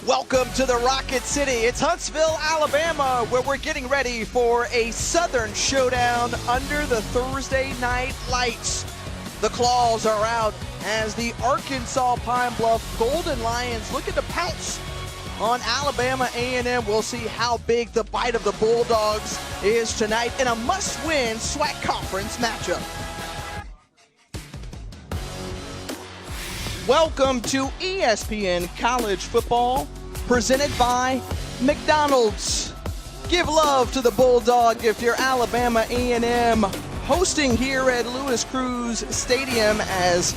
Welcome to the Rocket City. It's Huntsville, Alabama, where we're getting ready for a Southern showdown under the Thursday night lights. The claws are out as the Arkansas Pine-Bluff Golden Lions looking to pounce on Alabama A&M. We'll see how big the bite of the Bulldogs is tonight in a must-win SWAC conference matchup. Welcome to ESPN College Football, presented by McDonald's. Give love to the Bulldog if you're Alabama A&M, hosting here at Louis Cruz Stadium as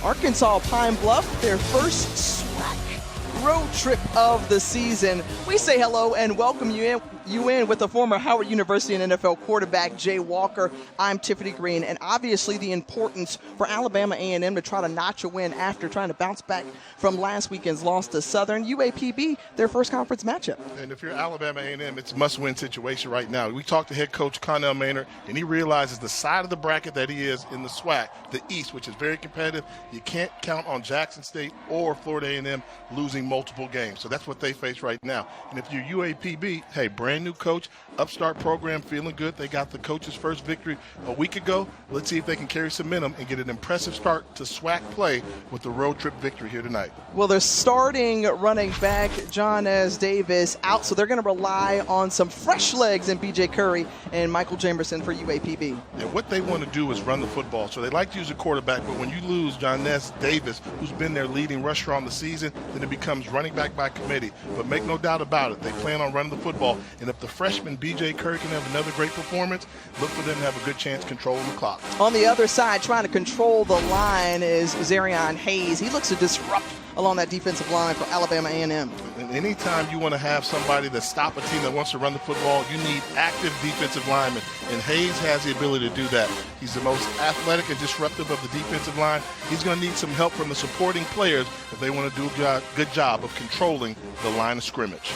Arkansas Pine-Bluff, their first SWAC road trip of the season. We say hello and welcome you in with the former Howard University and NFL quarterback Jay Walker. I'm Tiffany Green, and obviously the importance for Alabama A&M to try to notch a win after trying to bounce back from last weekend's loss to Southern. UAPB, their first conference matchup. And if you're Alabama A&M, it's a must-win situation right now. We talked to head coach Connell Maynard, and he realizes the side of the bracket that he is in the SWAC, the East, which is very competitive. You can't count on Jackson State or Florida A&M losing multiple games. So that's what they face right now. And if you're UAPB, hey, brand new coach, upstart program, feeling good. They got the coach's first victory a week ago. Let's see if they can carry some momentum and get an impressive start to SWAC play with the road trip victory here tonight. Well, they're starting running back John S. Davis out, so they're going to rely on some fresh legs in B.J. Curry and Michael Jamerson for UAPB. And what they want to do is run the football. So they like to use a quarterback, but when you lose John S. Davis, who's been their leading rusher on the season, then it becomes running back by committee. But make no doubt about it, they plan on running the football. And if the freshman B.J. Curry can have another great performance, look for them to have a good chance controlling the clock. On the other side, trying to control the line is Zarion Hayes. He looks to disrupt along that defensive line for Alabama A&M. And anytime you want to have somebody that stop a team that wants to run the football, you need active defensive linemen. And Hayes has the ability to do that. He's the most athletic and disruptive of the defensive line. He's going to need some help from the supporting players if they want to do a good job of controlling the line of scrimmage.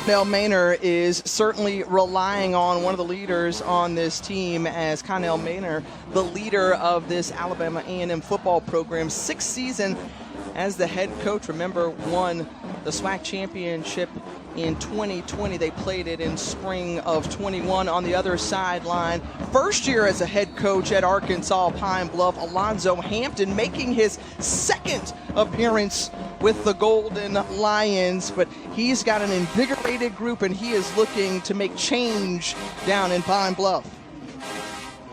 Connell Maynard is certainly relying on one of the leaders on this team, as Connell Maynard, the leader of this Alabama A&M football program, sixth season as the head coach. Remember, won the SWAC championship in 2020. They played it in spring of 21 on the other sideline. First year as a head coach at Arkansas Pine-Bluff, Alonzo Hampton making his second appearance with the Golden Lions, but he's got an invigorated group and he is looking to make change down in Pine-Bluff.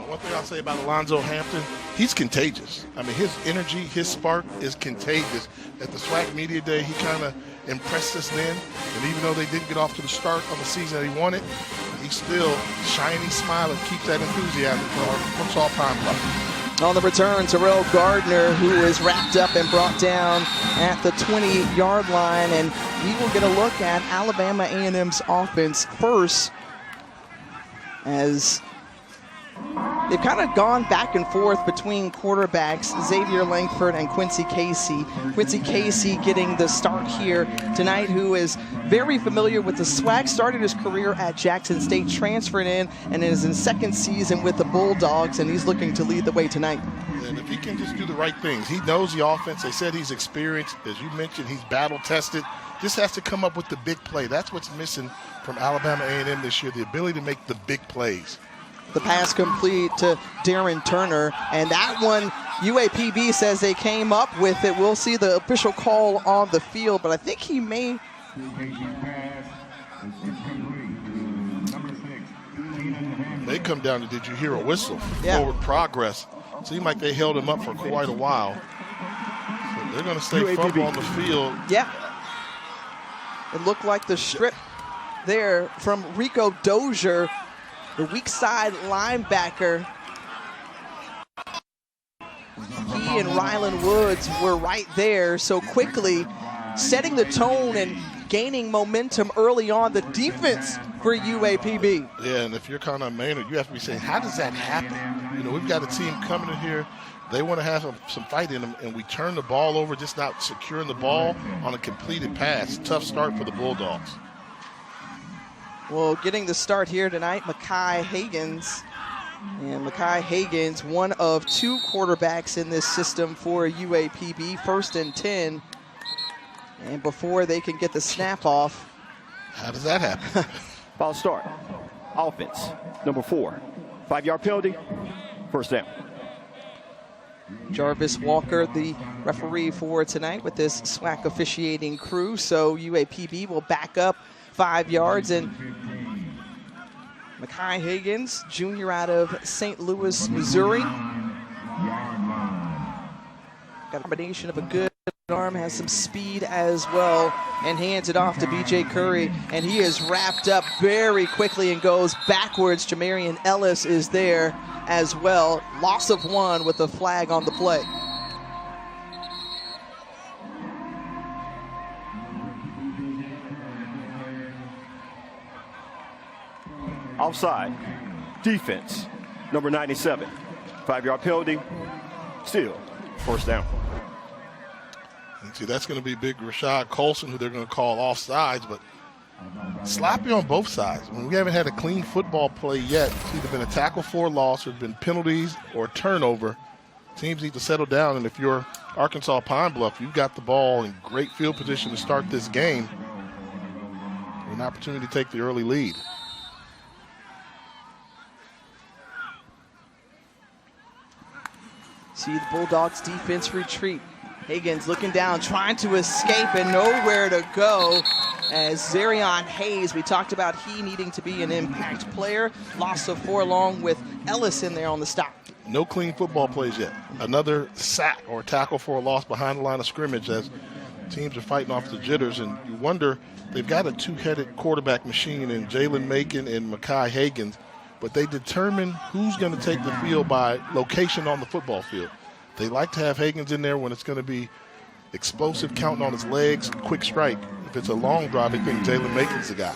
One thing I'll say about Alonzo Hampton, he's contagious. I mean, his energy, his spark is contagious. At the SWAC Media Day, he kind of impressed us then. And even though they didn't get off to the start of the season that he wanted, he's still shiny smile and keeps that enthusiasm for Arkansas Pine-Bluff. On the return, Terrell Gardner, who is wrapped up and brought down at the 20-yard line. And we will get a look at Alabama A&M's offense first, as they've kind of gone back and forth between quarterbacks, Xavier Langford and Quincy Casey. Quincy Casey getting the start here tonight, who is very familiar with the SWAC, started his career at Jackson State, transferred in, and is in second season with the Bulldogs, and he's looking to lead the way tonight. And if he can just do the right things, he knows the offense. They said he's experienced. As you mentioned, he's battle-tested. Just has to come up with the big play. That's what's missing from Alabama A&M this year, the ability to make the big plays. The pass complete to Darren Turner, and that one UAPB says they came up with it. We'll see the official call on the field, but I think he may. They come down to, did you hear a whistle? Yeah. Forward progress. Seemed like they held him up for quite a while. So they're going to stay fumble on the field. Yeah. It looked like the strip there from Rico Dozier, the weak side linebacker. He and Rylan Woods were right there so quickly, setting the tone and gaining momentum early on. The defense for UAPB. Yeah, and if you're kind of Maynard, you have to be saying, how does that happen? You know, we've got a team coming in here. They want to have some fight in them, and we turn the ball over, just not securing the ball on a completed pass. Tough start for the Bulldogs. Well, getting the start here tonight, Mekhi Higgins And Mekhi Hagins, one of 2 quarterbacks in this system for UAPB, 1st and 10. And before they can get the snap off. How does that happen? Ball start. Offense, number 4. 5-yard penalty, first down. Jarvis Walker, the referee for tonight with this SWAC officiating crew. So UAPB will back up 5 yards, and Mekhi Hagins, junior out of St. Louis, Missouri. Got a combination of a good arm, has some speed as well, and hands it off to B.J. Curry, and he is wrapped up very quickly and goes backwards. Jamarian Ellis is there as well. Loss of 1 with a flag on the play. Offside. Defense, number 97. 5-yard penalty, still first down. And see, that's going to be big Rashad Colson, who they're going to call offsides, but sloppy on both sides. I mean, we haven't had a clean football play yet. It's either been a tackle for a loss or been penalties or turnover. Teams need to settle down, and if you're Arkansas Pine-Bluff, you've got the ball in great field position to start this game. An opportunity to take the early lead. See the Bulldogs defense retreat. Hagins looking down, trying to escape and nowhere to go. As Zarion Hayes, we talked about he needing to be an impact player. Loss of 4 along with Ellis in there on the stop. No clean football plays yet. Another sack or tackle for a loss behind the line of scrimmage as teams are fighting off the jitters. And you wonder, they've got a 2-headed quarterback machine in Jalen Macon and Mekhi Hagins, but they determine who's going to take the field by location on the football field. They like to have Hagins in there when it's going to be explosive, counting on his legs, quick strike. If it's a long drive, they think Jalen Macon's the guy.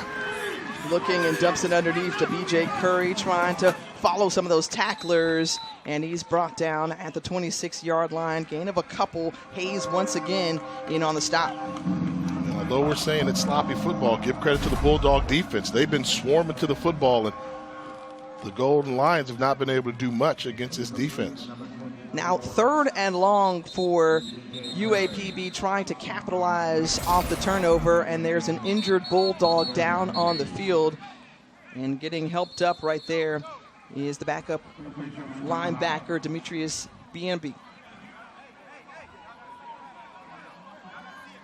Looking and dumps it underneath to B.J. Curry, trying to follow some of those tacklers, and he's brought down at the 26-yard line. Gain of a couple. Hayes once again in on the stop. And although we're saying it's sloppy football, give credit to the Bulldog defense. They've been swarming to the football, and the Golden Lions have not been able to do much against this defense. Now 3rd and long for UAPB, trying to capitalize off the turnover, and there's an injured Bulldog down on the field. And getting helped up right there is the backup linebacker, Demetrius Bienby.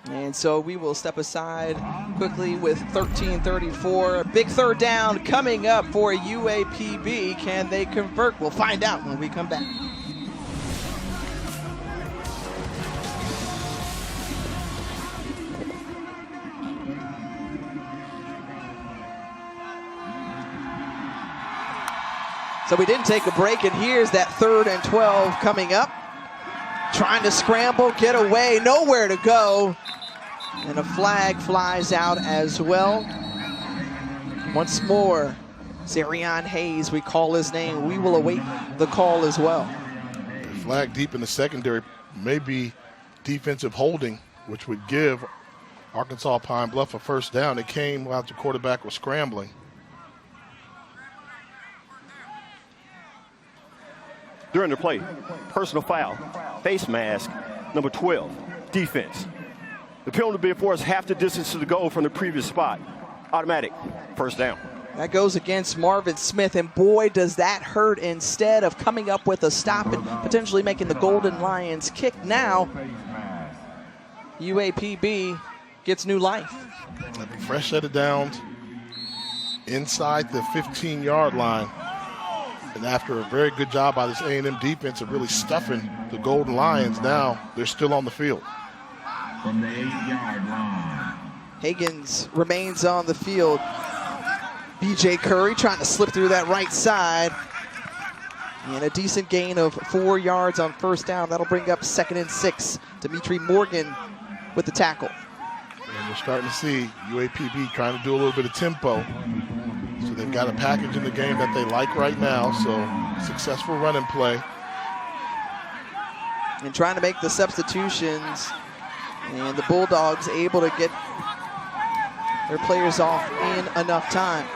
And so we will step aside quickly with 13:34. Big 3rd down coming up for UAPB. Can they convert? We'll find out when we come back. So we didn't take a break, and here's that 3rd and 12 coming up. Trying to scramble, get away, nowhere to go. And a flag flies out as well. Once more, Zarion Hayes, we call his name. We will await the call as well. The flag deep in the secondary may be defensive holding, which would give Arkansas Pine-Bluff a first down. It came while the quarterback was scrambling. During the play, personal foul, face mask, number 12, defense. The penalty will be enforced half the distance to the goal from the previous spot. Automatic, first down. That goes against Marvin Smith, and boy, does that hurt. Instead of coming up with a stop and potentially making the Golden Lions kick now, UAPB gets new life. Fresh set of downs inside the 15-yard line. And after a very good job by this A&M defense of really stuffing the Golden Lions, now they're still on the field. From the 8-yard line. Hagins remains on the field. B.J. Curry trying to slip through that right side. And a decent gain of 4 yards on first down. That'll bring up 2nd and 6. Dimitri Morgan with the tackle. And we're starting to see UAPB trying to do a little bit of tempo. So they've got a package in the game that they like right now. So successful running play. And trying to make the substitutions. And the Bulldogs able to get their players off in enough time.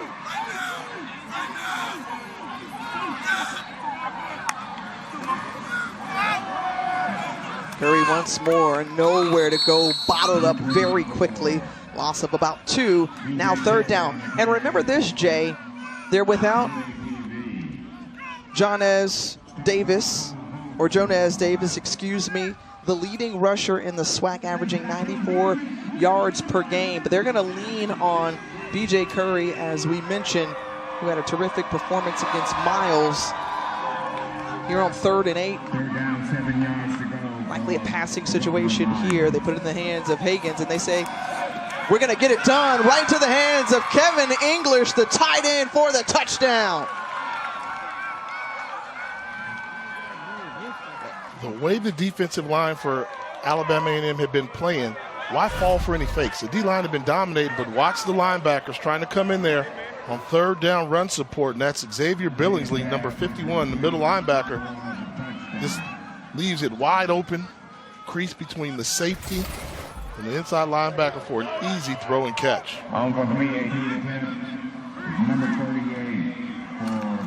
Curry once more, nowhere to go, bottled up very quickly. Loss of about 2, now third down. And remember this, Jay, they're without Jones Davis, excuse me, the leading rusher in the SWAC, averaging 94 yards per game. But they're going to lean on B.J. Curry, as we mentioned, who had a terrific performance against Miles here on 3rd and 8. Third down, 7 yards to go. Likely a passing situation here. They put it in the hands of Higgins, and they say, we're going to get it done right into the hands of Kevin English, the tight end, for the touchdown. The way the defensive line for Alabama A&M had been playing, why fall for any fakes? The D-line had been dominating, but watch the linebackers trying to come in there on 3rd down run support, and that's Xavier Billingsley, number 51, the middle linebacker. This leaves it wide open, crease between the safety and the inside linebacker for an easy throw and catch. On for the PAT attempt, number 38 for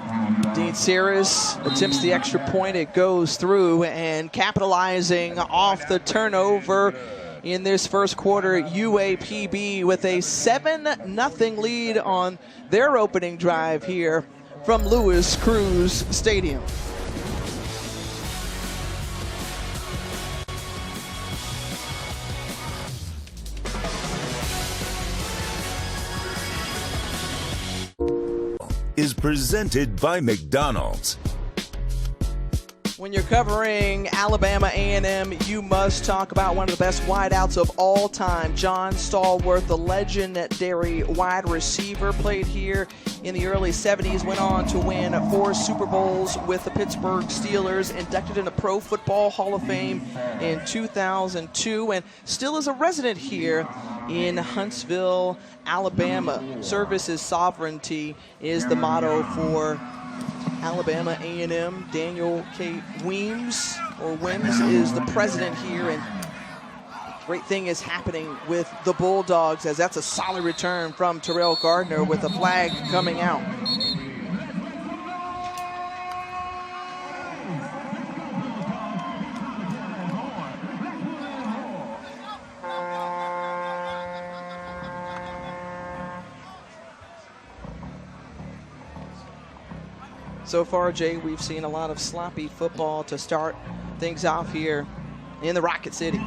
Pine-Bluff. Dean Sears attempts the extra point. It goes through, and capitalizing off the turnover in this first quarter, UAPB with a 7-0 lead on their opening drive here from Lewis Cruz Stadium. Is presented by McDonald's. When you're covering Alabama A&M, you must talk about one of the best wideouts of all time, John Stallworth, the legendary wide receiver, played here in the early 70s, went on to win 4 Super Bowls with the Pittsburgh Steelers, inducted in the Pro Football Hall of Fame in 2002, and still is a resident here in Huntsville, Alabama. Service is sovereignty is the motto for Alabama A&M. Daniel K. Wims is the president here, and great thing is happening with the Bulldogs, as that's a solid return from Terrell Gardner with a flag coming out. So far, Jay, we've seen a lot of sloppy football to start things off here in the Rocket City.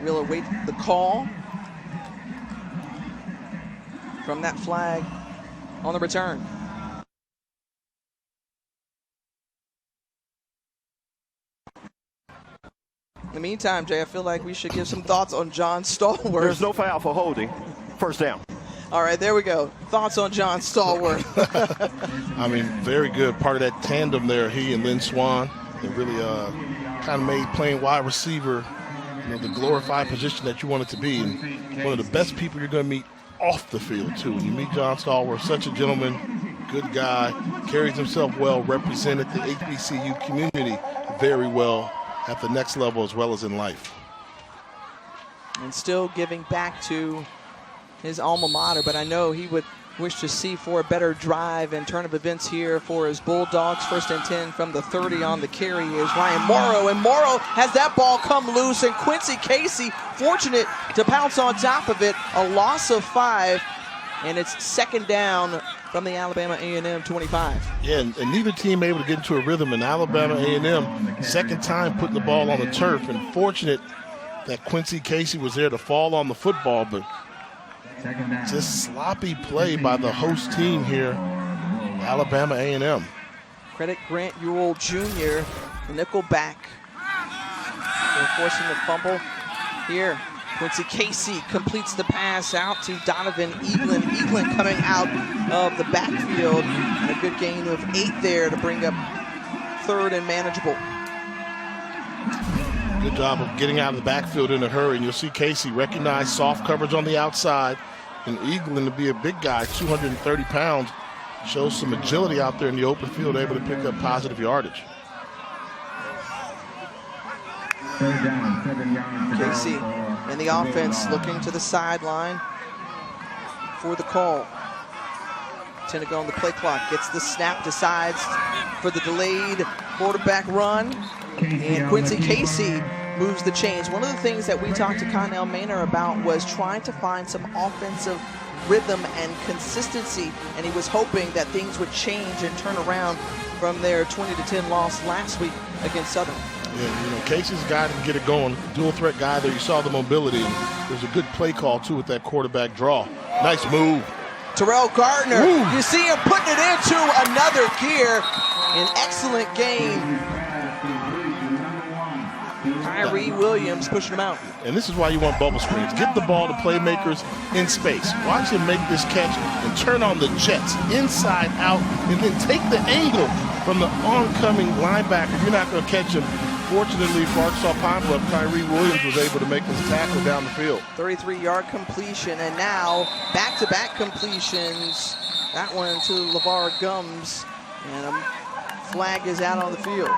We'll await the call from that flag on the return. In the meantime, Jay, I feel like we should give some thoughts on John Stallworth. There's no foul for holding. First down. All right, there we go. Thoughts on John Stallworth. I mean, very good. Part of that tandem there, he and Lynn Swan. It really kind of made playing wide receiver, the glorified position that you want it to be. And one of the best people you're going to meet off the field, too. When you meet John Stallworth, such a gentleman, good guy, carries himself well, represented the HBCU community very well at the next level as well as in life. And still giving back to his alma mater, but I know he would wish to see for a better drive and turn of events here for his Bulldogs. 1st and 10 from the 30 on the carry is Ryan Morrow, and Morrow has that ball come loose, and Quincy Casey fortunate to pounce on top of it. A loss of 5, and it's 2nd down from the Alabama A&M 25. Yeah, and neither team able to get into a rhythm, and Alabama A&M second time putting the ball on the turf, and fortunate that Quincy Casey was there to fall on the football, but just sloppy play by the host team here, Alabama A&M. Credit Grant Ewell Jr., the nickel back. They're forcing the fumble here. Quincy Casey completes the pass out to Donovan Eaglin. Eaglin coming out of the backfield. And a good gain of 8 there to bring up 3rd and manageable. Good job of getting out of the backfield in a hurry. And you'll see Casey recognize soft coverage on the outside. And Eaglin, to be a big guy, 230 pounds, shows some agility out there in the open field, able to pick up positive yardage. Third down, 7 yards to go. Casey and the offense looking to the sideline. for the call. 10 to go on the play clock. Gets the snap, decides for the delayed quarterback run. And Quincy Casey moves the chains. One of the things that we talked to Connell Maynor about was trying to find some offensive rhythm and consistency, and he was hoping that things would change and turn around from their 20-10 loss last week against Southern. Yeah, you know, Casey's guy to get it going. Dual threat guy there. You saw the mobility. And there's a good play call, too, with that quarterback draw. Nice move. Terrell Gardner, Ooh. you see him putting it into another gear. An excellent game. Kyrie Williams pushing him out. And this is why you want bubble screens. Get the ball to playmakers in space. Watch him make this catch and turn on the jets inside out and then take the angle from the oncoming linebacker. You're not going to catch him. Fortunately for Arkansas Pine-Bluff, Kyrie Williams was able to make his tackle down the field. 33-yard completion, and now back-to-back completions. That one to LeVar Gums, and a flag is out on the field.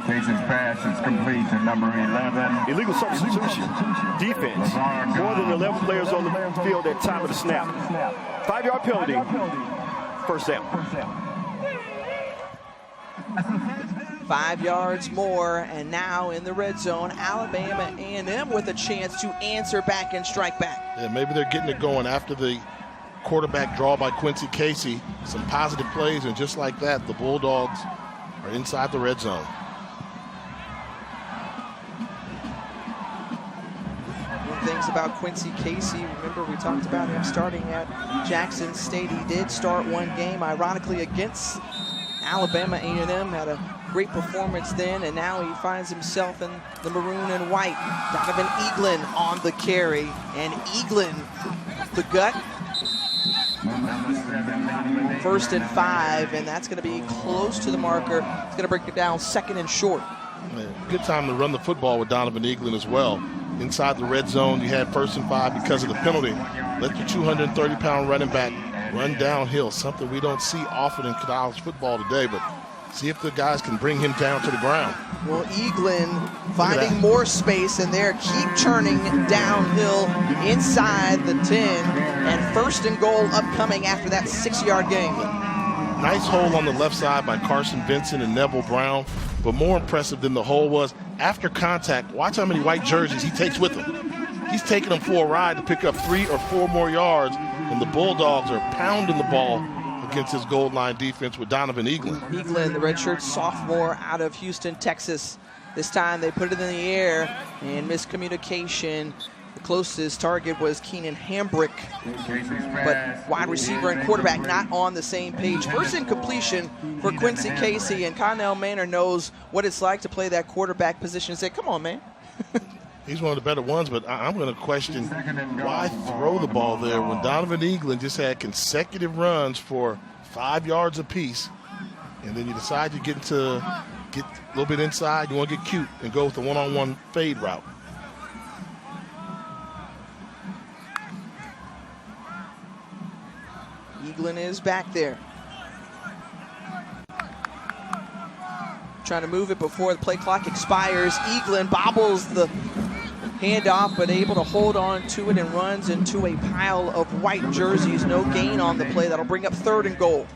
Casey's pass is complete to number 11. Illegal substitution. Defense. More than 11 players on the field at time of the snap. 5-yard penalty. First down. 5 yards more, and now in the red zone, Alabama A&M with a chance to answer back and strike back. Yeah, maybe they're getting it going after the quarterback draw by Quincy Casey. Some positive plays, and just like that, the Bulldogs are inside the red zone. Things about Quincy Casey, remember we talked about him starting at Jackson State. He did start one game, ironically, against Alabama A&M, had a great performance then, and now he finds himself in the maroon and white. Donovan Eaglin on the carry, and Eaglin, the gut. 1st and 5, and that's going to be close to the marker. It's going to break it down 2nd and short. Good time to run the football with Donovan Eaglin as well. Inside the red zone, you had 1st and 5 because of the penalty. Let the 230-pound running back run downhill, something we don't see often in college football today, but see if the guys can bring him down to the ground. Well, Eaglin finding more space in there, keep churning downhill inside the 10, and 1st and goal upcoming after that 6-yard gain. Nice hole on the left side by Carson Vincent and Neville Brown, but more impressive than the hole was, after contact, watch how many white jerseys he takes with him. He's taking them for a ride to pick up 3 or 4 more yards, and the Bulldogs are pounding the ball against his goal line defense with Donovan Eaglin. Eaglin, the redshirt sophomore out of Houston, Texas. This time they put it in the air, and miscommunication. The closest target was Keenan Hambrick, but wide receiver and quarterback not on the same page. First incompletion for Quincy Casey, and Connell Maynor knows what it's like to play that quarterback position and say, come on, man. He's one of the better ones, but I'm going to question why throw the ball there when Donovan Eaglin just had consecutive runs for 5 yards apiece, and then you decide you get a little bit inside, you want to get cute and go with the one-on-one fade route. Eaglin is back there. Trying to move it before the play clock expires. Eaglin bobbles the handoff, but able to hold on to it and runs into a pile of white jerseys. No gain on the play. That'll bring up 3rd and goal.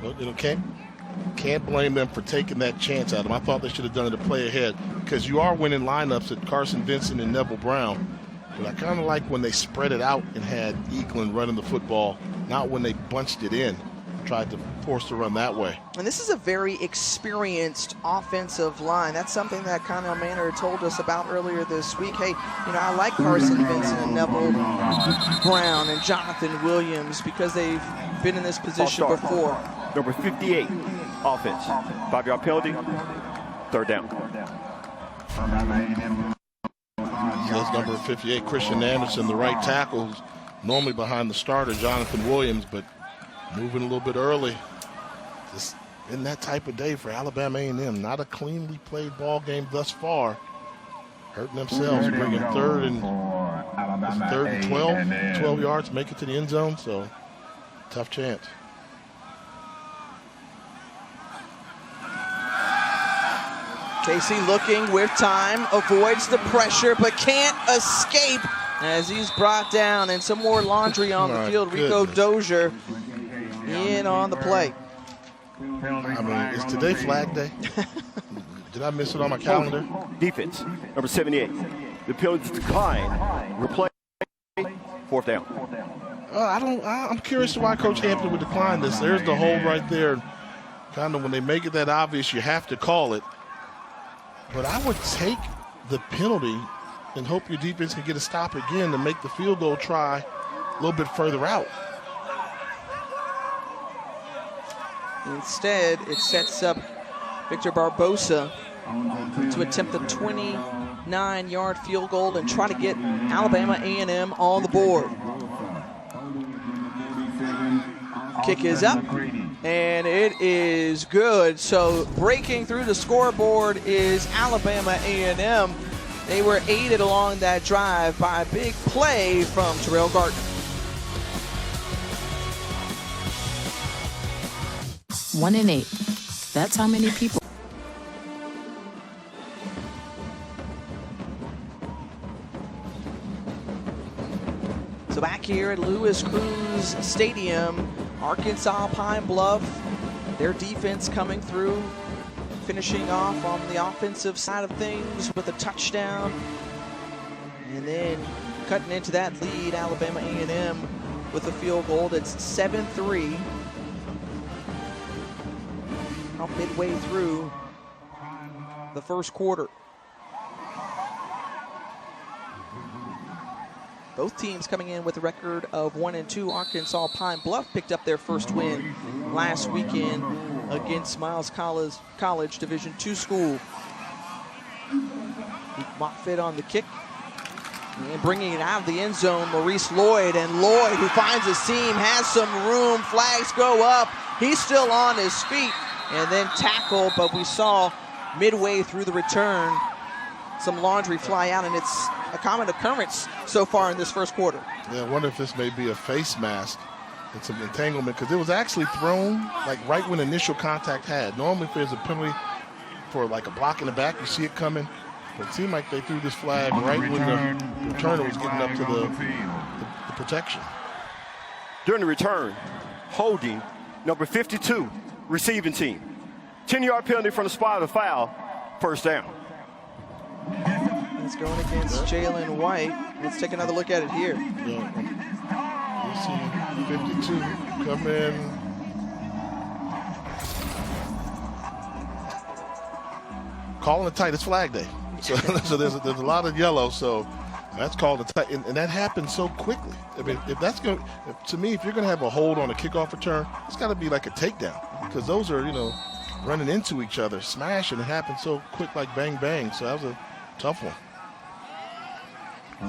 Well, you know, can't blame them for taking that chance at him. I thought they should have done it to play ahead, because you are winning lineups at Carson Vincent and Neville Brown. But I kind of like when they spread it out and had Eaglin running the football, not when they bunched it in and tried to force the run that way. And this is a very experienced offensive line. That's something that Connell Maynor told us about earlier this week. Hey, you know, I like Carson Vincent and Neville Brown and Jonathan Williams because they've been in this position before. Number 58, offense. 5-yard penalty, 3rd down. That's number 58, Christian Anderson, the right tackle, who's normally behind the starter, Jonathan Williams, but moving a little bit early. Just been that type of day for Alabama A&M. Not a cleanly played ball game thus far. Hurting themselves, bringing 3rd and 12 yards, make it to the end zone, so tough chance. Casey looking with time, avoids the pressure, but can't escape as he's brought down, and some more laundry on the field. Rico Dozier in on the play. I mean, is today Flag Day? Did I miss it on my calendar? Defense, number 78. The penalty decline. Replay. 4th down. I'm curious why Coach Hampton would decline this. There's the hold right there. Kind of when they make it that obvious, you have to call it. But I would take the penalty and hope your defense can get a stop again to make the field goal try a little bit further out. Instead, it sets up Victor Barbosa to attempt the 29-yard field goal and try to get Alabama A&M on the board. Kick is up, and it is good. So breaking through the scoreboard is Alabama A&M. They were aided along that drive by a big play from Terrell Gardner. 1 in 8. That's how many people. So back here at Louis Cruz Stadium, Arkansas Pine-Bluff, their defense coming through, finishing off on the offensive side of things with a touchdown. And then cutting into that lead, Alabama A&M with a field goal. That's 7-3. About midway through the first quarter. Both teams coming in with a record of 1-2. Arkansas Pine-Bluff picked up their first win last weekend against Miles College Division II school. Moffitt on the kick. And bringing it out of the end zone, Maurice Lloyd. And Lloyd, who finds a seam, has some room. Flags go up. He's still on his feet. And then tackle, but we saw midway through the return some laundry fly out, and it's a common occurrence so far in this first quarter. Yeah, I wonder if this may be a face mask and some entanglement, because it was actually thrown like right when initial contact had. Normally if there's a penalty for like a block in the back, you see it coming. But it seemed like they threw this flag right when the returner was getting up to the protection. During the return, holding number 52, receiving team. 10-yard penalty from the spot of the foul, 1st down. It's going against Jalen White. Let's take another look at it here. Yeah. You see 52 come in. Calling it tight. It's Flag Day. So there's a lot of yellow. So that's called a tight. And that happened so quickly. I mean, to me, if you're going to have a hold on a kickoff return, it's got to be like a takedown, because those are, running into each other, smash, and it happened so quick, like bang, bang. So that was a tough one.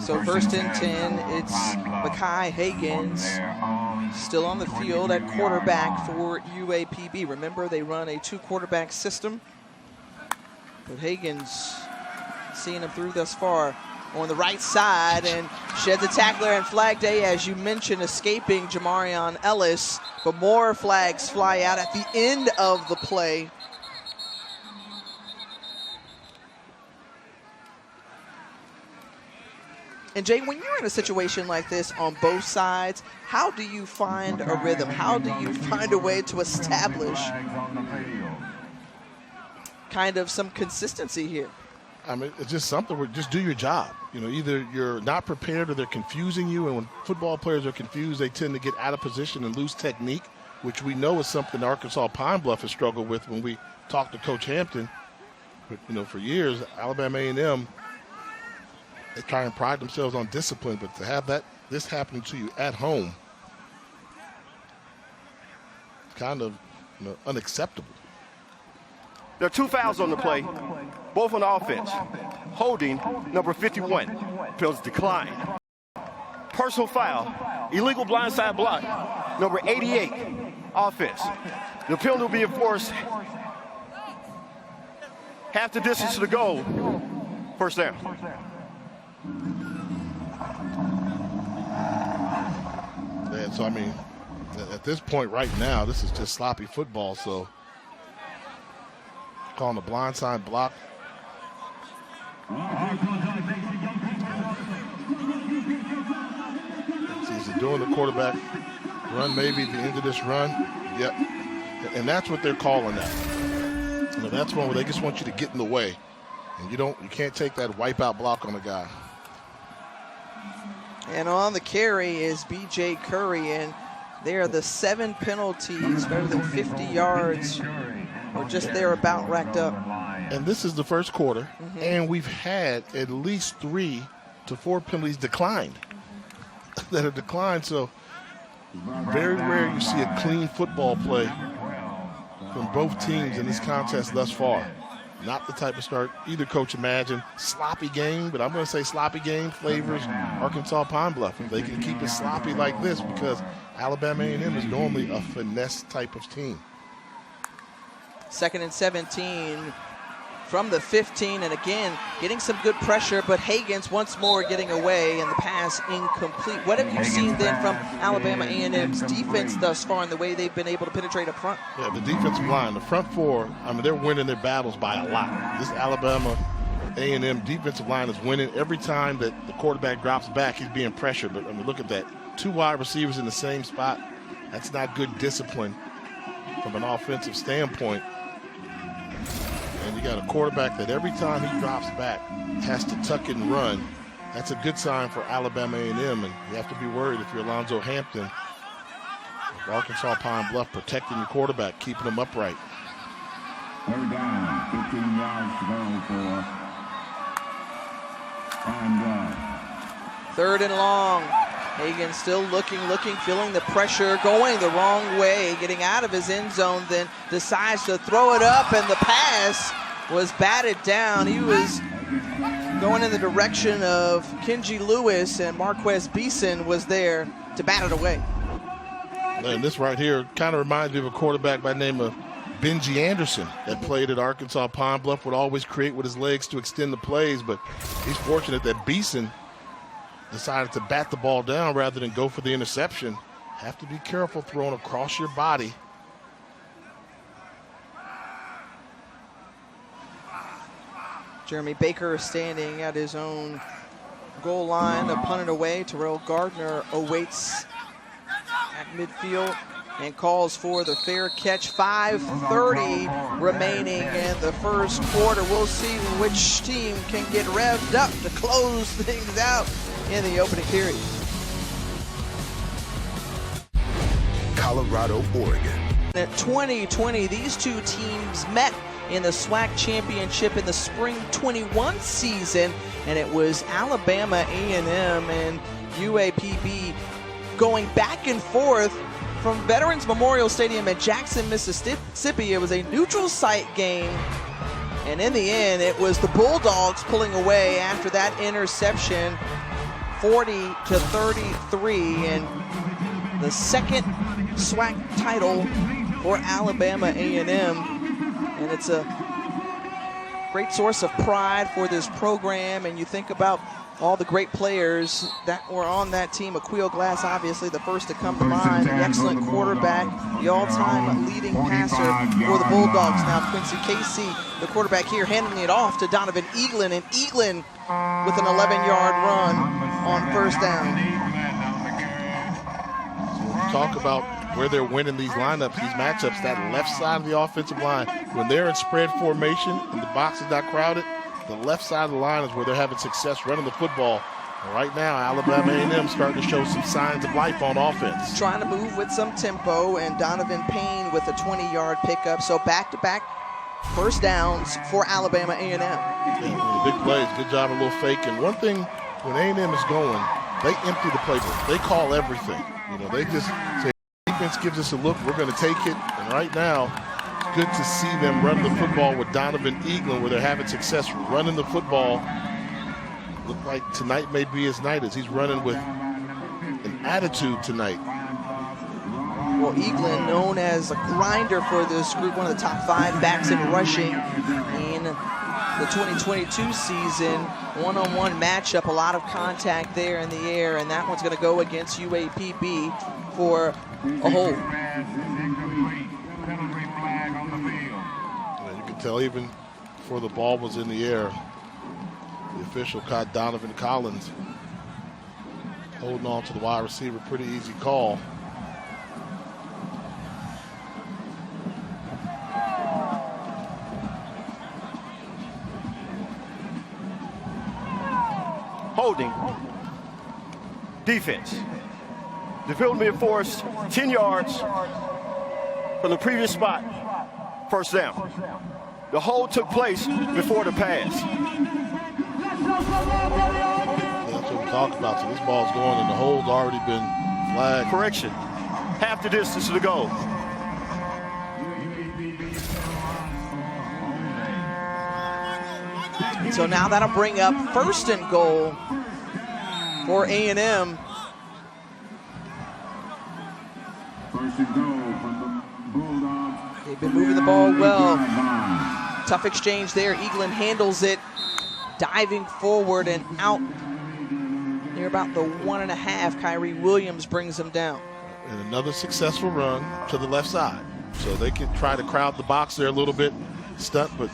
So 1st and 10, it's Mekhi Higgins still on the field at quarterback for UAPB. Remember, they run a 2-quarterback system. But Higgins, seeing him through thus far, on the right side, and sheds a tackler. And Flag Day, as you mentioned, escaping Jamarion Ellis, but more flags fly out at the end of the play. And Jay, when you're in a situation like this on both sides, how do you find a rhythm? How do you find a way to establish kind of some consistency here? I mean, it's just something where just do your job. Either you're not prepared or they're confusing you. And when football players are confused, they tend to get out of position and lose technique, which we know is something Arkansas Pine-Bluff has struggled with when we talked to Coach Hampton. But, for years, Alabama A&M, they try and pride themselves on discipline, but to have this happening to you at home, kind of unacceptable. There are 2 fouls on the play, both on the offense. Holding, number 51, penalty decline. Personal foul, illegal blindside block, number 88, offense. The penalty will be enforced half the distance to the goal, 1st down. Yeah, so, I mean, at this point right now, this is just sloppy football, so calling a blindside block. They're doing the quarterback run maybe at the end of this run. Yep. And that's what they're calling that. You know, that's one where they just want you to get in the way. And you can't take that wipeout block on a guy. And on the carry is B.J. Curry, and there are the 7 penalties, better than 50 yards, or just thereabout racked up. And this is the first quarter, and we've had at least 3 to 4 penalties declined that are declined. So very rare you see a clean football play from both teams in this contest thus far. Not the type of start either coach imagined. Sloppy game, but I'm going to say sloppy game favors Arkansas Pine-Bluff. If they can keep it sloppy like this, because Alabama A&M is normally a finesse type of team. 2nd and 17 from the 15, and again, getting some good pressure, but Hagans once more getting away, and the pass incomplete. What have you seen then from Alabama A&M's defense thus far in the way they've been able to penetrate up front? Yeah, the defensive line, the front four, I mean, they're winning their battles by a lot. This Alabama A&M defensive line is winning. Every time that the quarterback drops back, he's being pressured. But I mean, look at that. 2 wide receivers in the same spot. That's not good discipline from an offensive standpoint. And you got a quarterback that every time he drops back has to tuck and run. That's a good sign for Alabama A&M, and you have to be worried if you're Alonzo Hampton. Arkansas Pine-Bluff protecting your quarterback, keeping him upright. 3rd down, 15 yards to go for Pine-Bluff. 3rd and long. Hagan still looking, feeling the pressure, going the wrong way, getting out of his end zone, then decides to throw it up, and the pass was batted down. He was going in the direction of Kenji Lewis, and Marquez Beeson was there to bat it away. And this right here kind of reminds me of a quarterback by the name of Benji Anderson that played at Arkansas Pine-Bluff, would always create with his legs to extend the plays, but he's fortunate that Beeson decided to bat the ball down rather than go for the interception. Have to be careful throwing across your body. Jeremy Baker standing at his own goal line to punt it away. Terrell Gardner awaits at midfield and calls for the fair catch. 5:30 remaining in the first quarter. We'll see which team can get revved up to close things out in the opening period. Colorado, Oregon. In 2020, these two teams met in the SWAC championship in the spring 21 season, and it was Alabama A&M and UAPB going back and forth from Veterans Memorial Stadium at Jackson, Mississippi. It was a neutral site game, and in the end, it was the Bulldogs pulling away after that interception, 40-33, and the second SWAC title for Alabama A&M. And it's a great source of pride for this program, and you think about all the great players that were on that team. Aquil Glass, obviously the first to come to mind, the excellent quarterback, the all-time leading passer for the Bulldogs. Now Quincy Casey, the quarterback here, handing it off to Donovan Eaglin, and Eaglin with an 11-yard run on first down. Talk about where they're winning these lineups, these matchups, that left side of the offensive line. When they're in spread formation and the box is not crowded, the left side of the line is where they're having success running the football. And right now, Alabama A&M starting to show some signs of life on offense. Trying to move with some tempo, and Donovan Payne with a 20-yard pickup. So back-to-back first downs for Alabama A&M. Yeah, big plays, good job, a little fake. And one thing, when A&M is going, they empty the playbook. They call everything. You know, they just say, defense gives us a look, we're going to take it. And right now, it's good to see them run the football with Donovan Eaglin, where they're having success running the football. Look like tonight may be his night as he's running with an attitude tonight. Well, Eaglin, known as a grinder for this group, one of the top 5 backs in rushing in the 2022 season. One-on-one matchup, a lot of contact there in the air, and that one's going to go against UAPB for a hold. You can tell even before the ball was in the air, the official caught Donovan Collins Holding on to the wide receiver, pretty easy call. Holding. Defense. The field being forced 10 yards from the previous spot. First down. The hold took place before the pass. That's what we talked about. So this ball's going and the hold's already been flagged. Correction. Half the distance to the goal. So now that'll bring up first and goal for A&M. First and goal from the Bulldogs. They've been moving the ball well. Tough exchange there. Eaglin handles it, diving forward and out near about the 1.5. Kyrie Williams brings him down. And another successful run to the left side. So they can try to crowd the box there a little bit, stunt, but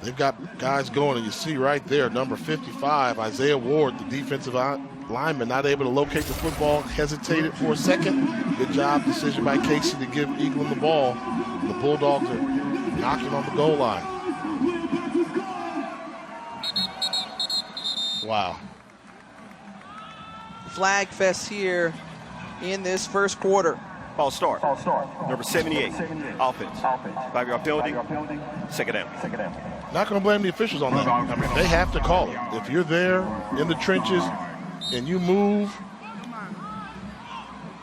they've got guys going, and you see right there, number 55, Isaiah Ward, the defensive lineman, not able to locate the football, hesitated for a second. Good job, decision by Casey to give Eaglin the ball. The Bulldogs are knocking on the goal line. Wow. Flag fest here in this first quarter. Ball start. Number 78, offense. 5-yard penalty, second down. Not going to blame the officials on that. I mean, they have to call it. If you're there in the trenches and you move.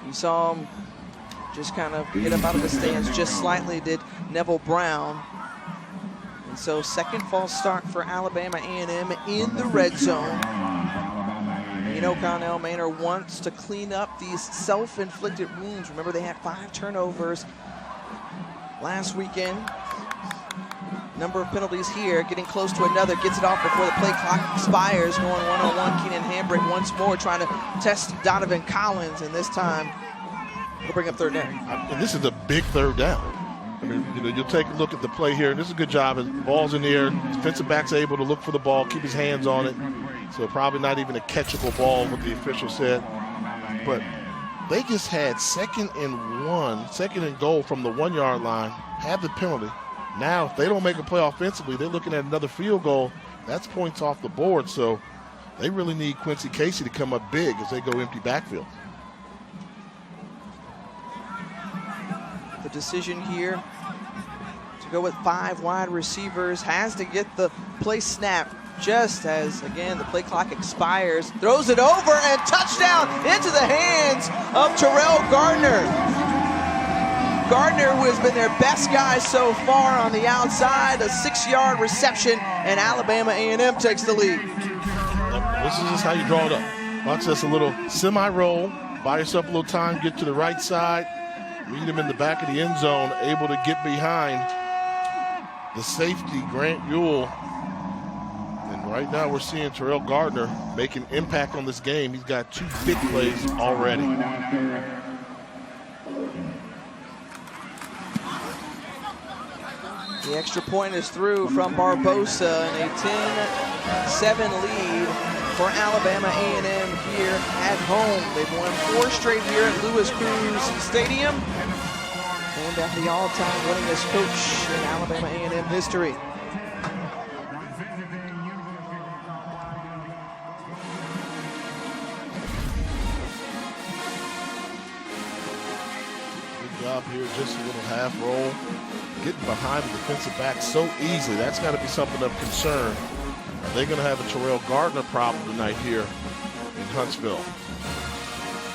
You saw him just kind of get up out of the stands just slightly, did Neville Brown. And so second false start for Alabama A&M in the red zone. You know, Connell Maynor wants to clean up these self-inflicted wounds. Remember, they had 5 turnovers last weekend. Number of penalties here, getting close to another, gets it off before the play clock expires, going one-on-one. Keenan Hambrick once more trying to test Donovan Collins, and this time he'll bring up third down. And this is a big third down. I mean, you know, you'll take a look at the play here. This is a good job. The ball's in the air. Defensive back's able to look for the ball, keep his hands on it. So probably not even a catchable ball, what the official said. But they just had second and goal from the 1-yard line, had the penalty. Now, if they don't make a play offensively, they're looking at another field goal. That's points off the board. So they really need Quincy Casey to come up big as they go empty backfield. The decision here to go with 5 wide receivers, has to get the play snap just as, again, the play clock expires. Throws it over and touchdown into the hands of Terrell Gardner. Gardner, who has been their best guy so far on the outside, a 6-yard reception, and Alabama A&M takes the lead. This is just how you draw it up. Watch this, a little semi-roll, buy yourself a little time, get to the right side, meet him in the back of the end zone, able to get behind the safety, Grant Ewell. And right now we're seeing Terrell Gardner make an impact on this game. He's got 2 big plays already. The extra point is through from Barbosa, and a 10-7 lead for Alabama A&M here at home. They've won 4 straight here at Louis Cruz Stadium, and at the all-time winningest coach in Alabama A&M history. Good job here, just a little half roll. Getting behind the defensive back so easily. That's got to be something of concern. Are they going to have a Terrell Gardner problem tonight here in Huntsville?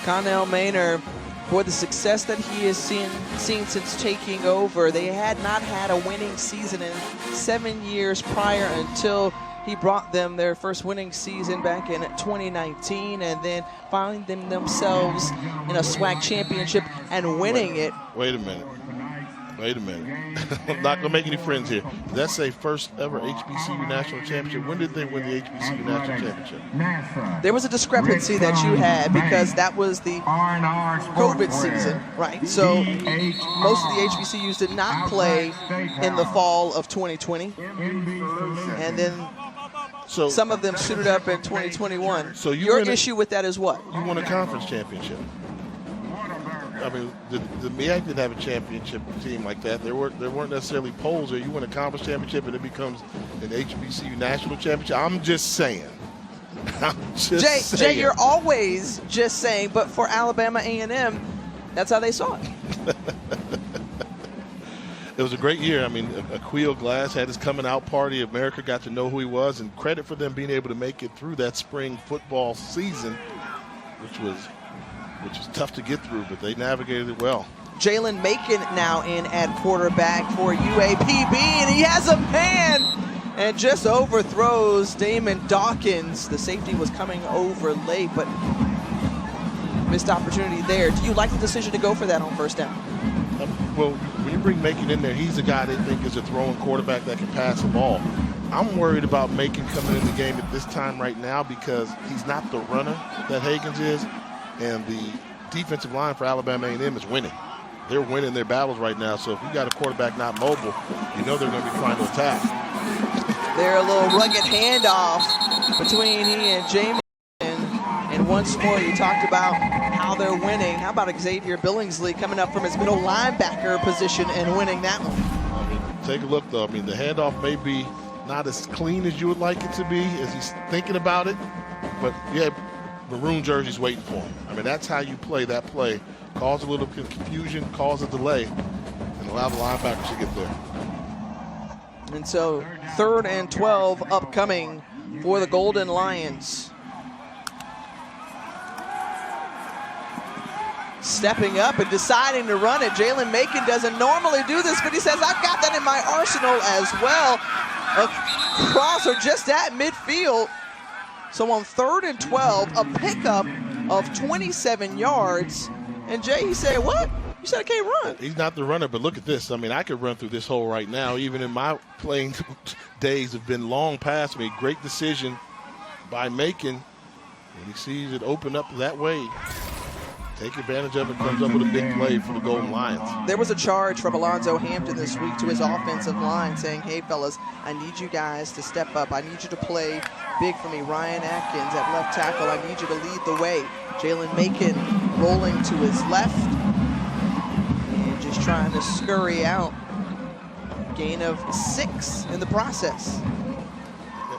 Connell Maynor, for the success that he has seen since taking over, they had not had a winning season in 7 years prior until he brought them their first winning season back in 2019, and then finding themselves in a SWAC championship and winning it. Wait a minute. I'm not going to make any friends here. Did that say first ever HBCU national championship? When did they win the HBCU national championship? There was a discrepancy that you had because that was the COVID season, right? So most of the HBCUs did not play in the fall of 2020. And then some of them suited up in 2021. So your issue with that is what? You won a conference championship. I mean, the MEAC didn't have a championship team like that. There weren't necessarily polls there. You win a conference championship and it becomes an HBCU national championship. I'm just saying. Jay, you're always just saying, but for Alabama A&M, that's how they saw it. It was a great year. I mean, Aquil Glass had his coming out party. America got to know who he was, and credit for them being able to make it through that spring football season, which was tough to get through, but they navigated it well. Jalen Macon now in at quarterback for UAPB, and he has a man and just overthrows Damon Dawkins. The safety was coming over late, but missed opportunity there. Do you like the decision to go for that on first down? Well, when you bring Macon in there, he's the guy they think is a throwing quarterback that can pass the ball. I'm worried about Macon coming in the game at this time right now because he's not the runner that Hagens is, and the defensive line for Alabama A&M is winning. They're winning their battles right now, so if you got a quarterback not mobile, you know they're going to be trying to attack. They're a little rugged handoff between he and James. And once more, you talked about how they're winning. How about Xavier Billingsley coming up from his middle linebacker position and winning that one? I mean, take a look, though. I mean, the handoff may be not as clean as you would like it to be as he's thinking about it, but yeah, maroon jerseys waiting for him. I mean, that's how you play that play. Cause a little confusion, cause a delay, and allow the linebackers to get there. And so 3rd and 12 upcoming for the Golden Lions. Stepping up and deciding to run it. Jalen Macon doesn't normally do this, but he says, I've got that in my arsenal as well. Across or just at midfield. So on 3rd and 12, a pickup of 27 yards. And Jay, he said, what? You said I can't run. He's not the runner, but look at this. I mean, I could run through this hole right now. Even in my playing days have been long past me. Great decision by Macon. When he sees it open up that way, take advantage of it, comes up with a big play for the Golden Lions. There was a charge from Alonzo Hampton this week to his offensive line saying, hey, fellas, I need you guys to step up. I need you to play big for me. Ryan Atkins at left tackle, I need you to lead the way. Jalen Macon rolling to his left and just trying to scurry out. Gain of 6 in the process.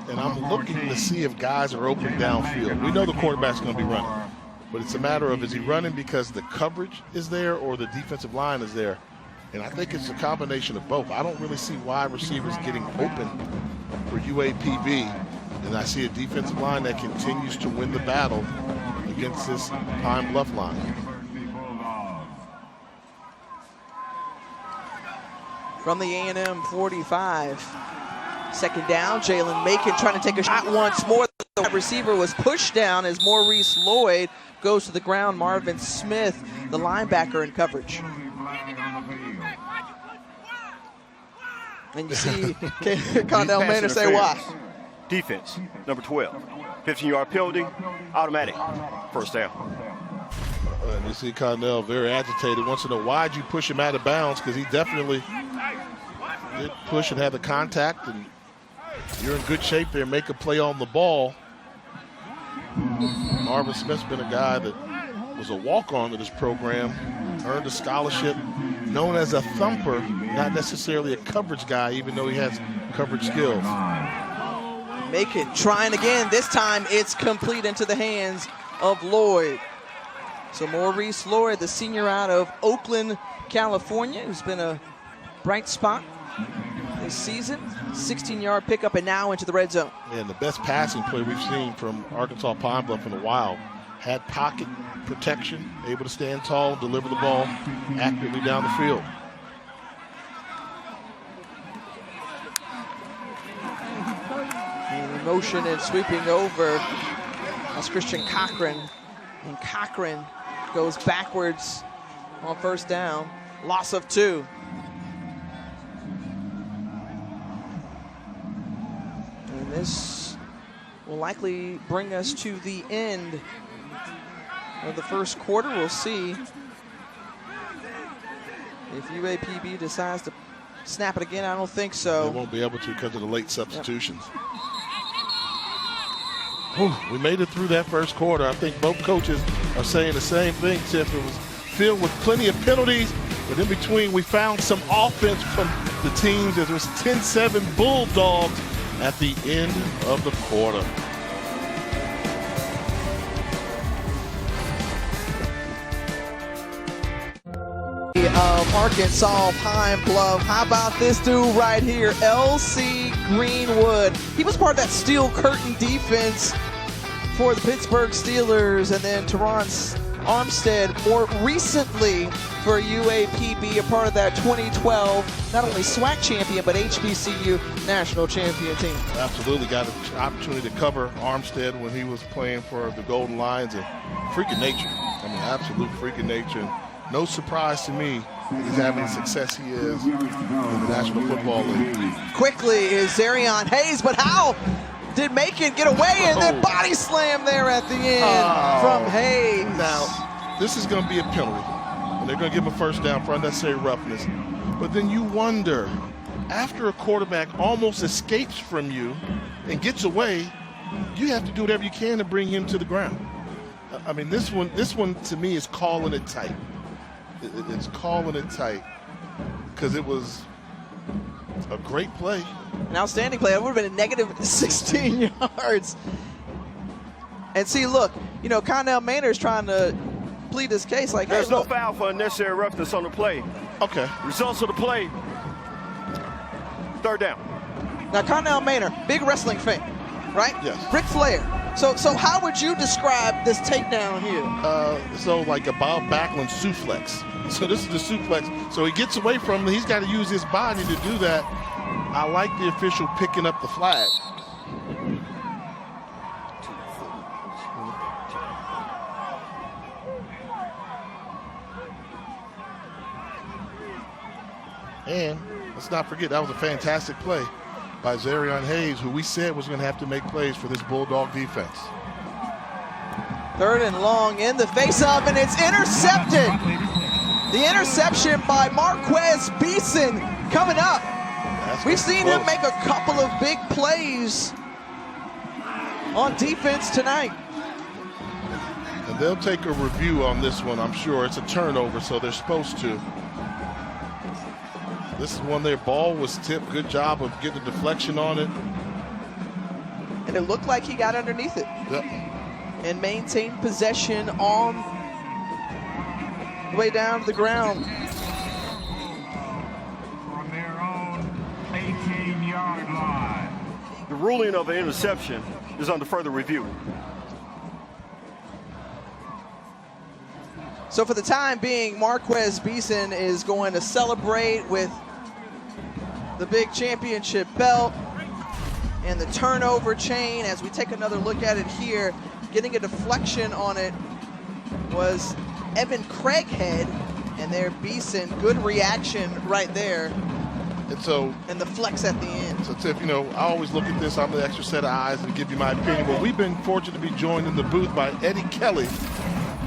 And I'm looking to see if guys are open downfield. We know the quarterback's going to be running. But it's a matter of, is he running because the coverage is there or the defensive line is there? And I think it's a combination of both. I don't really see wide receivers getting open for UAPB. And I see a defensive line that continues to win the battle against this Pine-Bluff line. From the A&M 45. 2nd down, Jalen Macon trying to take a shot once more. The receiver was pushed down as Maurice Lloyd goes to the ground. Marvin Smith, the linebacker, in coverage. And you see Connell Manor say why. Defense, number 12. 15-yard penalty, automatic, first down. And you see Connell very agitated. Wants to know, why'd you push him out of bounds? Because he definitely did push and had the contact, and you're in good shape there. Make a play on the ball. Marvin Smith's been a guy that was a walk-on to this program, earned a scholarship, known as a thumper, not necessarily a coverage guy, even though he has coverage skills. Macon trying again. This time it's complete into the hands of Lloyd. So Maurice Lloyd, the senior out of Oakland, California, who's been a bright spot this season. 16-yard pickup and now into the red zone. And the best passing play we've seen from Arkansas Pine-Bluff in a while. Had pocket protection, able to stand tall, deliver the ball accurately down the field. In motion and sweeping over, that's Christian Cochran. And Cochran goes backwards on first down. Loss of 2. And this will likely bring us to the end of the first quarter. We'll see if UAPB decides to snap it again. I don't think so. They won't be able to because of the late substitutions. Yep. We made it through that first quarter. I think both coaches are saying the same thing, Tiff. It was filled with plenty of penalties, but in between we found some offense from the teams. It was 10-7 Bulldogs at the end of the quarter. Of Arkansas Pine-Bluff. How about this dude right here, L.C. Greenwood? He was part of that steel curtain defense for the Pittsburgh Steelers, and then Teron Armstead more recently for UAPB, a part of that 2012 not only SWAC champion but HBCU national champion team. Absolutely got an opportunity to cover Armstead when he was playing for the Golden Lions, and freak of nature. I mean, absolute freak of nature. No surprise to me he's having the success he is in the National Football League. Quickly is Zarion Hayes, but how did Macon get away and then body slam there at the end from Hayes? Now, this is going to be a penalty, and they're going to give him a first down for unnecessary roughness. But then you wonder, after a quarterback almost escapes from you and gets away, you have to do whatever you can to bring him to the ground. I mean, this one to me is calling it tight. It's calling it tight because it was a great play. An outstanding play. It would have been a negative 16 yards. And see, look, you know, Connell Maynard's trying to plead his case like, there's hey, no look. foul for unnecessary roughness on the play. Okay. Results of the play. Third down. Now, Connell Maynard, big wrestling fan, right? Yes. Ric Flair. So how would you describe this takedown here? So like a Bob Backlund suplex. So this is the suplex. So he gets away from him. He's got to use his body to do that. I like the official picking up the flag. And let's not forget, that was a fantastic play by Zarion Hayes, who we said was going to have to make plays for this Bulldog defense. Third and long in the face-off, and it's intercepted. The interception by Marquez Beeson coming up. We've seen him make a couple of big plays on defense tonight. And they'll take a review on this one, I'm sure. It's a turnover, so they're supposed to. This is when their ball was tipped. Good job of getting a deflection on it. And it looked like he got underneath it. Yep. And maintained possession on the way down to the ground. From their own 18-yard line. The ruling of an interception is under further review. So for the time being, Marquez Beeson is going to celebrate with the big championship belt and the turnover chain. As we take another look at it here, getting a deflection on it was Evan Craighead, and there Beeson, good reaction right there. And the flex at the end. So Tiff, you know, I always look at this, I'm the extra set of eyes and give you my opinion. But we've been fortunate to be joined in the booth by Eddie Kelly,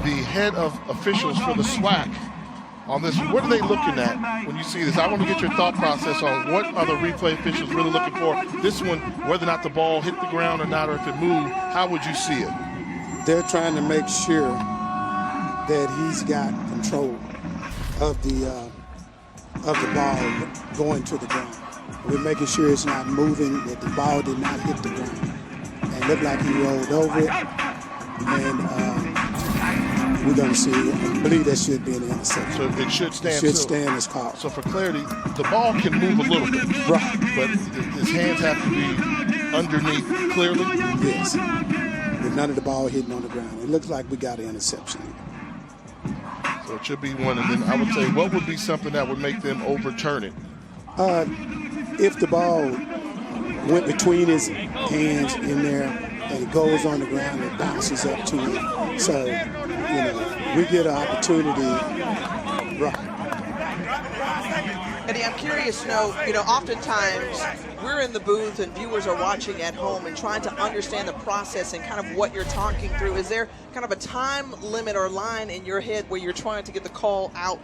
the head of officials for the SWAC on this. What are they looking at when you see this? I want to get your thought process on what are the replay officials really looking for. This one, whether or not the ball hit the ground or not, or if it moved, how would you see it? They're trying to make sure that he's got control of the ball going to the ground. We're making sure it's not moving, that the ball did not hit the ground. And looked like he rolled over it. And we're going to see, I believe that should be an interception. So it should stand. It should stand as called. So for clarity, the ball can move a little bit. Right. But his hands have to be underneath clearly? Yes. With none of the ball hitting on the ground. It looks like we got an interception. So it should be one. And then I would say, what would be something that would make them overturn it? If the ball went between his hands in there and it goes on the ground, it bounces up to him. So, you know, we get an opportunity. Right. Eddie, I'm curious to know, you know, oftentimes we're in the booth and viewers are watching at home and trying to understand the process and kind of what you're talking through. Is there kind of a time limit or line in your head where you're trying to get the call out?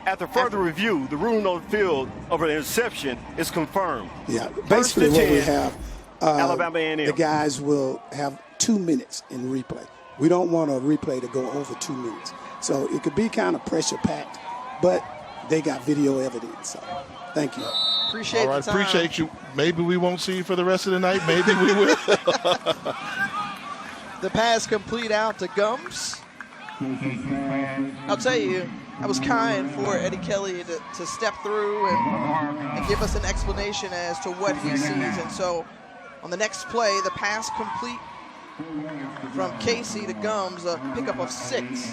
After further review, the ruling on the field of an interception is confirmed. Yeah, basically what we have, Alabama A&M. the guys will have 2 minutes in replay. We don't want a replay to go over 2 minutes. So it could be kind of pressure-packed, but they got video evidence. So thank you. Appreciate All right, the time. appreciate you. Maybe we won't see you for the rest of the night. Maybe we will. The pass complete out to Gums. I'll tell you, I was kind for Eddie Kelly to step through and give us an explanation as to what he sees. And so on the next play, the pass complete from Casey to Gums, a pickup of 6.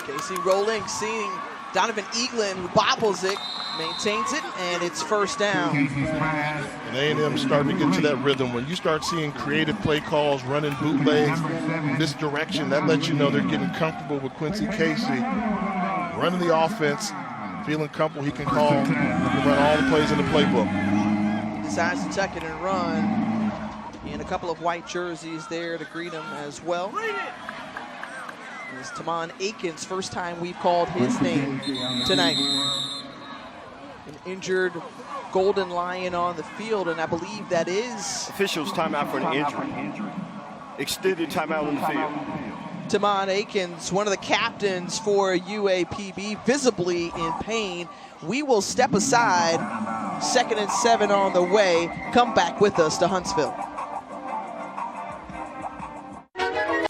Casey rolling, seeing Donovan Eaglin, who bobbles it, maintains it, and it's first down. And A&M starting to get to that rhythm. When you start seeing creative play calls, running bootlegs, misdirection, that lets you know they're getting comfortable with Quincy Casey, running the offense, feeling comfortable. He can call, he can run all the plays in the playbook. He decides to tuck it and run, and a couple of white jerseys there to greet him as well. It's Tamon Aikens, first time we've called his name tonight. An injured Golden Lion on the field, and I believe that is Officials timeout for an injury. Extended timeout on the field. Tamon Aikens, one of the captains for UAPB, visibly in pain. We will step aside. 2nd and 7 on the way. Come back with us to Huntsville.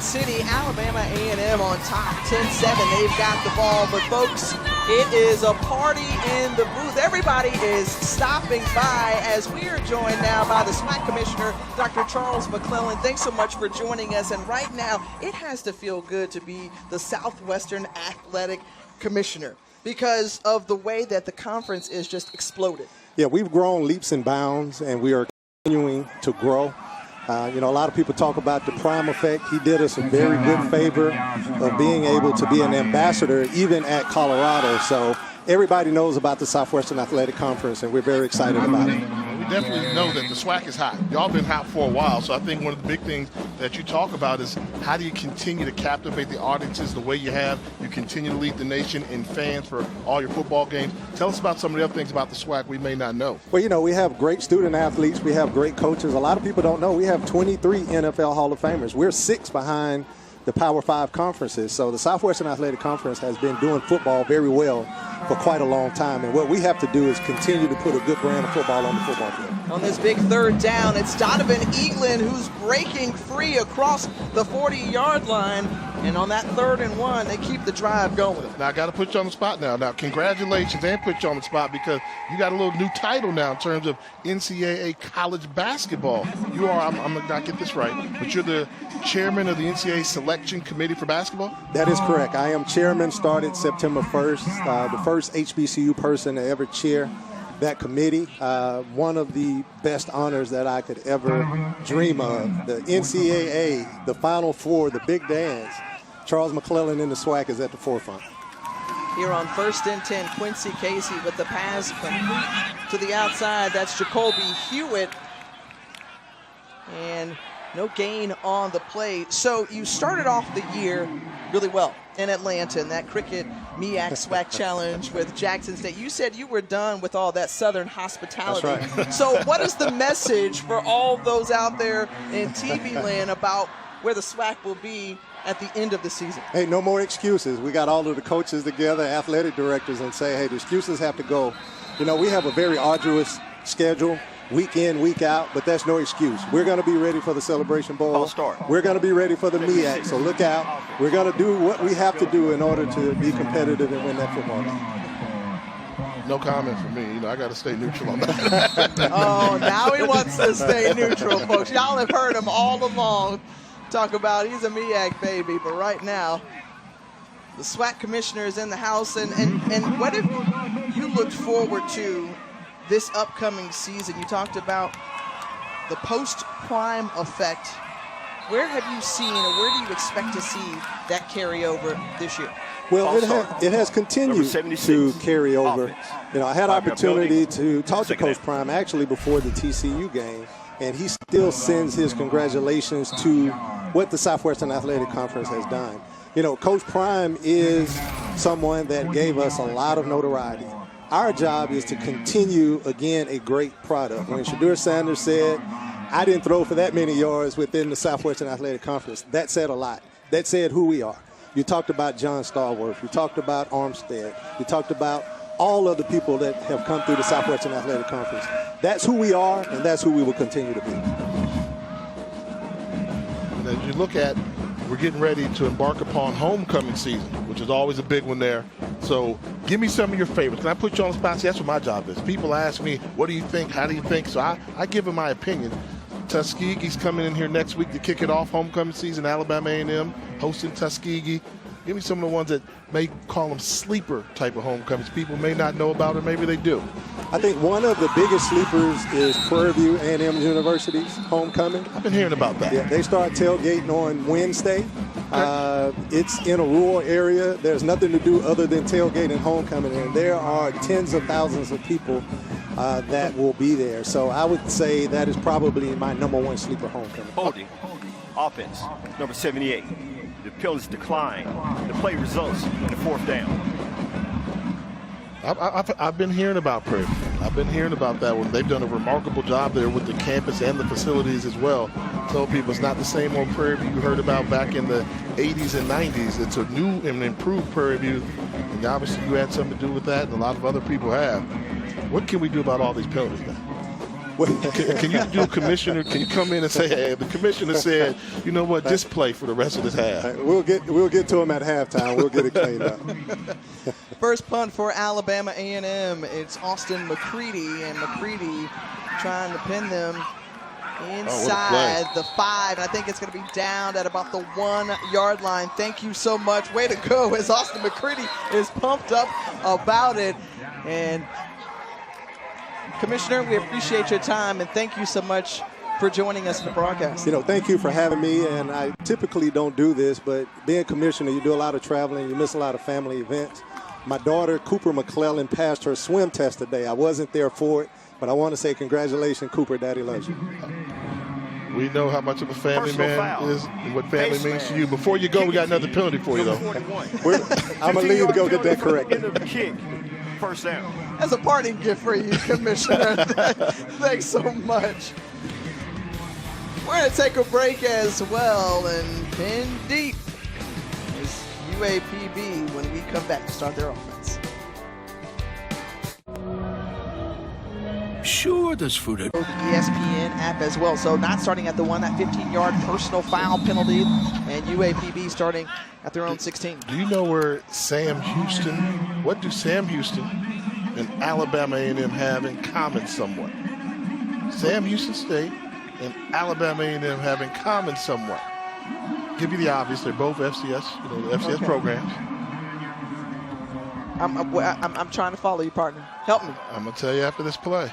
City, Alabama A&M on top, 10-7. They've got the ball, but folks, it is a party in the booth. Everybody is stopping by as we are joined now by the SWAC Commissioner, Dr. Charles McClellan. Thanks so much for joining us. And right now, it has to feel good to be the Southwestern Athletic Commissioner because of the way that the conference is just exploded. Yeah, we've grown leaps and bounds, and we are continuing to grow. A lot of people talk about the Prime effect. He did us a very good favor of being able to be an ambassador even at Colorado. So everybody knows about the Southwestern Athletic Conference, and we're very excited about it. We definitely know that the SWAC is hot. Y'all been hot for a while, so I think one of the big things that you talk about is how do you continue to captivate the audiences the way you have? You continue to lead the nation in fans for all your football games. Tell us about some of the other things about the SWAC we may not know. Well, we have great student athletes. We have great coaches. A lot of people don't know we have 23 NFL Hall of Famers. We're 6 behind the Power 5 conferences. So the Southwestern Athletic Conference has been doing football very well for quite a long time. And what we have to do is continue to put a good brand of football on the football field. On this big 3rd down, it's Donovan Eaglin who's breaking free across the 40-yard line. And on that 3rd and 1, they keep the drive going. Now, I got to put you on the spot now. Now, congratulations and put you on the spot because you got a little new title now in terms of NCAA college basketball. You are, I'm going to not get this right, but you're the chairman of the NCAA Selection Committee for basketball? That is correct. I am chairman, started September 1st, the first HBCU person to ever chair that committee. One of the best honors that I could ever dream of. The NCAA, the Final Four, the big dance. Charles McClellan in the SWAC is at the forefront. Here on 1st and 10, Quincy Casey with the pass complete to the outside. That's Jacoby Hewitt. And no gain on the play. So you started off the year really well in Atlanta in that Cricket MEAC SWAC Challenge with Jackson State. You said you were done with all that Southern hospitality. That's right. So what is the message for all those out there in TV land about where the SWAC will be at the end of the season? Hey, no more excuses. We got all of the coaches together, athletic directors, and say, hey, the excuses have to go. We have a very arduous schedule, week in, week out, but that's no excuse. We're going to be ready for the Celebration Bowl. I'll start. We're going to be ready for the MEAC, so look out. We're going to do what we have to do in order to be competitive and win that football game. No comment from me. I got to stay neutral on that. Oh, now he wants to stay neutral, folks. Y'all have heard him all along talk about he's a MEAC baby, but right now the SWAC commissioner is in the house. And what have you looked forward to this upcoming season? You talked about the post-prime effect. Where have you seen, or where do you expect to see that carry over this year? Well, it has continued to carry over. I had opportunity to talk to Coach Prime actually before the TCU game, and he still sends his congratulations to what the Southwestern Athletic Conference has done. Coach Prime is someone that gave us a lot of notoriety. Our job is to continue, again, a great product. When Shadur Sanders said, I didn't throw for that many yards within the Southwestern Athletic Conference, that said a lot. That said who we are. You talked about John Stallworth. You talked about Armstead. You talked about all of the people that have come through the Southwestern Athletic Conference. That's who we are, and that's who we will continue to be. And as you look at, we're getting ready to embark upon homecoming season, which is always a big one there. So give me some of your favorites. Can I put you on the spot? See, that's what my job is. People ask me, what do you think? How do you think? So I give them my opinion. Tuskegee's coming in here next week to kick it off, homecoming season. Alabama A&M hosting Tuskegee. Give me some of the ones that may call them sleeper type of homecomings. People may not know about, or maybe they do. I think one of the biggest sleepers is Prairie View A&M University's homecoming. I've been hearing about that. Yeah, they start tailgating on Wednesday. It's in a rural area. There's nothing to do other than tailgating homecoming, and there are tens of thousands of people that will be there. So I would say that is probably my number one sleeper homecoming. Holding. Offense, number 78. The penalties decline. The play results in the fourth down. I've been hearing about Prairie View. I've been hearing about that one. They've done a remarkable job there with the campus and the facilities as well. Tell people it's not the same old Prairie View you heard about back in the 80s and 90s. It's a new and improved Prairie View. And obviously you had something to do with that, and a lot of other people have. What can we do about all these penalties now? Can you do, Commissioner? Can you come in and say, hey, the Commissioner said, you know what, just play for the rest of this half? We'll get to them at halftime. We'll get it cleaned up. First punt for Alabama A&M. It's Austin McCready, and McCready trying to pin them inside the 5. And I think it's going to be down at about the 1-yard line. Thank you so much. Way to go, as Austin McCready is pumped up about it. And Commissioner, we appreciate your time, and thank you so much for joining us in the broadcast. Thank you for having me, and I typically don't do this, but being commissioner, you do a lot of traveling, you miss a lot of family events. My daughter, Cooper McClellan, passed her swim test today. I wasn't there for it, but I want to say congratulations, Cooper. Daddy loves you. We know how much of a family man is and what family means to you. Before you go, we got another penalty for you, though. I'm going to leave to go get that corrected. Kick. First down. As a parting gift for you, Commissioner. Thanks so much. We're going to take a break as well, and pin deep is UAPB when we come back to start their offense. Sure, there's food at The ESPN app as well. So not starting at the 1, that 15-yard personal foul penalty, and UAPB starting at their own 16. Do you know where what do Sam Houston and Alabama A&M have in common somewhat? Sam Houston State and Alabama A&M have in common somewhat. Give you the obvious, they're both FCS, the FCS programs. I'm trying to follow you, partner. Help me. I'm going to tell you after this play.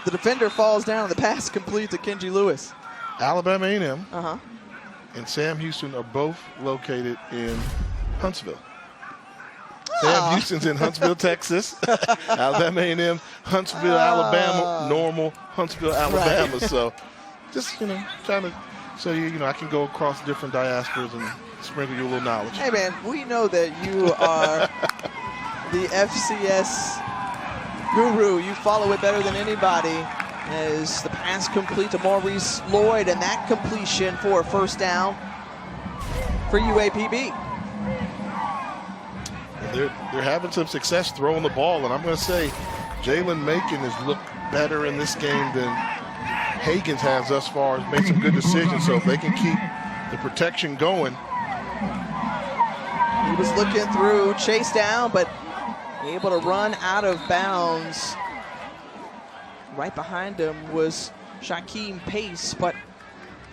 The defender falls down, and the pass complete to Kenji Lewis. Alabama A&M and Sam Houston are both located in Huntsville. Sam Houston's in Huntsville, Texas. Alabama A&M, Huntsville, Alabama, normal Huntsville, Alabama. Right. So just, trying to show you, I can go across different diasporas and sprinkle you a little knowledge. Hey, man, we know that you are the FCS guru. You follow it better than anybody. As the pass complete to Maurice Lloyd, and that completion for a first down for UAPB. They're having some success throwing the ball, and I'm going to say Jalen Macon has looked better in this game than Hagens has thus far. Has made some good decisions, so if they can keep the protection going. He was looking through, chase down, but able to run out of bounds. Right behind him was Shaquem Pace, but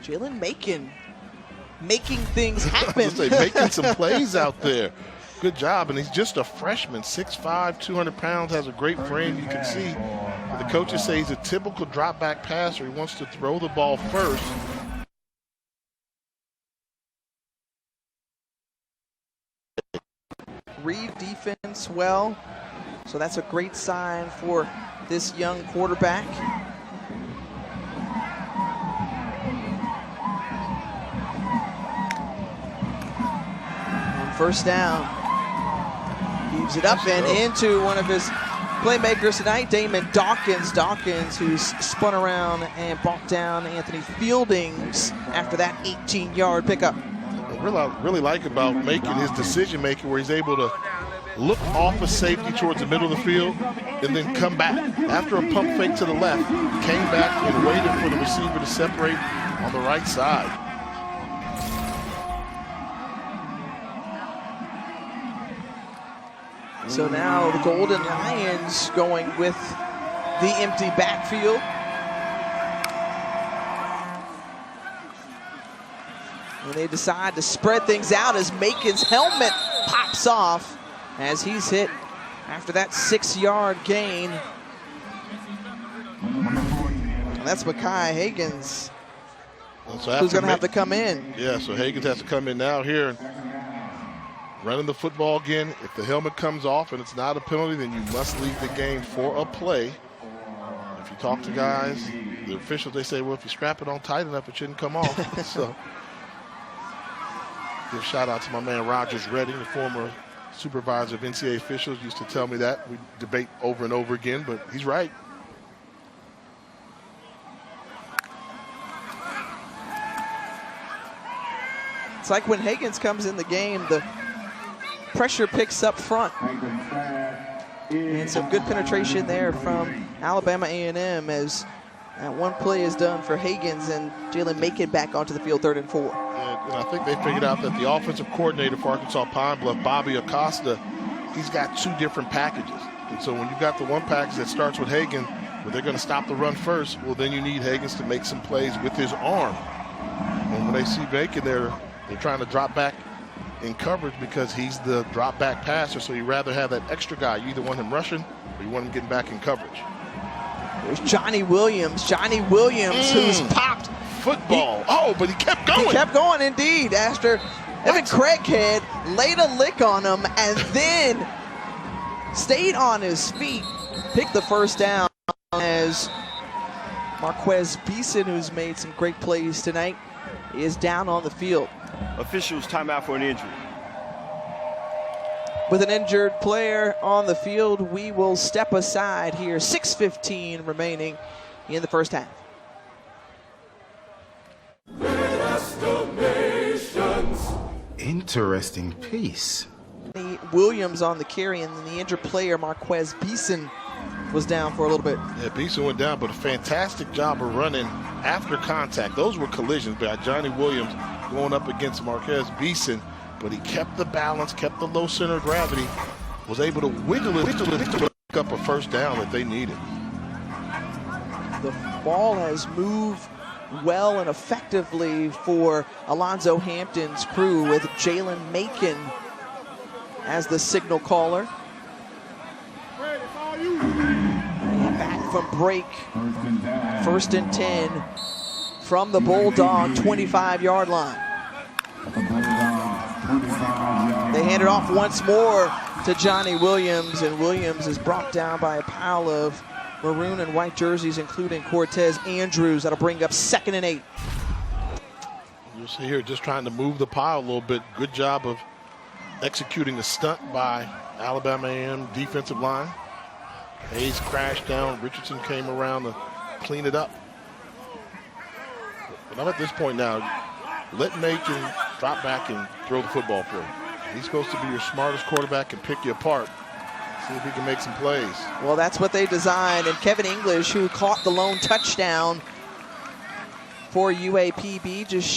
Jalen Macon making things happen. I was gonna say, making some plays out there. Good job, and he's just a freshman, 6'5", 200 pounds, has a great frame, you can see. The coaches say he's a typical drop-back passer. He wants to throw the ball first. Read defense well, so that's a great sign for this young quarterback. On first down, moves it up and into one of his playmakers tonight, Damon Dawkins. Dawkins, who's spun around and brought down Anthony Fieldings after that 18-yard pickup. What I really like about making his decision-making where he's able to look off of safety towards the middle of the field and then come back. After a pump fake to the left, came back and waited for the receiver to separate on the right side. So now the Golden Lions going with the empty backfield. And they decide to spread things out as Macon's helmet pops off as he's hit after that 6-yard gain. And that's Mekhi Higgins, who's going to have to come in. Yeah, so Higgins has to come in now here. Running the football again. If the helmet comes off and it's not a penalty, then you must leave the game for a play. If you talk to guys, the officials, they say, well, if you strap it on tight enough, it shouldn't come off. So, give a shout out to my man Rogers Redding, the former supervisor of NCAA officials, used to tell me that. We debate over and over again, but he's right. It's like when Higgins comes in the game, the pressure picks up front. And some good penetration there from Alabama A&M as that one play is done for Higgins and Jalen Macon back onto the field, 3rd and 4. Yeah, and I think they figured out that the offensive coordinator for Arkansas Pine-Bluff, Bobby Acosta, he's got 2 different packages. And so when you've got the one package that starts with Higgins, where they're going to stop the run first, well, then you need Higgins to make some plays with his arm. And when they see Macon there, they're trying to drop back in coverage because he's the drop back passer, so you rather have that extra guy. You either want him rushing or you want him getting back in coverage. There's Johnny Williams. Johnny Williams, who's popped. Football. But he kept going. He kept going, indeed, after Evan Craighead laid a lick on him and then stayed on his feet, picked the first down as Marquez Beeson, who's made some great plays tonight, is down on the field. Officials timeout for an injury. With an injured player on the field, we will step aside here. 6:15 remaining in the first half. Interesting piece. Williams on the carry, and then the injured player, Marquez Beeson, was down for a little bit. Yeah, Beeson went down, but a fantastic job of running after contact. Those were collisions by Johnny Williams going up against Marquez Beeson, but he kept the balance, kept the low center of gravity, was able to wiggle it to pick up a first down that they needed. The ball has moved well and effectively for Alonzo Hampton's crew with Jalen Macon as the signal caller. And back from break, 1st and 10 from the Bulldog 25-yard line. They hand it off once more to Johnny Williams, and Williams is brought down by a pile of maroon and white jerseys, including Cortez Andrews. That'll bring up 2nd and 8. You'll see here just trying to move the pile a little bit. Good job of executing a stunt by Alabama A&M defensive line. Hayes crashed down. Richardson came around to clean it up. But I'm at this point now. Let Macon drop back and throw the football for you. He's supposed to be your smartest quarterback and pick you apart. See if he can make some plays. Well, that's what they designed. And Kevin English, who caught the lone touchdown for UAPB, just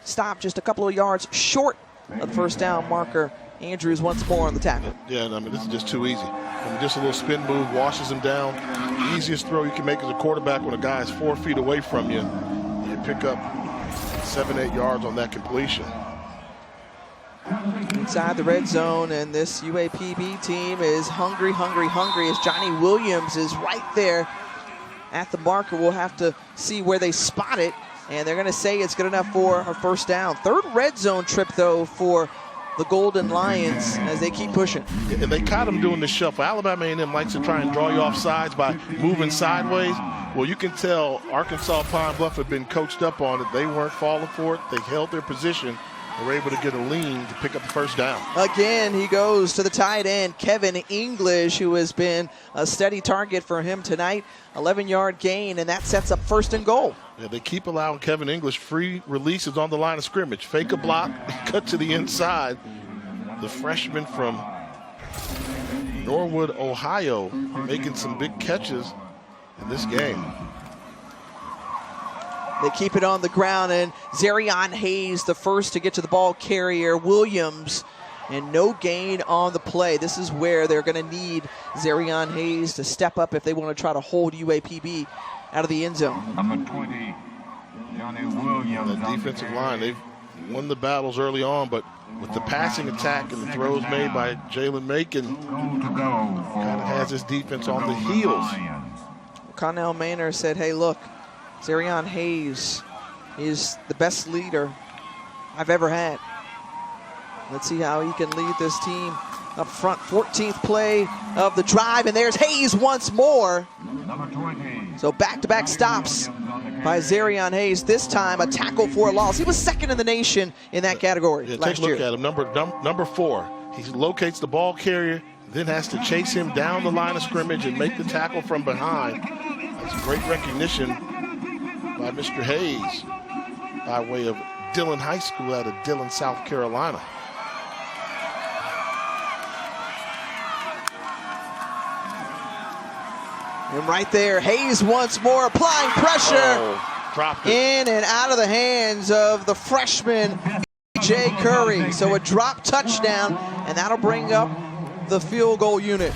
stopped just a couple of yards short of the first down marker. Andrews once more on the tackle. Yeah, I mean, this is just too easy. I mean, just a little spin move washes him down. The easiest throw you can make as a quarterback when a guy is 4 feet away from you. You pick up 7-8 yards on that completion. Inside the red zone, and this UAPB team is hungry, hungry, hungry as Johnny Williams is right there at the marker. We'll have to see where they spot it, and they're going to say it's good enough for a first down. 3rd red zone trip, though, for the Golden Lions as they keep pushing. And they caught him doing the shuffle. Alabama A&M likes to try and draw you off sides by moving sideways. Well, you can tell Arkansas Pine-Bluff had been coached up on it. They weren't falling for it. They held their position. were able to get a lean to pick up the first down. Again, he goes to the tight end, Kevin English, who has been a steady target for him tonight. 11-yard gain, and that sets up 1st and goal. Yeah, they keep allowing Kevin English free releases on the line of scrimmage. Fake a block, cut to the inside. The freshman from Norwood, Ohio, making some big catches in this game. They keep it on the ground, and Zarion Hayes, the first to get to the ball carrier. Williams, and no gain on the play. This is where they're going to need Zarion Hayes to step up if they want to try to hold UAPB out of the end zone. Number 20, Johnny Williams. That defensive line, they've won the battles early on, but with the passing attack and the throws made by Jalen Macon, kind of has his defense on the heels. Connell Maynor said, hey, look, Zarion Hayes is the best leader I've ever had. Let's see how he can lead this team up front. 14th play of the drive, and there's Hayes once more. So back-to-back stops by Zarion Hayes. This time a tackle for a loss. He was 2nd in the nation in that category last year. Take a look at him, number 4. He locates the ball carrier, then has to chase him down the line of scrimmage and make the tackle from behind. That's great recognition by Mr. Hayes by way of Dillon High School out of Dillon, South Carolina. And right there, Hayes once more applying pressure. Dropped it. In and out of the hands of the freshman, Jay Curry. So a drop touchdown, and that'll bring up the field goal unit.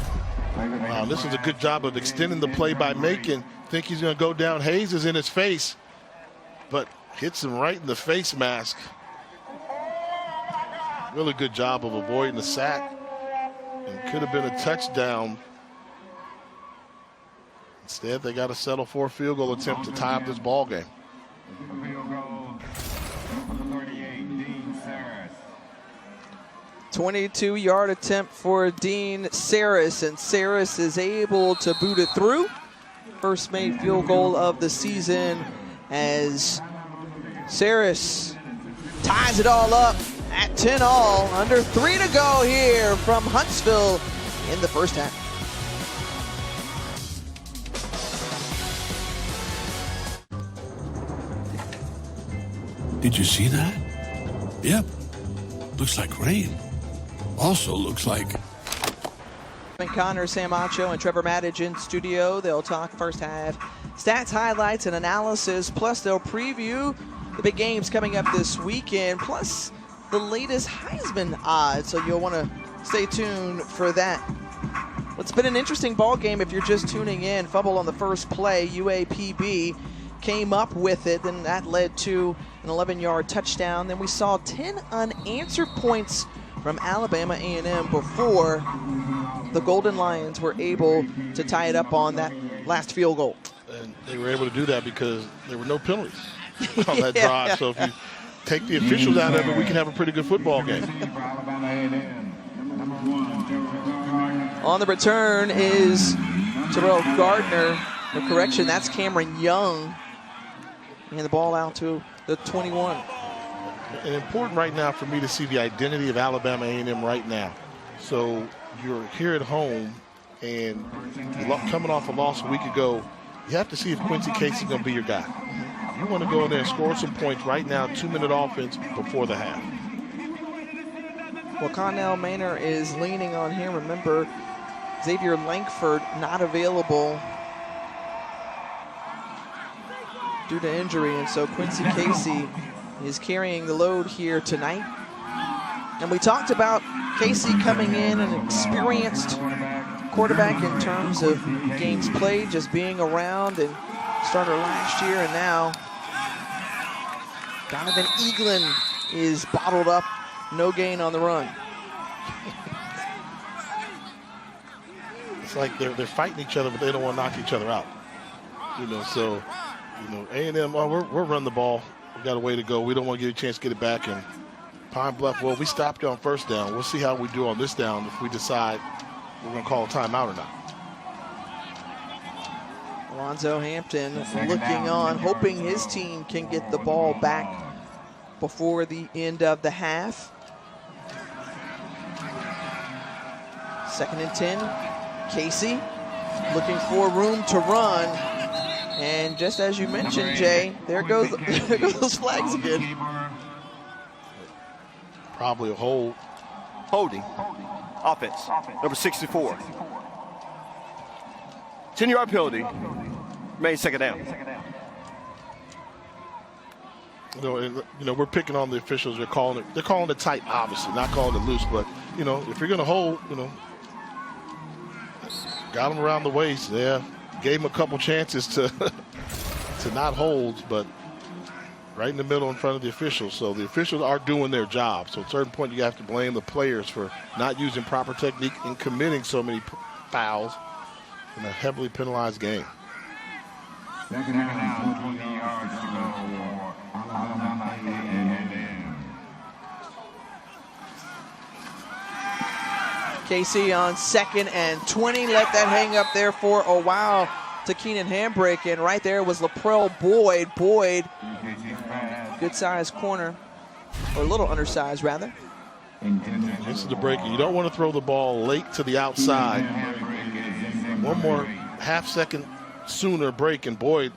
Wow, this is a good job of extending the play by Macon. Think he's going to go down. Hayes is in his face, but hits him right in the face mask. Really good job of avoiding the sack. And could have been a touchdown. Instead, they got to settle for a field goal attempt to tie up this ball game. 22-yard attempt for Dean Saris, and Saris is able to boot it through. First made field goal of the season as Saris ties it all up at 10-all. Under 3 to go here from Huntsville in the first half. Did you see that? Yep. Looks like rain. Also looks like... Connor Samacho and Trevor Maddage in studio. They'll talk first half stats, highlights, and analysis. Plus, they'll preview the big games coming up this weekend, plus the latest Heisman odds. So you'll want to stay tuned for that. It's been an interesting ball game if you're just tuning in. Fumble on the first play. UAPB came up with it, and that led to an 11-yard touchdown. Then we saw 10 unanswered points from Alabama A&M before the Golden Lions were able to tie it up on that last field goal. And they were able to do that because there were no penalties on that drive. So if you take the officials out of it, we can have a pretty good football game. On the return is Terrell Gardner. No correction, that's Cameron Young. And the ball out to the 21. And important right now for me to see the identity of Alabama A&M right now. So you're here at home and coming off a loss a week ago, you have to see if Quincy Casey's going to be your guy. You want to go in there and score some points right now, 2-minute offense before the half. Well, Connell Maynor is leaning on him. Remember, Xavier Lankford not available due to injury, and so Quincy Casey is carrying the load here tonight. And we talked about Casey coming in, an experienced quarterback in terms of games played, just being around, and starter last year, and now Donovan Eaglin is bottled up, no gain on the run. It's like they're fighting each other, but they don't want to knock each other out. So A&M, we're running the ball. We got a way to go. We don't want to get a chance to get it back. And Pine-Bluff, well, we stopped on first down. We'll see how we do on this down if we decide we're going to call a timeout or not. Alonzo Hampton looking on, hoping his team can get the ball back before the end of the half. 2nd and 10. Casey looking for room to run. And just as you mentioned, Jay, there goes those flags again. Probably a hold. Holding. Offense. Number 64. 10-yard penalty. Remains 2nd down. You know, we're picking on the officials. They're calling it tight, obviously, not calling it loose. But you know, if you're going to hold, you know, got him around the waist. Yeah, gave him a couple chances to to not hold, but right in the middle in front of the officials. So the officials are doing their job. So at a certain point, you have to blame the players for not using proper technique and committing so many fouls in a heavily penalized game. 2nd down, 20 yards to go for Alabama A&M. Casey on 2nd and 20. Let that hang up there for a while to Keenan Handbrake. And right there was Laprel Boyd. Boyd, good sized corner, or a little undersized rather. This is the break. You don't want to throw the ball late to the outside. One more half-second sooner break, and Boyd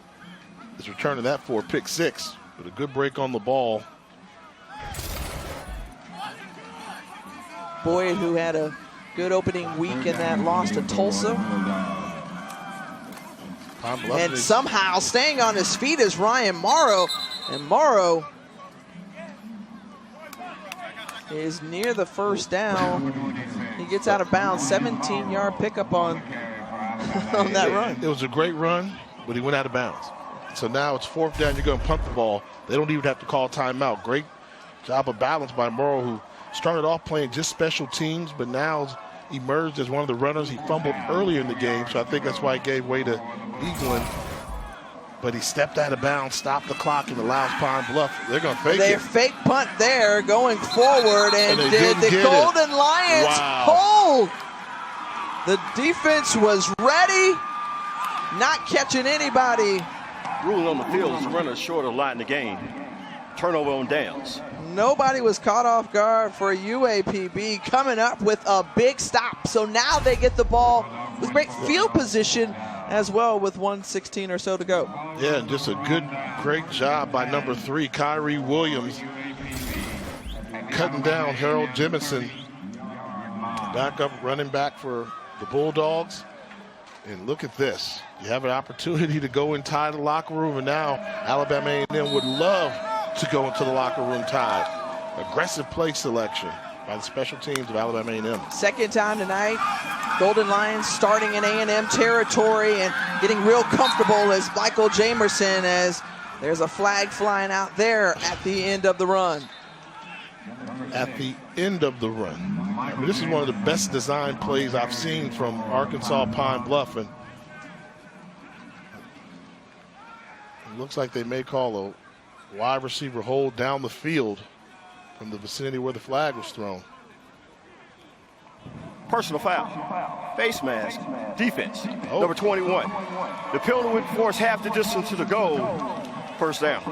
is returning that for a pick 6 with a good break on the ball. Boyd, who had a good opening week in that loss to Tulsa. And somehow staying on his feet is Ryan Morrow. And Morrow is near the 1st down. He gets out of bounds. 17-yard pickup on that run. It was a great run, but he went out of bounds. So now it's 4th down. You're going to punt the ball. They don't even have to call timeout. Great job of balance by Morrow, who started off playing just special teams, but now emerged as one of the runners. He fumbled earlier in the game, so I think that's why he gave way to Eaglin. But he stepped out of bounds, stopped the clock, and allows Pine-Bluff. They're going to fake it. They fake punt there, going forward, and did the Golden Lions hold? The defense was ready, not catching anybody. Rule on the field is runner short of line the game. Turnover on downs. Nobody was caught off guard for UAPB coming up with a big stop. So now they get the ball with great field position as well with 1:16 or so to go. Yeah, and just a great job by number 3, Kyrie Williams, cutting down Harold Jemison, backup running back for the Bulldogs. And look at this. You have an opportunity to go and tie the locker room, and now Alabama A&M would love to go into the locker room tied. Aggressive play selection by the special teams of Alabama A&M. 2nd time tonight. Golden Lions starting in A&M territory and getting real comfortable as Michael Jamerson, as there's a flag flying out there at the end of the run. At the end of the run. I mean, this is one of the best design plays I've seen from Arkansas Pine-Bluff, and it looks like they may call a wide receiver hold down the field from the vicinity where the flag was thrown. Personal foul. Face mask. Defense. Number 21. The penalty would force half the distance to the goal. 1st down.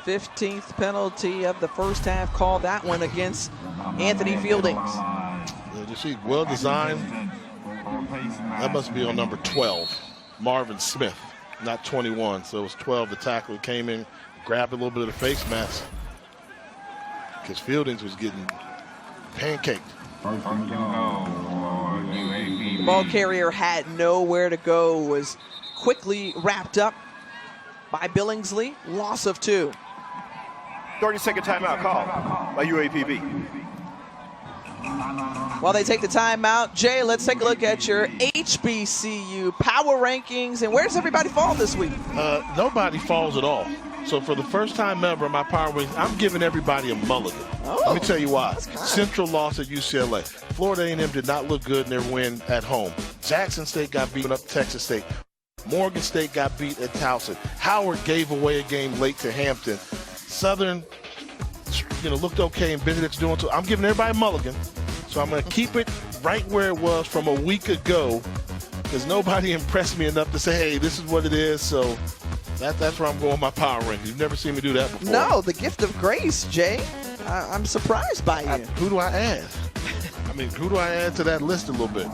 15th penalty of the 1st half. Call that one against Anthony Fieldings. Yeah, you see, well designed. That must be on number 12, Marvin Smith, not 21. So it was 12. The tackler came in, grabbed a little bit of the face mask because Fieldings was getting pancaked. The ball carrier had nowhere to go, was quickly wrapped up by Billingsley. Loss of 2. 30-second timeout call by UAPB. While they take the timeout, Jay, let's take a look at your HBCU power rankings. And where does everybody fall this week? Nobody falls at all. So for the first time ever in my power rankings, I'm giving everybody a mulligan. Let me tell you why. Central lost at UCLA. Florida A&M did not look good in their win at home. Jackson State got beaten up Texas State. Morgan State got beat at Towson. Howard gave away a game late to Hampton. Southern, looked okay, and Benedict's doing too. I'm giving everybody a mulligan. So I'm going to keep it right where it was from a week ago because nobody impressed me enough to say, hey, this is what it is. So That's where I'm going with my power rankings. You've never seen me do that before. No, the gift of grace, Jay. I'm surprised by you. Who do I add? I mean, who do I add to that list a little bit?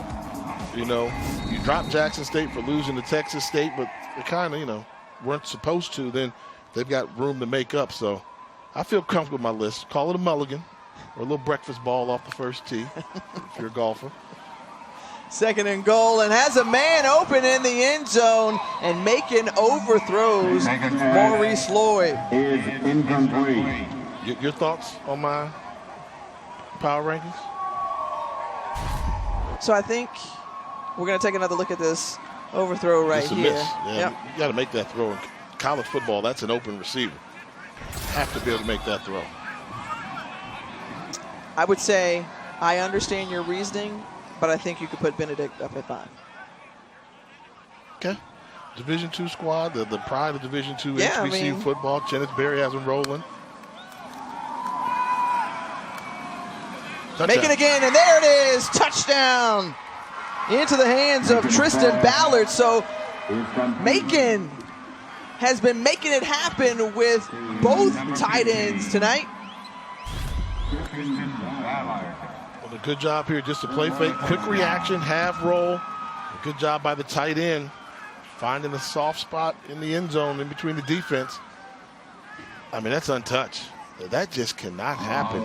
You know, you drop Jackson State for losing to Texas State, but they kind of, you know, weren't supposed to. Then they've got room to make up. So I feel comfortable with my list. Call it a mulligan or a little breakfast ball off the first tee if you're a golfer. 2nd and goal, and has a man open in the end zone and making overthrows. Maurice Lloyd is incomplete. Your thoughts on my power rankings? So I think we're going to take another look at this overthrow right It's a here. miss. Yeah, Yep. You got to make that throw. In college football, that's an open receiver. Have to be able to make that throw. I would say I understand your reasoning, but I think you could put Benedict up at 5. Okay. Division II squad, the pride of Division II Yeah, HBCU football. Kenneth Berry has them rolling. Touchdown. Make it again, and there it is. Touchdown into the hands of Tristan Ballard. So Macon has been making it happen with both tight ends tonight. Well, a good job here just to play fake. Quick reaction, half roll. A good job by the tight end, finding the soft spot in the end zone in between the defense. I mean, that's untouched. That just cannot happen.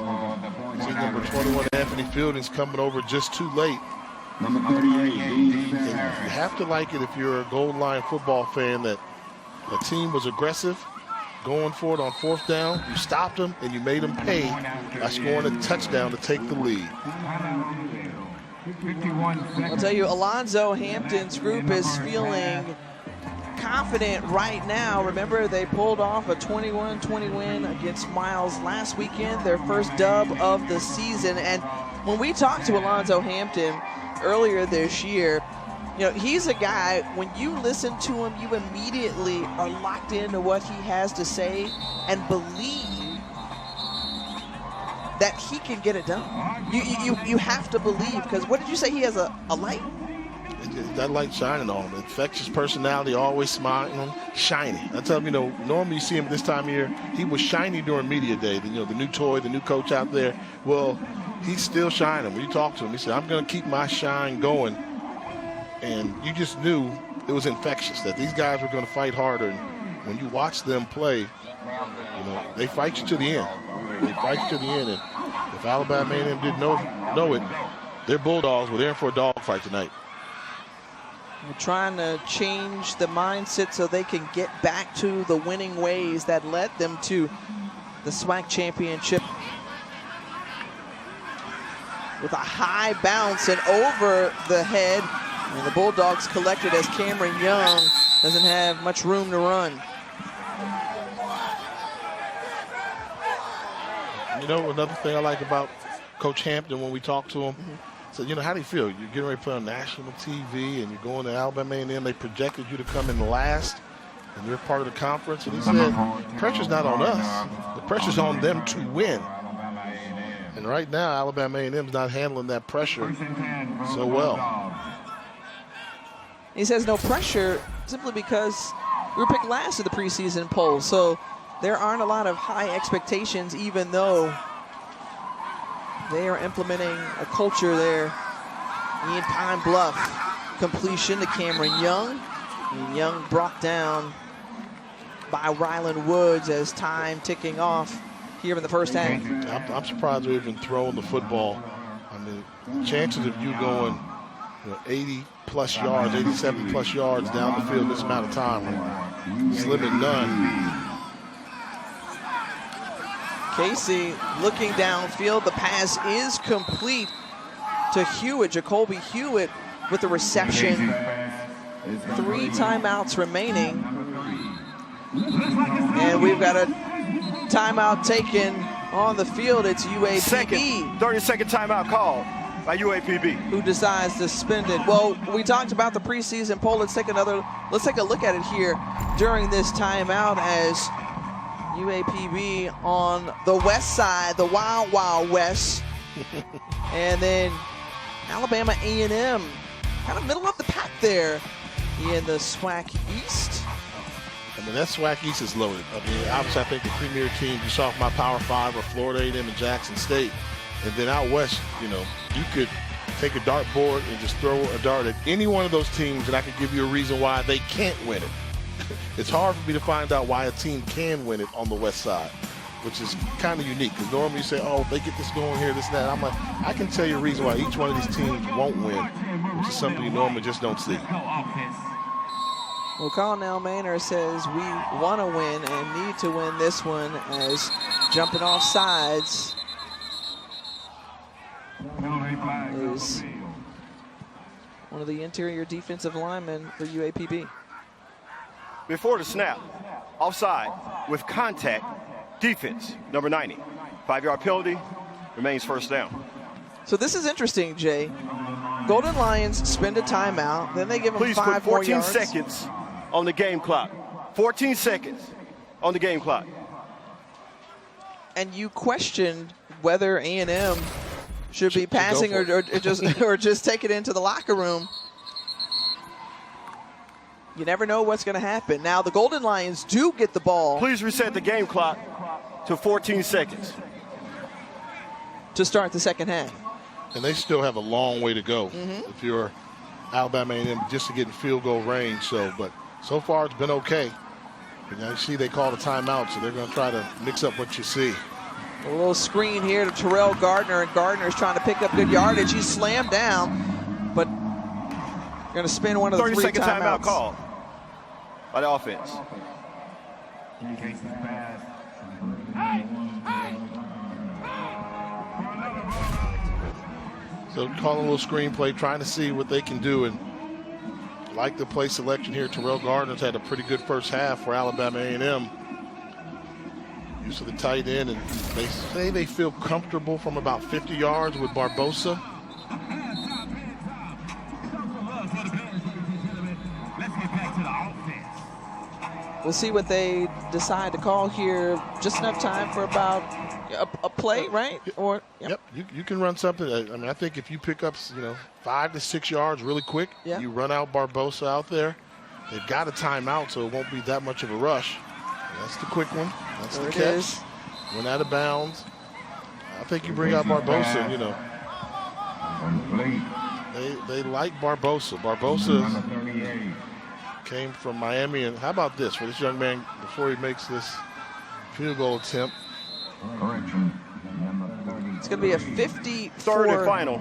See number 21, Anthony Fielding's coming over just too late. Number 38, You have to like it if you're a Golden Lion football fan that a team was aggressive, going for it on 4th down. You stopped them and you made them pay by scoring a touchdown to take the lead. I'll tell you, Alonzo Hampton's group is feeling confident right now. Remember, they pulled off a 21-20 win against Miles last weekend, their first dub of the season. And when we talked to Alonzo Hampton earlier this year, you know, he's a guy, when you listen to him, you immediately are locked into what he has to say and believe that he can get it done. You have to believe, because what did you say? He has a light? That light shining on him. Infectious personality, always smiling, shiny. I tell him, you know, normally you see him this time of year. He was shiny during media day. You know, the new toy, the new coach out there. Well, he's still shining. When you talk to him, he said, "I'm going to keep my shine going." And you just knew it was infectious, that these guys were going to fight harder. And when you watch them play, you know, they fight you to the end. They fight you to the end. And if Alabama A&M didn't know it, their Bulldogs were there for a dogfight tonight. We're trying to change the mindset so they can get back to the winning ways that led them to the SWAC championship. With a high bounce and over the head, and the Bulldogs collected as Cameron Young doesn't have much room to run. You know, another thing I like about Coach Hampton when we talk to him, so, you know, how do you feel? You're getting ready to play on national TV and you're going to Alabama A&M. They projected you to come in last and you're part of the conference. And he said, the pressure's not on us. The pressure's on them to win. And right now, Alabama A&M's not handling that pressure so well. He says no pressure simply because we were picked last in the preseason poll. So there aren't a lot of high expectations, even though they are implementing a culture there in Pine-Bluff. Completion to Cameron Young. And Young brought down by Ryland Woods as time ticking off here in the first half. I'm surprised they're even throwing the football. I mean, chances of you going 80-plus yards, 87-plus yards down the field this amount of time, slim and none. Casey looking downfield. The pass is complete to Hewitt, Jacoby Hewitt with the reception. 3 timeouts remaining. And we've got a timeout taken on the field. It's UAPB. 30-second timeout call by UAPB. Who decides to spend it. Well, we talked about the preseason poll. Let's take a look at it here during this timeout as UAPB on the west side, the Wild Wild West. And then Alabama A&M kind of middle of the pack there in the SWAC East. I mean, that SWAC East is loaded. I mean, obviously, I think the premier team you saw from my Power 5 are Florida A&M and Jackson State. And then out west, you know, you could take a dartboard and just throw a dart at any one of those teams, and I could give you a reason why they can't win it. It's hard for me to find out why a team can win it on the west side, which is kind of unique. Because normally you say, oh, they get this going here, this and that. I'm like, I can tell you a reason why each one of these teams won't win, which is something you normally just don't see. Well, Colonel Maynard says we want to win and need to win this one, as jumping off sides is one of the interior defensive linemen for UAPB. Before the snap, offside with contact, defense, number 90. 5-yard penalty, remains first down. So this is interesting, Jay. Golden Lions spend a timeout, then they give them 5 more yards. Please put 14 seconds on the game clock. 14 seconds on the game clock. And you questioned whether A&M should be passing or just take it into the locker room. You never know what's going to happen. Now the Golden Lions do get the ball. Please reset the game clock to 14 seconds. To start the second half. And they still have a long way to go if you're Alabama A&M just to get in field goal range. But so far it's been okay. And now you see they called a timeout, so they're going to try to mix up what you see. A little screen here to Terrell Gardner, and Gardner's trying to pick up good yardage. He's slammed down, but going to spin one of the 30-second timeouts. timeout call by the offense. So calling a little screenplay, trying to see what they can do. And like the play selection here, Terrell Gardner's had a pretty good first half for Alabama A&M. Use of the tight end, and they say they feel comfortable from about 50 yards with Barbosa. We'll see what they decide to call here. Just enough time for about a play, right? Or yep, you can run something. I mean, I think if you pick up 5 to 6 yards really quick, you run out Barbosa out there. They've got a timeout, so it won't be that much of a rush. That's the quick one. That's the catch. Went out of bounds. I think you bring out Barbosa. They like Barbosa. Barbosa came from Miami, and how about this for this young man before he makes this field goal attempt? It's going to be a 54. Third and final.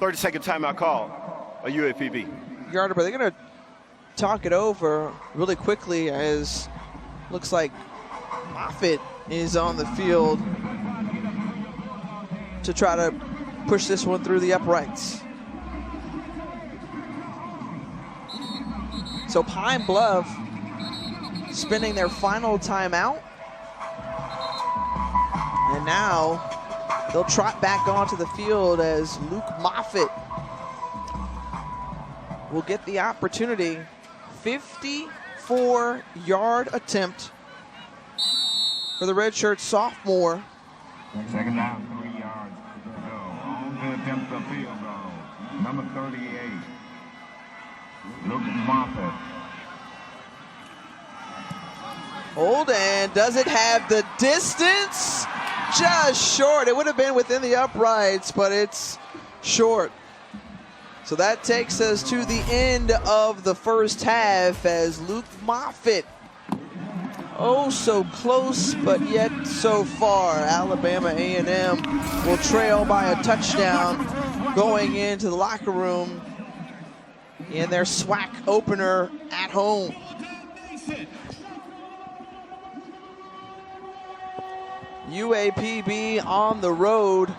30-second timeout call. A UAPB. Yarder, but they're going to talk it over really quickly, as looks like Moffitt is on the field to try to push this one through the uprights. So Pine-Bluff spending their final timeout. And now they'll trot back onto the field as Luke Moffitt will get the opportunity. 54-yard attempt for the redshirt sophomore. Second down, 3 yards to go. On the attempt of field goal, number 38, Luke Moffitt. Hold, and does it have the distance? Just short. It would have been within the uprights, but it's short. So that takes us to the end of the first half as Luke Moffitt, oh so close, but yet so far. Alabama A&M will trail by a touchdown going into the locker room in their SWAC opener at home. UAPB on the road,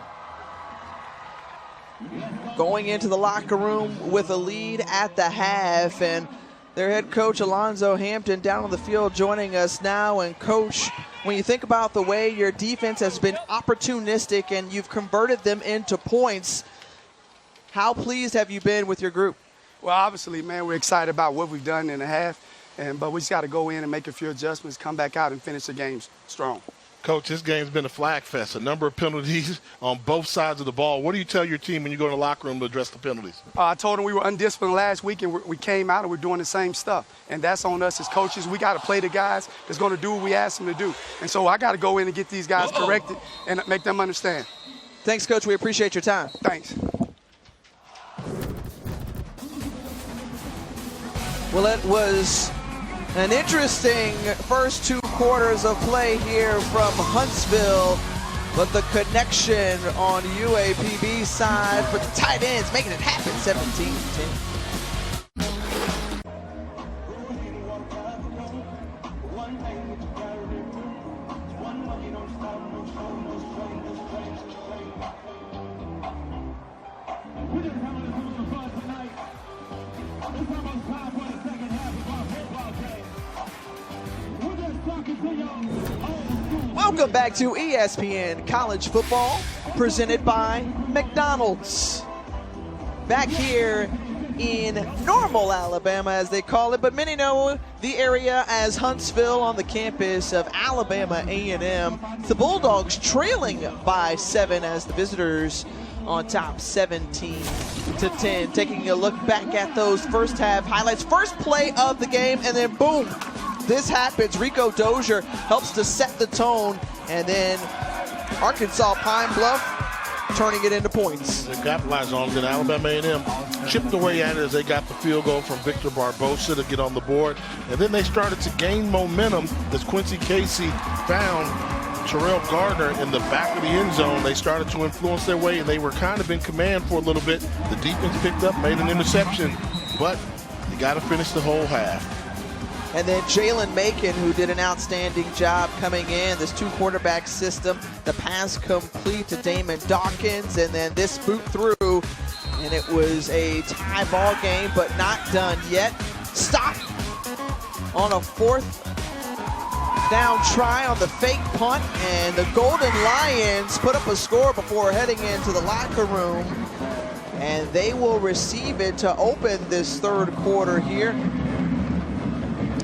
going into the locker room with a lead at the half, and their head coach Alonzo Hampton down on the field joining us now. And coach, when you think about the way your defense has been opportunistic and you've converted them into points, how pleased have you been with your group? Well, obviously, man, we're excited about what we've done in the half, but we just got to go in and make a few adjustments, come back out and finish the game strong. Coach, this game's been a flag fest, a number of penalties on both sides of the ball. What do you tell your team when you go in the locker room to address the penalties? I told them we were undisciplined last week, and we came out and we're doing the same stuff. And that's on us as coaches. We got to play the guys that's going to do what we ask them to do. And so I got to go in and get these guys corrected and make them understand. Thanks, Coach. We appreciate your time. Thanks. Well, it was an interesting first 2 quarters of play here from Huntsville, but the connection on UAPB's side for the tight ends making it happen, 17-10. Welcome back to ESPN College Football, presented by McDonald's. Back here in Normal, Alabama, as they call it, but many know the area as Huntsville on the campus of Alabama A&M. The Bulldogs trailing by 7 as the visitors on top 17-10. Taking a look back at those first half highlights. First play of the game, and then boom, this happens. Rico Dozier helps to set the tone, and then Arkansas Pine-Bluff turning it into points. They capitalized on it, and Alabama A&M chipped away at it as they got the field goal from Victor Barbosa to get on the board. And then they started to gain momentum as Quincy Casey found Terrell Gardner in the back of the end zone. They started to influence their way, and they were kind of in command for a little bit. The defense picked up, made an interception, but you got to finish the whole half. And then Jalen Macon, who did an outstanding job coming in. This 2-quarterback system, the pass complete to Damon Dawkins, and then this boot through, and it was a tie ball game, but not done yet. Stop on a 4th down try on the fake punt, and the Golden Lions put up a score before heading into the locker room, and they will receive it to open this 3rd quarter here,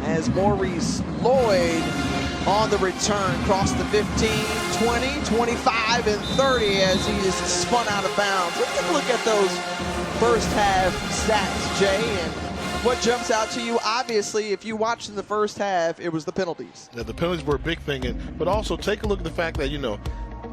as Maurice Lloyd on the return crossed the 15, 20, 25, and 30 as he is spun out of bounds. Let's take a look at those first half stats, Jay, and what jumps out to you? Obviously, if you watched in the first half, it was the penalties. Yeah, the penalties were a big thing, but also take a look at the fact that,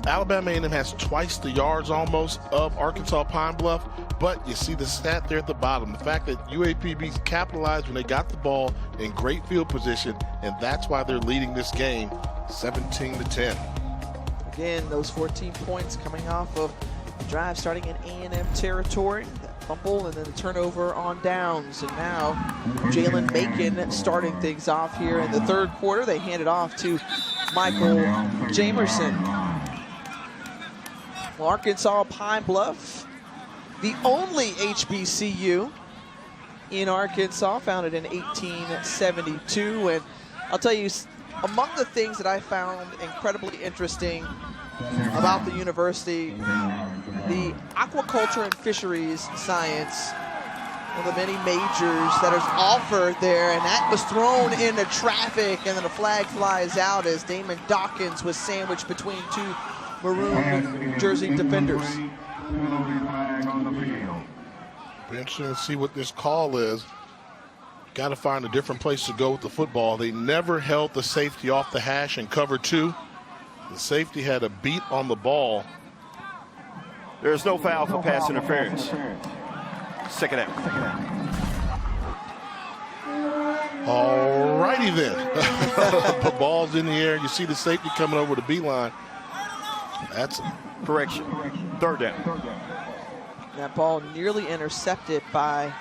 Alabama A&M has twice the yards almost of Arkansas Pine-Bluff, but you see the stat there at the bottom. The fact that UAPB capitalized when they got the ball in great field position, and that's why they're leading this game 17-10. Again, those 14 points coming off of the drive starting in A&M territory. That fumble and then the turnover on downs. And now Jalen Macon starting things off here in the 3rd quarter. They hand it off to Michael Jamerson. Arkansas Pine-Bluff, the only HBCU in Arkansas, founded in 1872. And I'll tell you, among the things that I found incredibly interesting about the university, the aquaculture and fisheries science, one of the many majors that is offered there, and that was thrown into traffic, and then a flag flies out as Damon Dawkins was sandwiched between 2 maroon jersey defenders. Be interesting to see what this call is. Got to find a different place to go with the football. They never held the safety off the hash in cover 2. The safety had a beat on the ball. There's no foul for pass interference. 2nd out. All righty then. The ball's in the air. You see the safety coming over the B-line. That's correction. 3rd down. That ball nearly intercepted by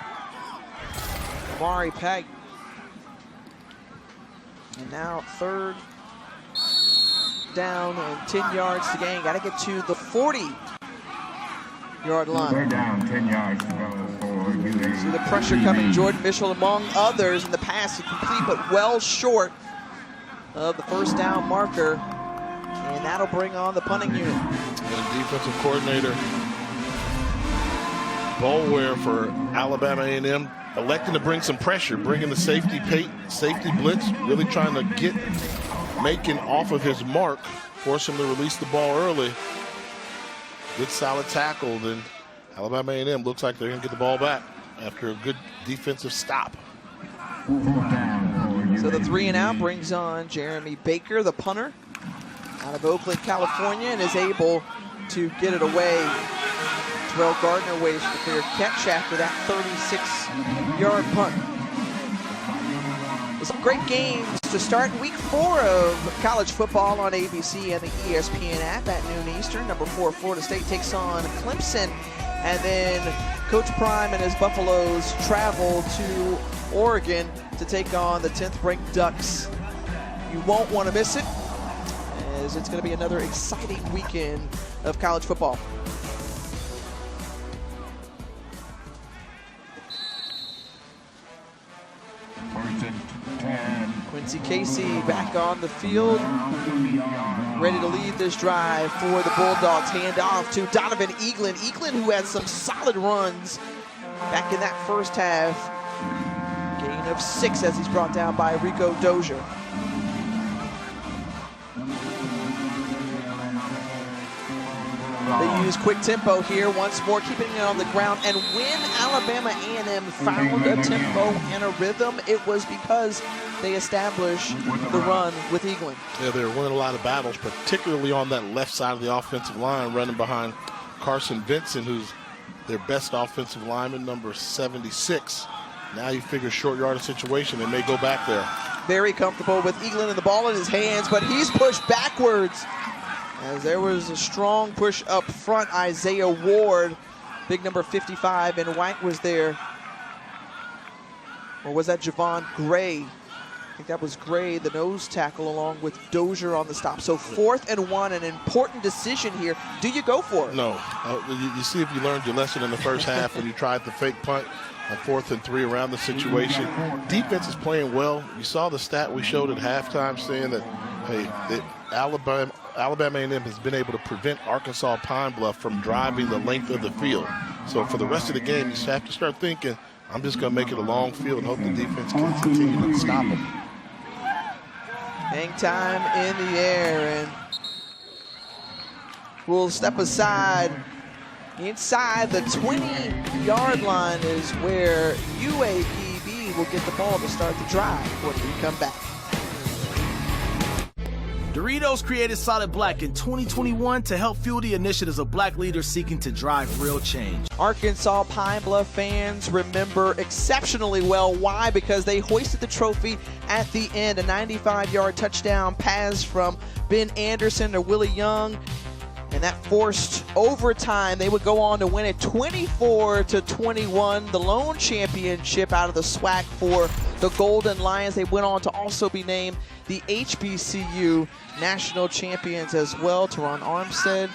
Amari Pegg. And now 3rd down and 10 yards to gain. Got to get to the 40-yard line. They're down 10 yards to go. See the pressure coming. Jordan Mitchell among others in the pass, complete but well short of the 1st down marker. And that'll bring on the punting unit. And defensive coordinator Boulware for Alabama A&M electing to bring some pressure, bringing the safety blitz, really trying to get Macon off of his mark. force him to release the ball early. Good solid tackle, then Alabama A&M looks like they're going to get the ball back after a good defensive stop. So the 3 and out brings on Jeremy Baker, the punter, out of Oakland, California, and is able to get it away. Terrell Gardner waits for the clear catch after that 36-yard punt. Some great games to start week 4 of college football on ABC and the ESPN app at noon Eastern. Number 4, Florida State takes on Clemson. And then Coach Prime and his Buffaloes travel to Oregon to take on the 10th-ranked Ducks. You won't want to miss it, as it's going to be another exciting weekend of college football. Quincy Casey back on the field, ready to lead this drive for the Bulldogs. Hand off to Donovan Eaglin. Eaglin, who had some solid runs back in that first half. Gain of 6 as he's brought down by Rico Dozier. They use quick tempo here once more, keeping it on the ground. And when Alabama A&M found a tempo and a rhythm, it was because they established the run with Eaglin. Yeah, they were winning a lot of battles, particularly on that left side of the offensive line, running behind Carson Vincent, who's their best offensive lineman, number 76. Now you figure short yardage situation, they may go back there. Very comfortable with Eaglin and the ball in his hands, but he's pushed backwards as there was a strong push up front. Isaiah Ward, big number 55, and White was there. Or was that Javon Gray? I think that was Gray, the nose tackle, along with Dozier on the stop. So 4th and 1, an important decision here. Do you go for it? No. You see if you learned your lesson in the first half when you tried the fake punt on 4th and 3 around the situation. Defense is playing well. You saw the stat we showed at halftime saying that, hey, Alabama A&M has been able to prevent Arkansas Pine-Bluff from driving the length of the field. So for the rest of the game, you have to start thinking, I'm just going to make it a long field and hope the defense can continue to stop them. Hang time in the air, and we'll step aside. Inside the 20-yard line is where UAPB will get the ball to start the drive when we come back. Doritos created Solid Black in 2021 to help fuel the initiatives of black leaders seeking to drive real change. Arkansas Pine-Bluff fans remember exceptionally well. Why? Because they hoisted the trophy at the end. A 95-yard touchdown pass from Ben Anderson to Willie Young, and that forced overtime. They would go on to win it 24-21, the lone championship out of the SWAC for the Golden Lions. They went on to also be named the HBCU national champions as well. Teron Armstead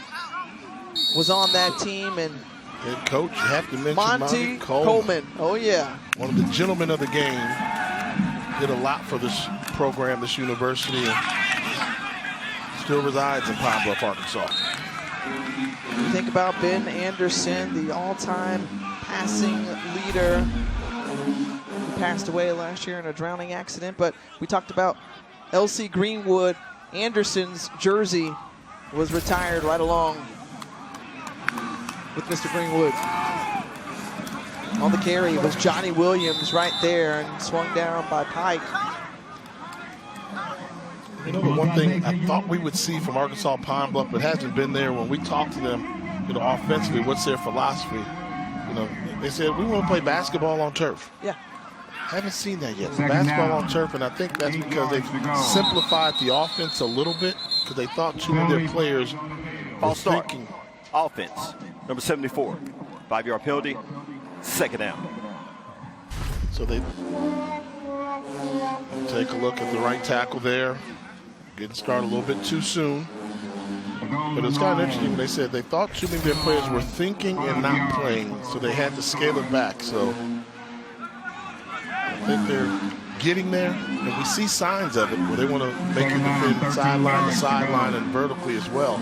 was on that team, and head coach, you have to mention Monty Coleman. Oh yeah, one of the gentlemen of the game. Did a lot for this program, this university, and still resides in Pine-Bluff, Arkansas. You think about Ben Anderson, the all-time passing leader. He passed away last year in a drowning accident, but we talked about L.C. Greenwood. Anderson's jersey was retired right along with Mr. Greenwood. On the carry was Johnny Williams right there, and swung down by Pike. You know, the one thing I thought we would see from Arkansas Pine-Bluff, but hasn't been there when we talked to them, you know, offensively, what's their philosophy? You know, they said, we want to play basketball on turf. Yeah. Haven't seen that yet. Basketball on turf, and I think that's because they've simplified the offense a little bit, because they thought too many of their players were thinking. Offense, number 74, 5-yard penalty, 2nd down. So they take a look at the right tackle there. Getting started a little bit too soon. But it's kind of interesting when they said they thought too many of their players were thinking and not playing, so they had to scale it back. So I think they're getting there, and we see signs of it where they want to make it defend sideline to sideline and vertically as well.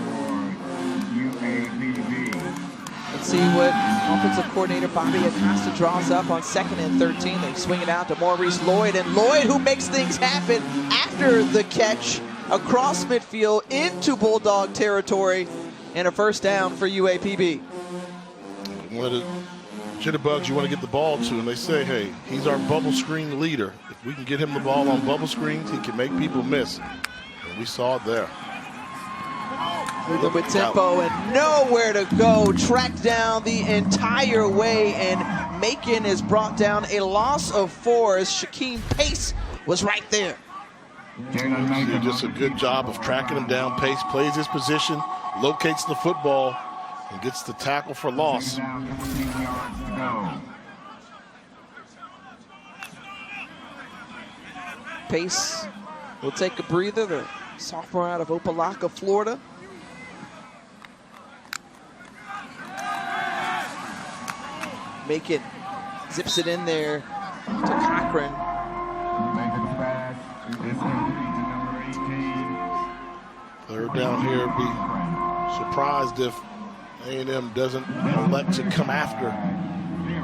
Let's see what offensive coordinator Bobby Acosta draws up on 2nd and 13. They swing it out to Maurice Lloyd, and Lloyd, who makes things happen after the catch, across midfield into Bulldog territory, and a first down for UAPB. One of the jitterbugs you want to get the ball to, and they say, hey, he's our bubble screen leader. If we can get him the ball on bubble screens, he can make people miss. And we saw it there. With tempo and nowhere to go, tracked down the entire way, and Macon has brought down a loss of 4 as Shaquem Pace was right there. Just a good job of tracking him down. Pace plays his position, locates the football, and gets the tackle for loss. Pace will take a breather, the sophomore out of Opelika, Florida. Macon zips it in there to Cochran. Third down here. Be surprised if A&M doesn't elect to come after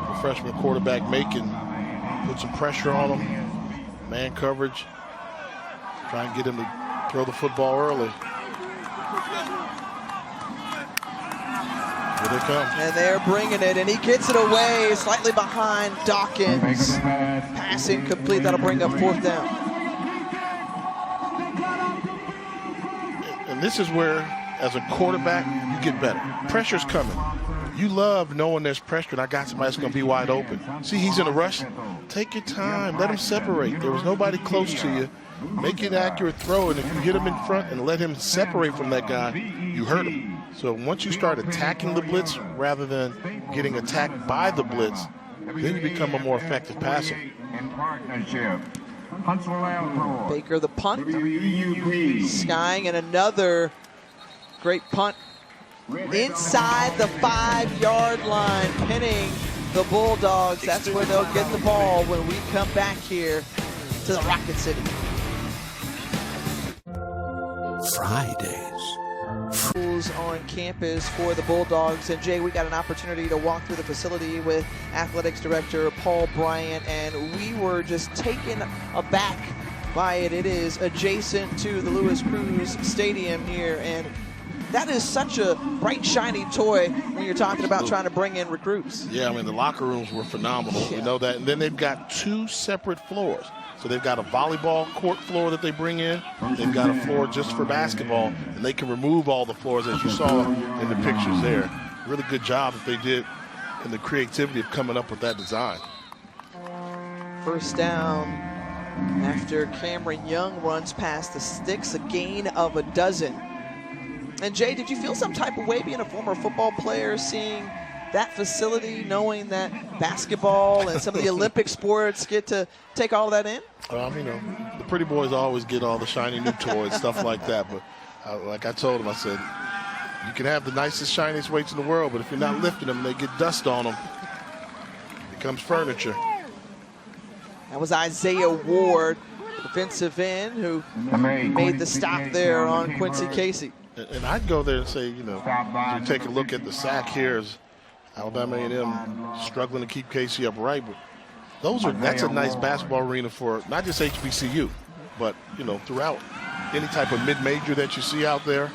the freshman quarterback Macon. Put some pressure on him. Man coverage. Try and get him to throw the football early. Here they come. And they're bringing it, and he gets it away, slightly behind Dawkins. Passing complete, that'll bring up 4th down. And this is where, as a quarterback, you get better. Pressure's coming. You love knowing there's pressure, and I got somebody that's going to be wide open. See, he's in a rush. Take your time. Let him separate. There was nobody close to you. Make an accurate throw, and if you hit him in front and let him separate from that guy, you hurt him. So once you start attacking the blitz rather than getting attacked by the blitz, then you become a more effective passer. Baker the punt. Skying, and another great punt inside the 5-yard line, pinning the Bulldogs. That's where they'll get the ball when we come back here to the Rocket City. Fridays. On campus for the Bulldogs, and Jay, we got an opportunity to walk through the facility with Athletics Director Paul Bryant, and we were just taken aback by it. It is adjacent to the Louis Cruz Stadium here, and that is such a bright, shiny toy when you're talking about trying to bring in recruits. Yeah, I mean, the locker rooms were phenomenal. Yeah. You know that. And then they've got 2 separate floors. So they've got a volleyball court floor that they bring in. They've got a floor just for basketball, and they can remove all the floors, as you saw in the pictures there. Really good job that they did in the creativity of coming up with that design. First down after Cameron Young runs past the sticks, a gain of 12. And Jay, did you feel some type of way being a former football player, seeing that facility, knowing that basketball and some of the Olympic sports get to take all of that in? You know, the pretty boys always get all the shiny new toys, stuff like that. But like I told them, I said, you can have the nicest, shiniest weights in the world, but if you're not lifting them, they get dust on them. It becomes furniture. That was Isaiah Ward, defensive end, who made the stop there on Quincy Casey. And I'd go there and say, you know, you take a look at the sack here as Alabama A&M struggling to keep Casey upright, but that's a nice basketball arena for not just HBCU, but, you know, throughout any type of mid-major that you see out there.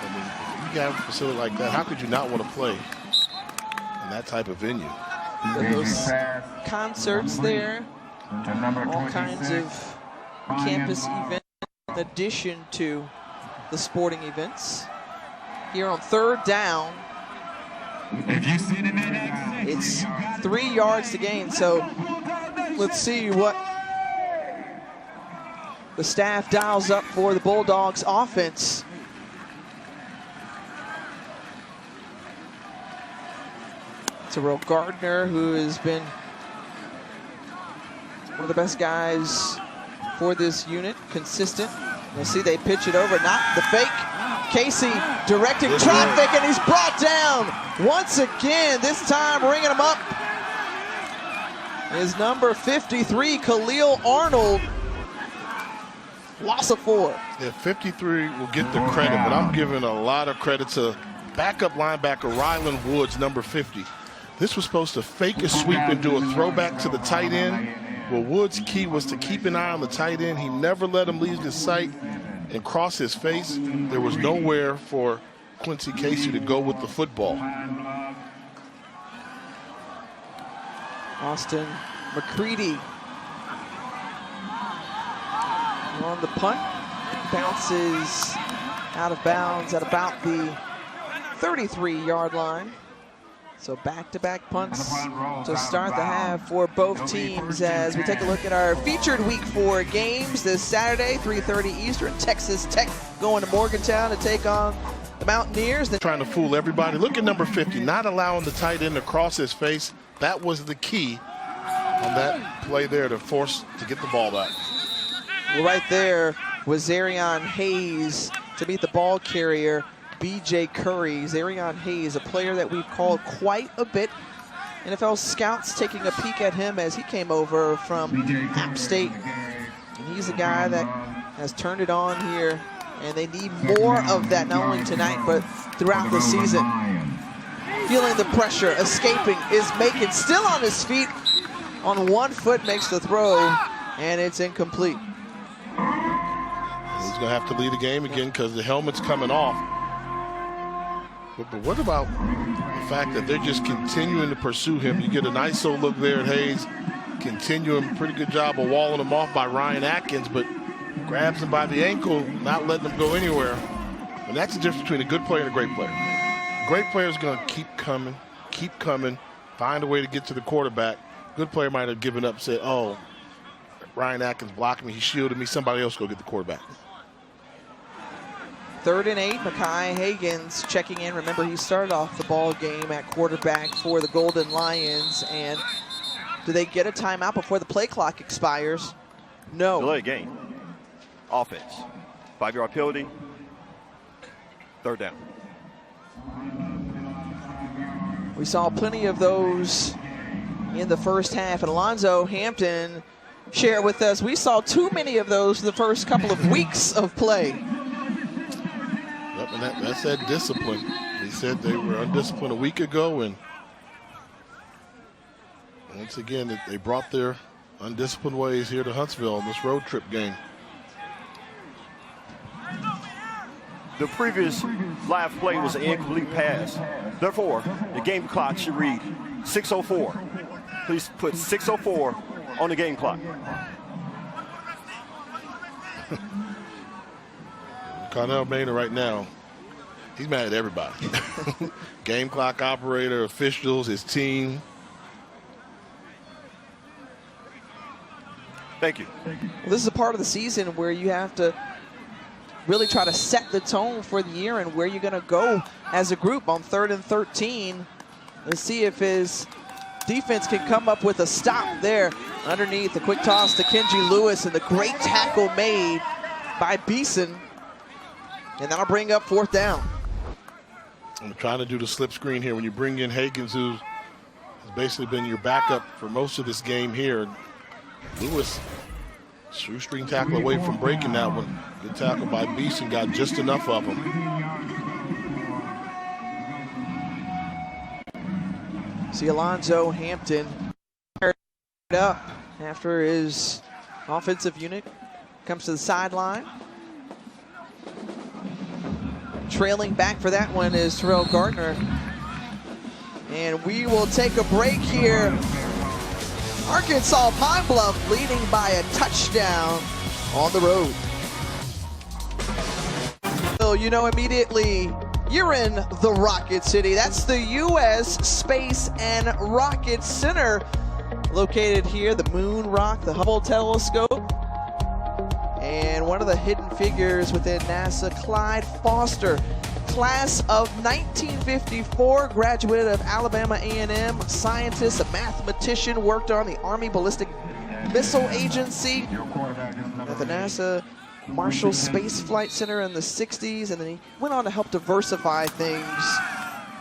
I mean, if you have a facility like that, how could you not want to play in that type of venue? Those concerts there, all kinds of campus events in addition to the sporting events. Here on 3rd down, it's 3 yards to gain, so let's see what the staff dials up for the Bulldogs offense. Terrell Gardner, who has been one of the best guys for this unit, consistent. We'll see they pitch it over, not the fake. Casey directing traffic, and he's brought down once again, this time ringing him up is number 53, Khalil Arnold. Loss of 4. Yeah, 53 will get the credit, but I'm giving a lot of credit to backup linebacker Rylan Woods, number 50. This was supposed to fake a sweep and do a throwback to the tight end. Well, Woods' key was to keep an eye on the tight end. He never let him leave his sight. and cross his face, there was nowhere for Quincy Casey to go with the football. Austin McCready on the punt. Bounces out of bounds at about the 33-yard line. So back-to-back punts to start the half for both teams as we take a look at our featured Week 4 games this Saturday, 3:30 Eastern. Texas Tech going to Morgantown to take on the Mountaineers. Trying to fool everybody. Look at number 50, not allowing the tight end to cross his face. That was the key on that play there to force to get the ball back. Well, right there was Zarion Hayes to beat the ball carrier, B.J. Curry. Zarion Hayes, a player that we've called quite a bit. NFL scouts taking a peek at him as he came over from App State. And he's a guy that has turned it on here, and they need more of that, not only tonight, but throughout the season. Feeling the pressure, escaping, is making, still on his feet, on one foot, makes the throw, and it's incomplete. He's going to have to lead the game again because the helmet's coming off. But what about the fact that they're just continuing to pursue him? You get an ISO look there at Hayes, continuing, pretty good job of walling him off by Ryan Atkins, but grabs him by the ankle, not letting him go anywhere. And that's the difference between a good player and a great player. A great player is going to keep coming, find a way to get to the quarterback. Good player might have given up, said, oh, Ryan Atkins blocked me, he shielded me, somebody else go get the quarterback. 3rd and 8, Mekhi Higgins checking in. Remember, he started off the ball game at quarterback for the Golden Lions. And do they get a timeout before the play clock expires? No. Delay game. Offense. 5-yard penalty. 3rd down. We saw plenty of those in the first half. And Alonzo Hampton shared with us, we saw too many of those the first couple of weeks of play. And that's that discipline. They said they were undisciplined a week ago, and once again, they brought their undisciplined ways here to Huntsville on this road trip game. The previous live play was an incomplete pass. Therefore, the game clock should read 6:04. Please put 6:04 on the game clock. Connell Maynard right now, he's mad at everybody. Game clock operator, officials, his team. Thank you. Well, this is a part of the season where you have to really try to set the tone for the year and where you're going to go as a group on 3rd and 13. Let's see if his defense can come up with a stop there underneath. The quick toss to Kenji Lewis and the great tackle made by Beeson. And that'll bring up 4th down. I'm trying to do the slip screen here when you bring in Higgins, who's basically been your backup for most of this game here. Lewis, shoestring tackle away from breaking that one. Good tackle by Beeson, got just enough of him. See Alonzo Hampton fired up after his offensive unit comes to the sideline. Trailing back for that one is Terrell Gardner. And we will take a break here. Arkansas Pine-Bluff leading by a touchdown on the road. So you know immediately you're in the Rocket City. That's the U.S. Space and Rocket Center located here. The Moon Rock, the Hubble Telescope. And one of the hidden figures within NASA, Clyde Foster, class of 1954, graduate of Alabama A&M, scientist, a mathematician, worked on the Army Ballistic Missile Agency at the NASA Marshall Space Flight Center in the 60s, and then he went on to help diversify things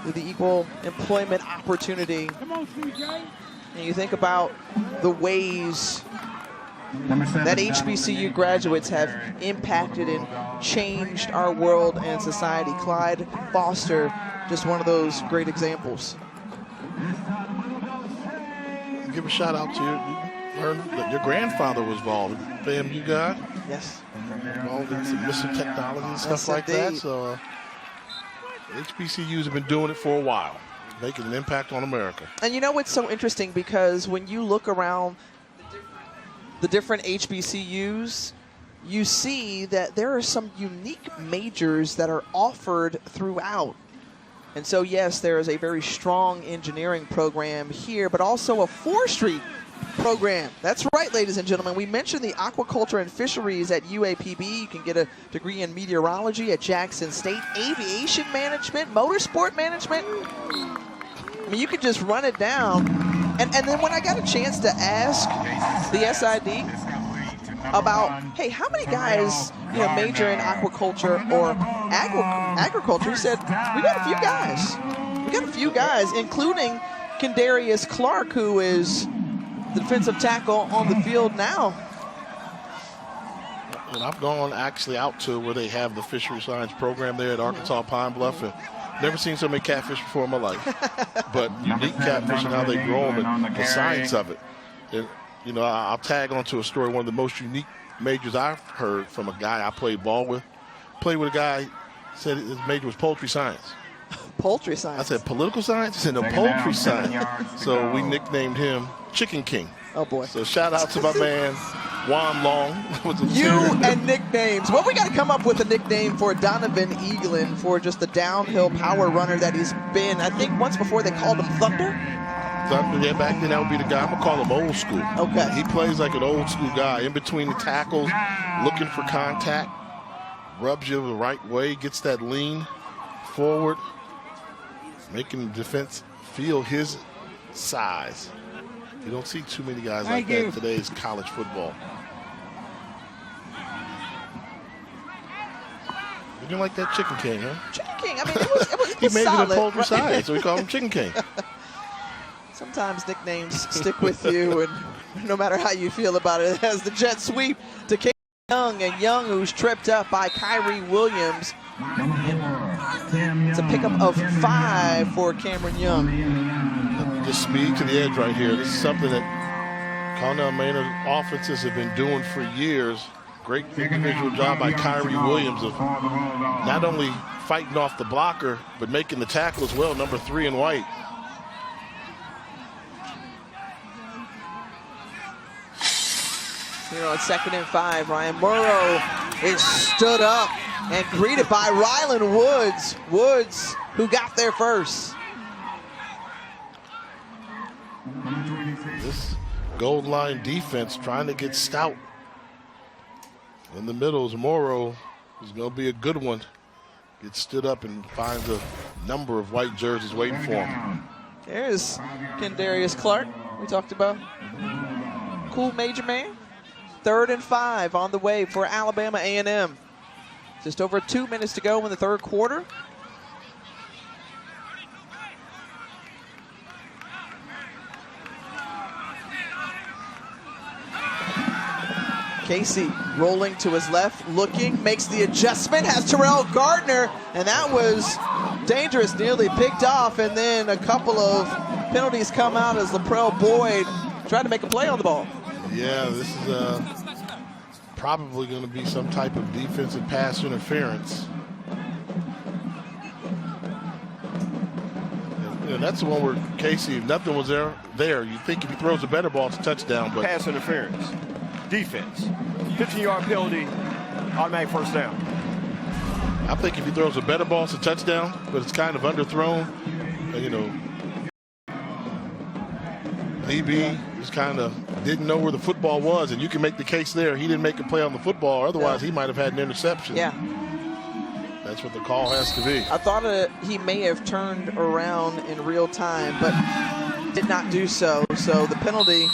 with the equal employment opportunity. And you think about the ways that HBCU graduates have impacted and changed our world and society. Clyde Foster, just one of those great examples. Give a shout out to you. heard that your grandfather was involved. FAMU guy. Yes. Involved in some missile technology and stuff Yes, like indeed. that. So HBCUs have been doing it for a while, making an impact on America. And you know what's so interesting, because when you look around the different HBCUs, you see that there are some unique majors that are offered throughout. And so, yes, there is a very strong engineering program here, but also a forestry program. That's right, ladies and gentlemen. We mentioned the aquaculture and fisheries at UAPB. You can get a degree in meteorology at Jackson State, aviation management, motorsport management. I mean, you could just run it down. And then when I got a chance to ask the SID about, hey, how many guys major in aquaculture or agriculture, he said, we got a few guys. We got a few guys, including Kendarius Clark, who is the defensive tackle on the field now. And I've gone actually out to where they have the fishery science program there at Arkansas Pine-Bluff, and never seen so many catfish before in my life. But unique catfish and how they grow them and the science of it. And, I'll tag onto a story. One of the most unique majors I've heard from a guy I played ball with. Played with a guy, said his major was poultry science. Poultry science? I said, political science? He said, no, poultry science. So we nicknamed him Chicken King. Oh, boy. So shout out to my man, Juan Long. You and nicknames. Well, we got to come up with a nickname for Donovan Eaglin for just the downhill power runner that he's been. I think once before they called him Thunder. Thunder, yeah, back then that would be the guy. I'm going to call him old school. Okay. He plays like an old school guy, in between the tackles, looking for contact, rubs you the right way, gets that lean forward, making the defense feel his size. You don't see too many guys like that in today's college football. You didn't like that Chicken King, huh? Chicken King. I mean, it was he made solid, it a poultry right? science, so we call him Chicken King. Sometimes nicknames stick with you, and no matter how you feel about it. As the jet sweep to Cameron Young, and Young, who's tripped up by Kyrie Williams. It's a pickup of 5 for Cameron Young. Just speed to the edge right here. This is something that Connell Maynard's offenses have been doing for years. Great individual job by Kyrie Williams of not only fighting off the blocker, but making the tackle as well, number 3 in white. On 2nd and 5, Ryan Morrow is stood up and greeted by Rylan Woods. Woods, who got there first. This Golden Lion defense trying to get stout. In the middle is Morrow, who's going to be a good one. Gets stood up and finds a number of white jerseys waiting for him. There's Kendarius Clark, we talked about. Cool major man. 3rd and 5 on the way for Alabama A&M. Just over 2 minutes to go in the 3rd quarter. Casey rolling to his left, looking, makes the adjustment, has Terrell Gardner, and that was dangerous, nearly picked off, and then a couple of penalties come out as Laprel Boyd tried to make a play on the ball. Yeah, this is probably going to be some type of defensive pass interference. And that's the one where Casey, if nothing was there, you think if he throws a better ball, it's a touchdown. But pass interference, defense, 15-yard penalty, automatic first down. I think if he throws a better ball, it's a touchdown, but it's kind of underthrown. DB just kind of didn't know where the football was, and you can make the case there. He didn't make a play on the football, or otherwise he might have had an interception. Yeah. That's what the call has to be. I thought he may have turned around in real time, but did not do so. So the penalty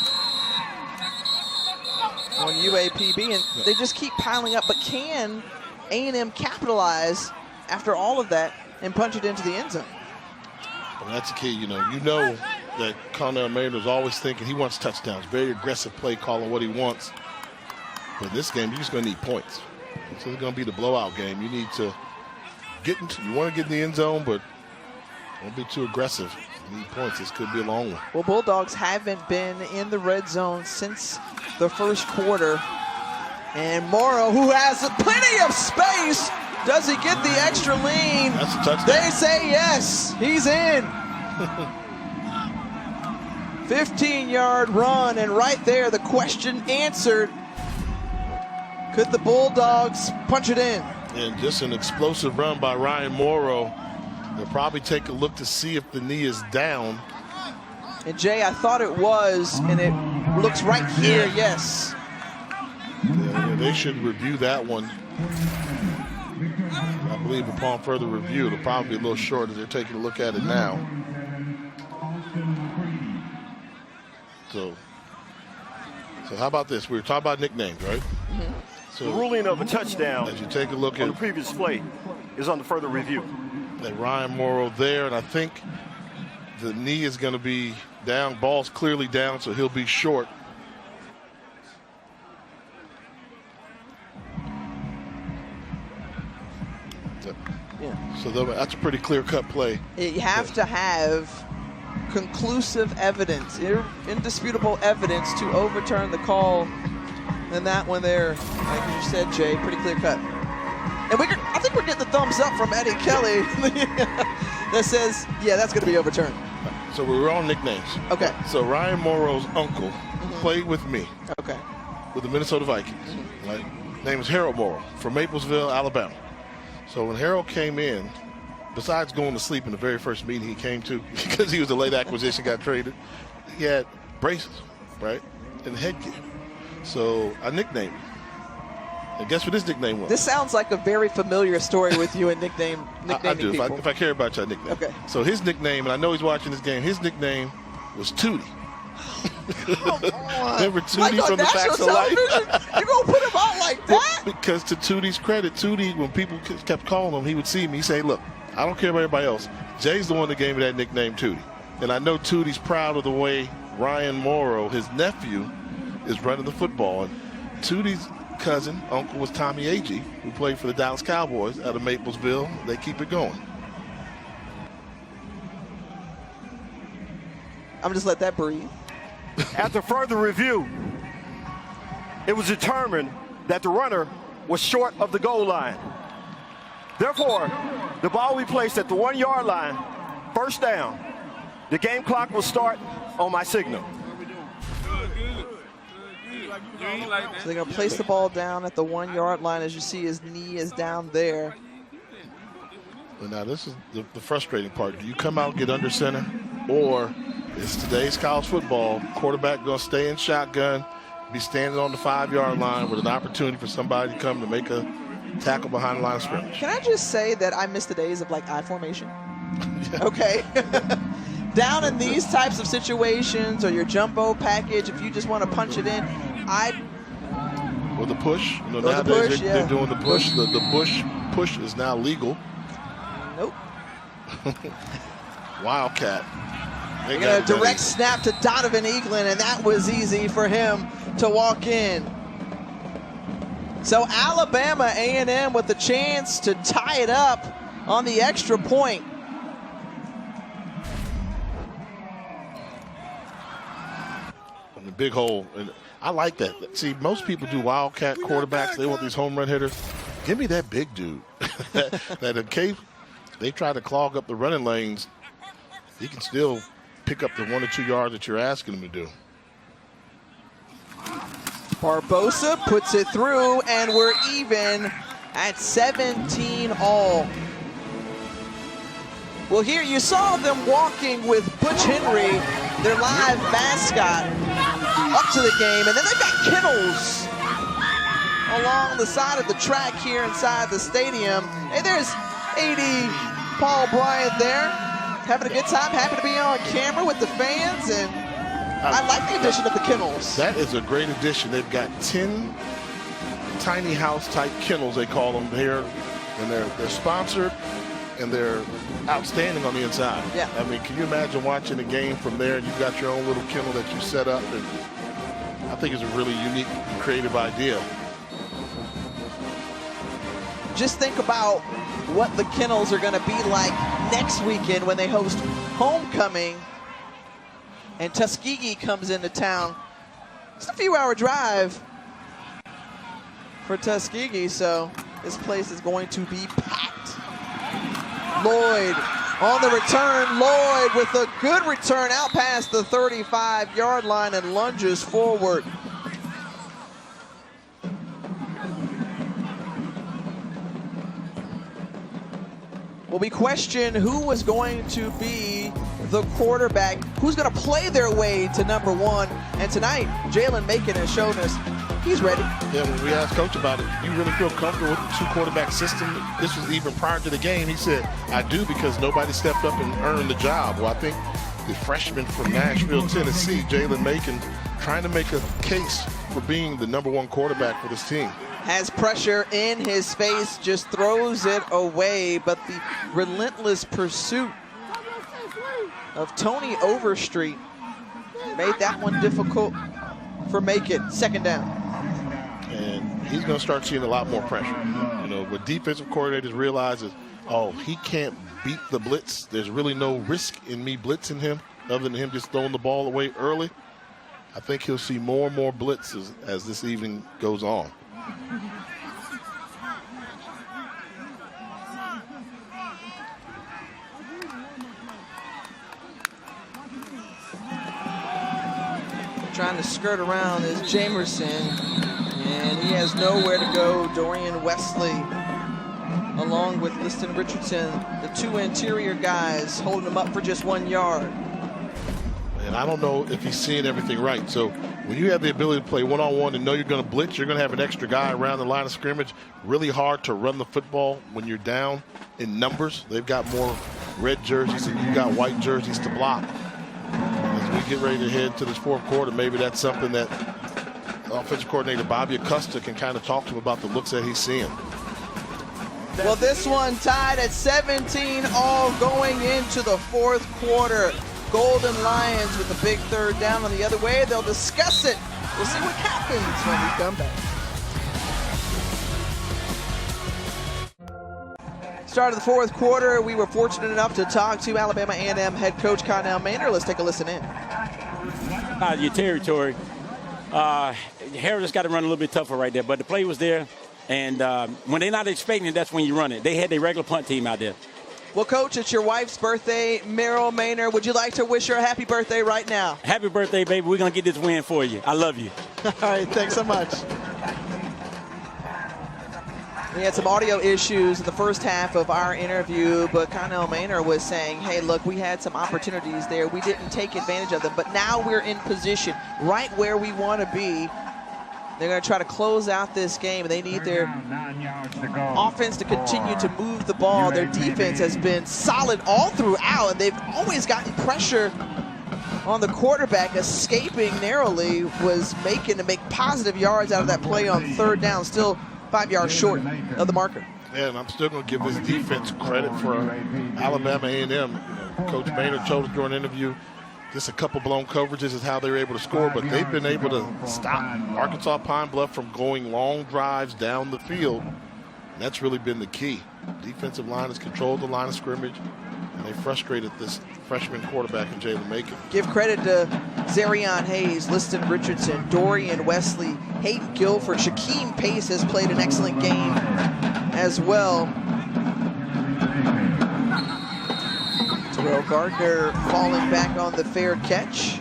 on UAPB, and they just keep piling up. But can A&M capitalize after all of that and punch it into the end zone? Well, that's the key. You know that Connell Maynard is always thinking he wants touchdowns. Very aggressive play calling, what he wants. But in this game, you're just going to need points. So it's going to be the blowout game. You need to you want to get in the end zone, but don't be too aggressive. Need points. This could be a long one. Well, Bulldogs haven't been in the red zone since the first quarter. And Morrow, who has plenty of space, does he get the extra lean? That's a touchdown. They say yes, he's in. 15-yard run, and right there, the question answered. Could the Bulldogs punch it in? And just an explosive run by Ryan Morrow. They'll probably take a look to see if the knee is down. And Jay, I thought it was, and it looks right here, yes. Yeah, they should review that one. I believe upon further review, it'll probably be a little short as they're taking a look at it now. So how about this? We were talking about nicknames, right? Mm-hmm. So the ruling of a touchdown as you take a look on at the previous play is on the further review. That Ryan Morrow there, and I think the knee is going to be down. Ball's clearly down, so he'll be short. Yeah. So that's a pretty clear-cut play. You have to have conclusive evidence, indisputable evidence to overturn the call. And that one there, like you said, Jay, pretty clear-cut. And I think we're getting the thumbs up from Eddie Kelly that says, yeah, that's going to be overturned. So we were on nicknames. Okay. So Ryan Morrow's uncle played with me. Okay. With the Minnesota Vikings. Right? Name is Harold Morrow from Maplesville, Alabama. So when Harold came in, besides going to sleep in the very first meeting he came to, because he was a late acquisition, got traded, he had braces, right, and headgear. So I nicknamed him. And guess what his nickname was? This sounds like a very familiar story with you and nicknaming I do. people. If I care about you, I nickname. Okay. So his nickname, and I know he's watching this game, his nickname was Tootie. Remember Tootie from the Facts of Life? You're going to put him out like that? Because to Tootie's credit, Tootie, when people kept calling him, he would see me, he'd say, look, I don't care about everybody else. Jay's the one that gave me that nickname, Tootie. And I know Tootie's proud of the way Ryan Morrow, his nephew, is running the football. And Tootie's cousin, uncle, was Tommy Agee, who played for the Dallas Cowboys out of Maplesville. They keep it going. I'm just let that breathe. After further review, it was determined that the runner was short of the goal line. Therefore, the ball will be placed at the 1-yard line, first down. The game clock will start on my signal. So they're going to place the ball down at the 1-yard line. As you see, his knee is down there. But now this is the frustrating part. Do you come out and get under center, or is today's college football quarterback going to stay in shotgun, be standing on the 5-yard line with an opportunity for somebody to come to make a tackle behind the line of scrimmage? Can I just say that I miss the days of like I formation? Okay. Down in these types of situations, or your jumbo package, if you just want to punch it in, Or the push. You know, nowadays the push, they're doing the push. The push is now legal. Nope. Wildcat. They got a direct snap to Donovan Eaglin, and that was easy for him to walk in. So Alabama A&M with the chance to tie it up on the extra point. On the big hole. And I like that. See, most people do wildcat quarterbacks. They want these home run hitters. Give me that big dude. that in case they try to clog up the running lanes, he can still pick up the 1 or 2 yards that you're asking him to do. Barbosa puts it through, and we're even at 17 all. Well, here you saw them walking with Butch Henry, their live mascot, up to the game, and then they've got kennels along the side of the track here inside the stadium. Hey, there's AD Paul Bryant there, having a good time, happy to be on camera with the fans, and I like the addition of the kennels. That is a great addition. They've got 10 tiny house type kennels, they call them here, and they're sponsored and they're outstanding on the inside. Yeah. I mean, can you imagine watching a game from there and you've got your own little kennel that you set up? And I think it's a really unique and creative idea. Just think about what the kennels are going to be like next weekend when they host homecoming, and Tuskegee comes into town. It's a few-hour drive for Tuskegee, so this place is going to be packed. Lloyd on the return. Lloyd with a good return out past the 35-yard line and lunges forward. Well, we question who was going to be the quarterback, who's going to play their way to number one. And tonight, Jalen Macon has shown us he's ready. Yeah, when we asked Coach about it, you really feel comfortable with the two-quarterback system? This was even prior to the game. He said, I do, because nobody stepped up and earned the job. Well, I think the freshman from Nashville, Tennessee, Jalen Macon, trying to make a case for being the number one quarterback for this team. Has pressure in his face, just throws it away, but the relentless pursuit of Tony Overstreet made that one difficult for Macon. Second down. And he's going to start seeing a lot more pressure. You know, what defensive coordinators realize is, oh, he can't beat the blitz. There's really no risk in me blitzing him other than him just throwing the ball away early. I think he'll see more and more blitzes as this evening goes on. Trying to skirt around is Jamerson, and he has nowhere to go. Dorian Wesley, along with Liston Richardson, the two interior guys, holding him up for just 1 yard. And I don't know if he's seeing everything right. So when you have the ability to play one-on-one and know you're going to blitz, you're going to have an extra guy around the line of scrimmage. Really hard to run the football when you're down in numbers. They've got more red jerseys and you've got white jerseys to block. As we get ready to head to this fourth quarter, maybe that's something that offensive coordinator Bobby Acosta can kind of talk to him about, the looks that he's seeing. Well, this one tied at 17, all going into the fourth quarter. Golden Lions with a big third down on the other way. They'll discuss it. We'll see what happens when we come back. Start of the fourth quarter, we were fortunate enough to talk to Alabama A&M head coach Connell Maynard. Let's take a listen in. Out of your territory, Harris just got to run a little bit tougher right there, but the play was there, and when they're not expecting it, that's when you run it. They had their regular punt team out there. Well, Coach, it's your wife's birthday, Meryl Maynard. Would you like to wish her a happy birthday right now? Happy birthday, baby. We're going to get this win for you. I love you. All right, thanks so much. We had some audio issues in the first half of our interview, but Connell Maynard was saying, hey, look, we had some opportunities there. We didn't take advantage of them, but now we're in position right where we want to be. They're going to try to close out this game. They need their offense to continue to move the ball. Their defense has been solid all throughout, and they've always gotten pressure on the quarterback. Escaping narrowly was making to make positive yards out of that play on third down, still 5 yards short of the marker. Yeah, and I'm still going to give this defense credit for Alabama A&M. Coach Maynard told us during an interview, just a couple blown coverages is how they were able to score, but they've been able to stop Arkansas Pine-Bluff from going long drives down the field. And that's really been the key. Defensive line has controlled the line of scrimmage, and they frustrated this freshman quarterback in Jalen Macon. Give credit to Zarion Hayes, Liston Richardson, Dorian Wesley, Hayden Guilford, Shaquem Pace has played an excellent game as well. Terrell Gardner falling back on the fair catch.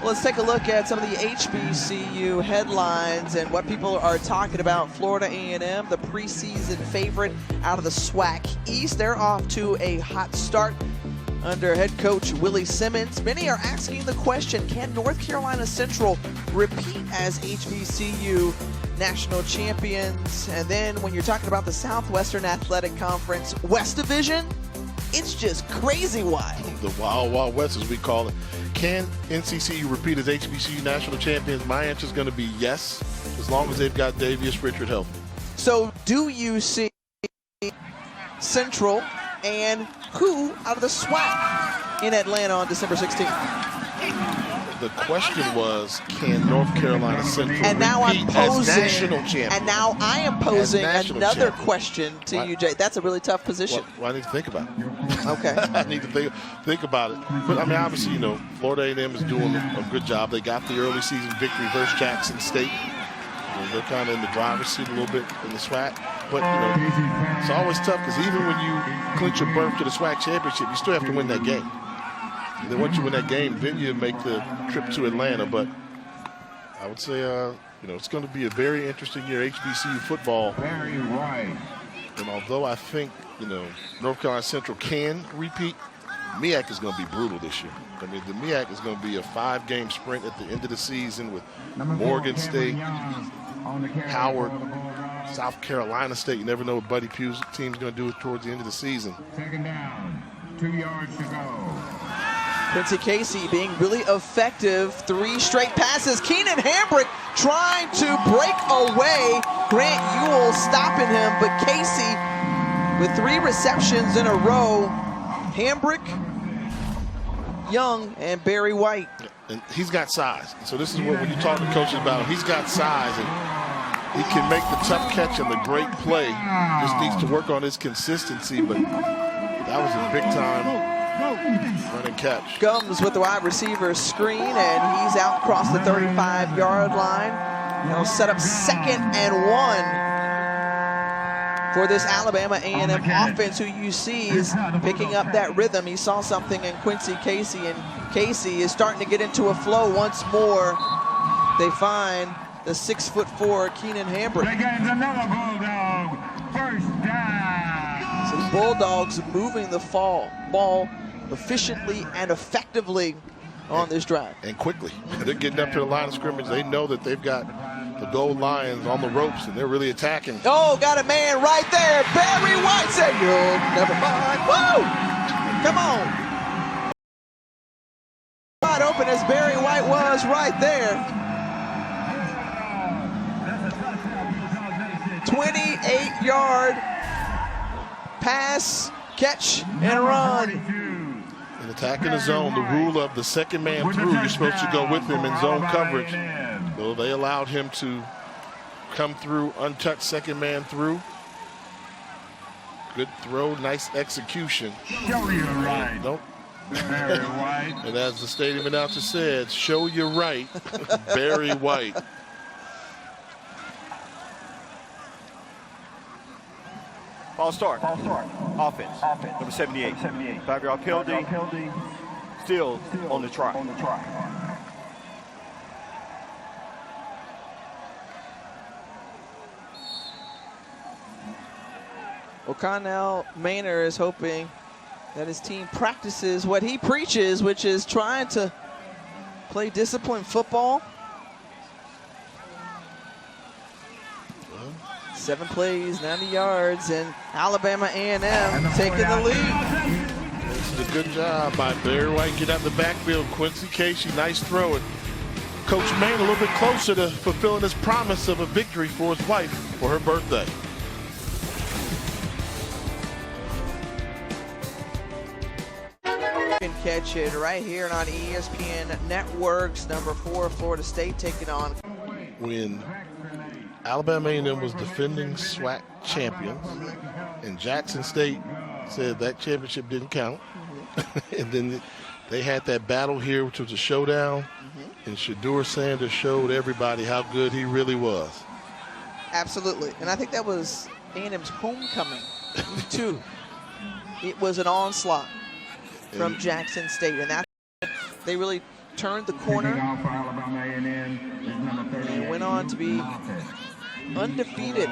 Let's take a look at some of the HBCU headlines and what people are talking about. Florida A&M, the preseason favorite out of the SWAC East. They're off to a hot start under head coach Willie Simmons. Many are asking the question, can North Carolina Central repeat as HBCU national champions? And then when you're talking about the Southwestern Athletic Conference West Division, it's just crazy wild. The Wild Wild West, as we call it. Can NCCU repeat as HBCU national champions? My answer is going to be yes, as long as they've got Davius Richard healthy. So do you see Central and who out of the SWAC in Atlanta on December 16th? The question was, can North Carolina Central and now I'm repeat as posing, national champion? and now I am posing another champion. question to you, Jay. That's a really tough position. Well, I need to think about it. Okay. I need to think about it. But, I mean, obviously, you know, Florida A&M is doing a good job. They got the early season victory versus Jackson State. You know, they're kind of in the driver's seat a little bit in the SWAC. But, you know, it's always tough because even when you clinch your berth to the SWAC championship, you still have to win that game. And then once you win that game, then you make the trip to Atlanta. But I would say, you know, it's going to be a very interesting year, HBCU football. Very right. And although I think, you know, North Carolina Central can repeat, MEAC is going to be brutal this year. I mean, the MEAC is going to be a 5-game sprint at the end of the season with Morgan State, Howard, South Carolina State. You never know what Buddy Pugh's team's going to do towards the end of the season. Second down, 2 yards to go. Quincy Casey being really effective. 3 straight passes. Keenan Hambrick trying to break away. Grant Ewell stopping him, but Casey with 3 receptions in a row. Hambrick, Young, and Barry White. And he's got size. So this is what, when you talk to coaches about him, he's got size, and he can make the tough catch and the great play. Just needs to work on his consistency, but that was a big-time run and catch. Comes with the wide receiver screen, and he's out across the 35-yard line. He'll set up 2nd and 1 for this Alabama A&M offense, who you see is picking up that rhythm. He saw something in Quincy Casey, and Casey is starting to get into a flow once more. They find the 6'4" Keenan Hambrick. Another Bulldog. First down. So the Bulldogs moving the ball efficiently and effectively on this drive. And quickly. They're getting up to the line of scrimmage. They know that they've got the Gold Lions on the ropes, and they're really attacking. Oh, got a man right there. Barry White said, "You'll never mind." Woo! Come on. Wide open as Barry White was right there. 28-yard pass, catch, and run. And attacking the zone, the rule of the second man through, you're supposed to go with him in zone coverage. So they allowed him to come through untouched, second man through. Good throw, nice execution. Show you right. Don't. Barry White. And as the stadium announcer said, show you right, Barry White. Ball start. Offense. Number 78. 5-yard penalty. Still on the try. O'Connell Maynor is hoping that his team practices what he preaches, which is trying to play disciplined football. 7 plays, 90 yards, and Alabama A&M taking the lead. This is a good job by Barry White. Get out the backfield. Quincy Casey, nice throw. And Coach Maine a little bit closer to fulfilling his promise of a victory for his wife for her birthday. You can catch it right here on ESPN Networks. Number 4, Florida State taking on. When Alabama A&M was defending SWAC champions, and Jackson State said that championship didn't count. And then they had that battle here, which was a showdown, and Shedeur Sanders showed everybody how good he really was. Absolutely, and I think that was A&M's homecoming, too. It was an onslaught from Jackson State, and that they really turned the corner and went on to be undefeated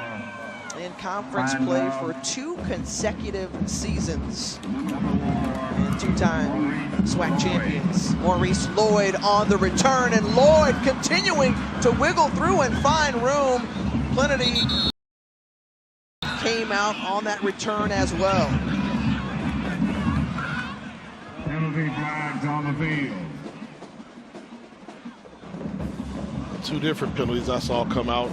in conference play for 2 consecutive seasons and 2-time SWAC champions. Maurice Lloyd on the return, and Lloyd continuing to wiggle through and find room. Plenty came out on that return as well. Penalty flags on the field. 2 different penalties I saw come out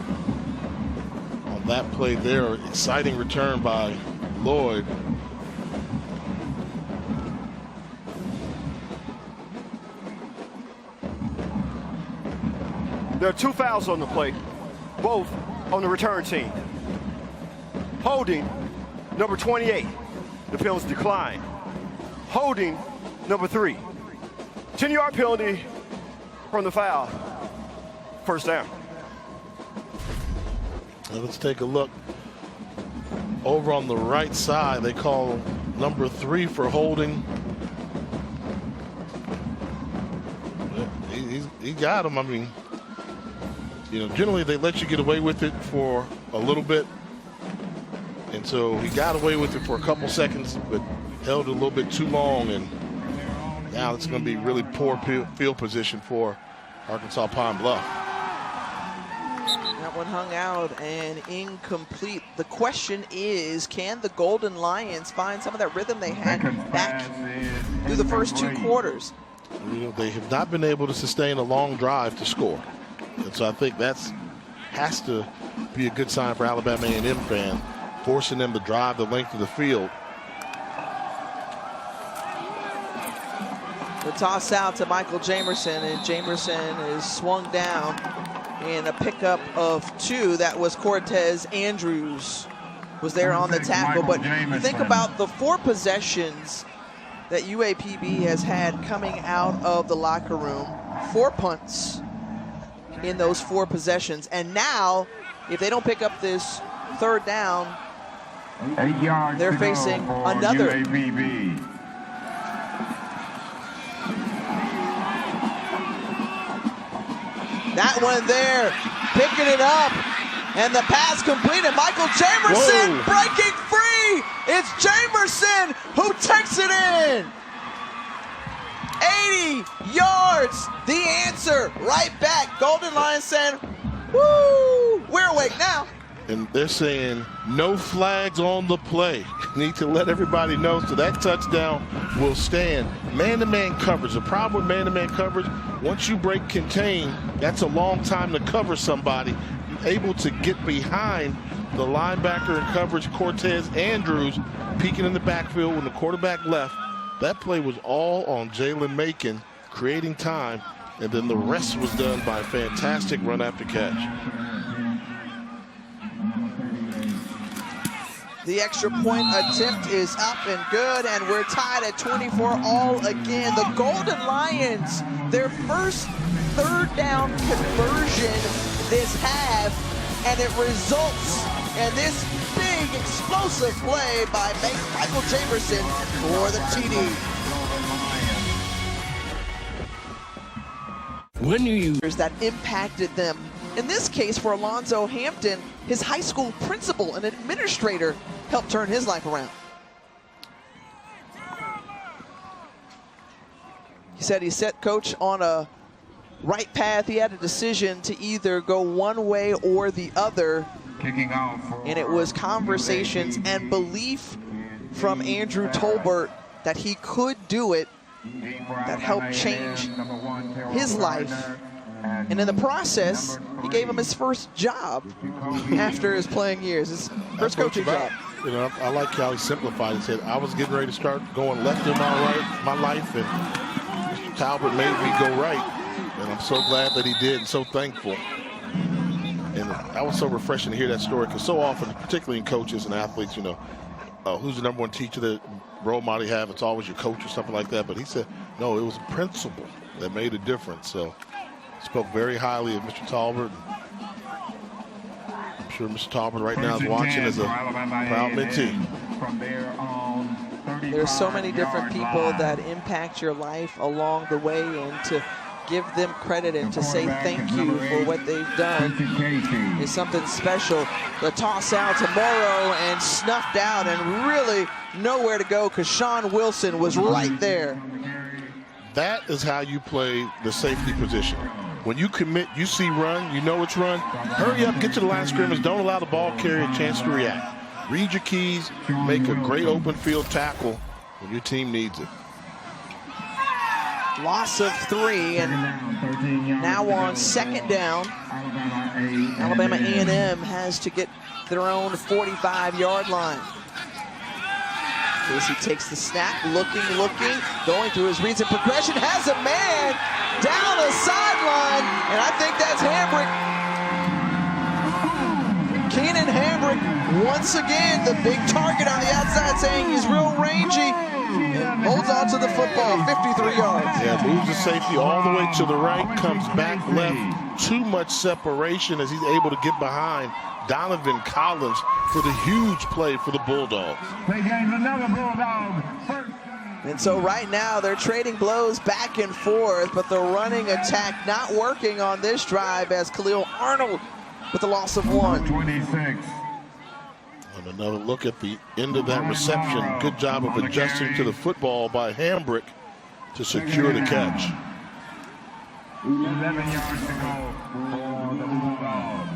on that play there. Exciting return by Lloyd. There are 2 fouls on the play, both on the return team. Holding, number 28. The penalty decline. Holding, number 3. 10-yard penalty from the foul. First down. Let's take a look. Over on the right side, they call number 3 for holding. He got him. I mean, generally they let you get away with it for a little bit. And so he got away with it for a couple seconds, but held it a little bit too long. And now it's going to be really poor field position for Arkansas Pine-Bluff. That one hung out and incomplete. The question is, can the Golden Lions find some of that rhythm they had back through the first 2 quarters? They have not been able to sustain a long drive to score. And so I think has to be a good sign for Alabama A&M fans, forcing them to drive the length of the field. The toss out to Michael Jamerson, and Jamerson is swung down in a pickup of 2. That was Cortez Andrews was there on the tackle. But you think about the 4 possessions that UAPB has had coming out of the locker room. 4 punts in those 4 possessions. And now, if they don't pick up this 3rd down, they're facing another. UAPB. That one there, picking it up, and the pass completed. Michael Jamerson breaking free. It's Jamerson who takes it in. 80 yards, the answer, right back. Golden Lions saying, woo, we're awake now. And they're saying no flags on the play. Need to let everybody know so that touchdown will stand. Man-to-man coverage. The problem with man-to-man coverage, once you break contain, that's a long time to cover somebody. You're able to get behind the linebacker in coverage, Cortez Andrews, peeking in the backfield when the quarterback left. That play was all on Jalen Macon, creating time, and then the rest was done by a fantastic run after catch. The extra point attempt is up and good, and we're tied at 24 all again. The Golden Lions, their first 3rd down conversion this half, and it results in this big explosive play by Michael Jamerson for the TD. When you that impacted them. In this case, for Alonzo Hampton, his high school principal and administrator helped turn his life around. He said he set Coach on a right path. He had a decision to either go one way or the other. And it was conversations and belief from Andrew Tolbert that he could do it that helped change his life. And in the process, he gave him his first job after his playing years, his first coaching job. I like how he simplified it. He said, I was getting ready to start going left in my life, and Mr. Talbot made me go right. And I'm so glad that he did, and so thankful. And that was so refreshing to hear that story, because so often, particularly in coaches and athletes, who's the #1 teacher that role model you have? It's always your coach or something like that. But he said, no, it was a principle that made a difference. So spoke very highly of Mr. Talbot. I'm sure Mr. Talbot right now is watching as a proud mentee. There's so many different people that impact your life along the way, and to give them credit and to say thank you for what they've done is something special. The toss out to Morrow and snuffed out, and really nowhere to go because Sean Wilson was right there. That is how you play the safety position. When you commit, you see run, you know it's run, hurry up, get to the line of scrimmage, don't allow the ball carrier a chance to react. Read your keys, make a great open field tackle when your team needs it. Loss of 3, and now on 2nd down, Alabama A&M has to get their own 45-yard line. Casey takes the snap, looking, going through his reads and progression, has a man, down the sideline, and I think that's Hambrick. Keenan Hambrick, once again, the big target on the outside, saying he's real rangy. And holds on to the football, 53 yards. Yeah, moves the safety all the way to the right, comes back left. Too much separation as he's able to get behind Donovan Collins for the huge play for the Bulldogs. Play game's another Bulldog. And so right now they're trading blows back and forth, but the running attack not working on this drive as Khalil Arnold with a loss of 1. 26. And another look at the end of that reception. Good job of adjusting to the football by Hambrick to secure the catch. 11 yards to go for the Bulldogs.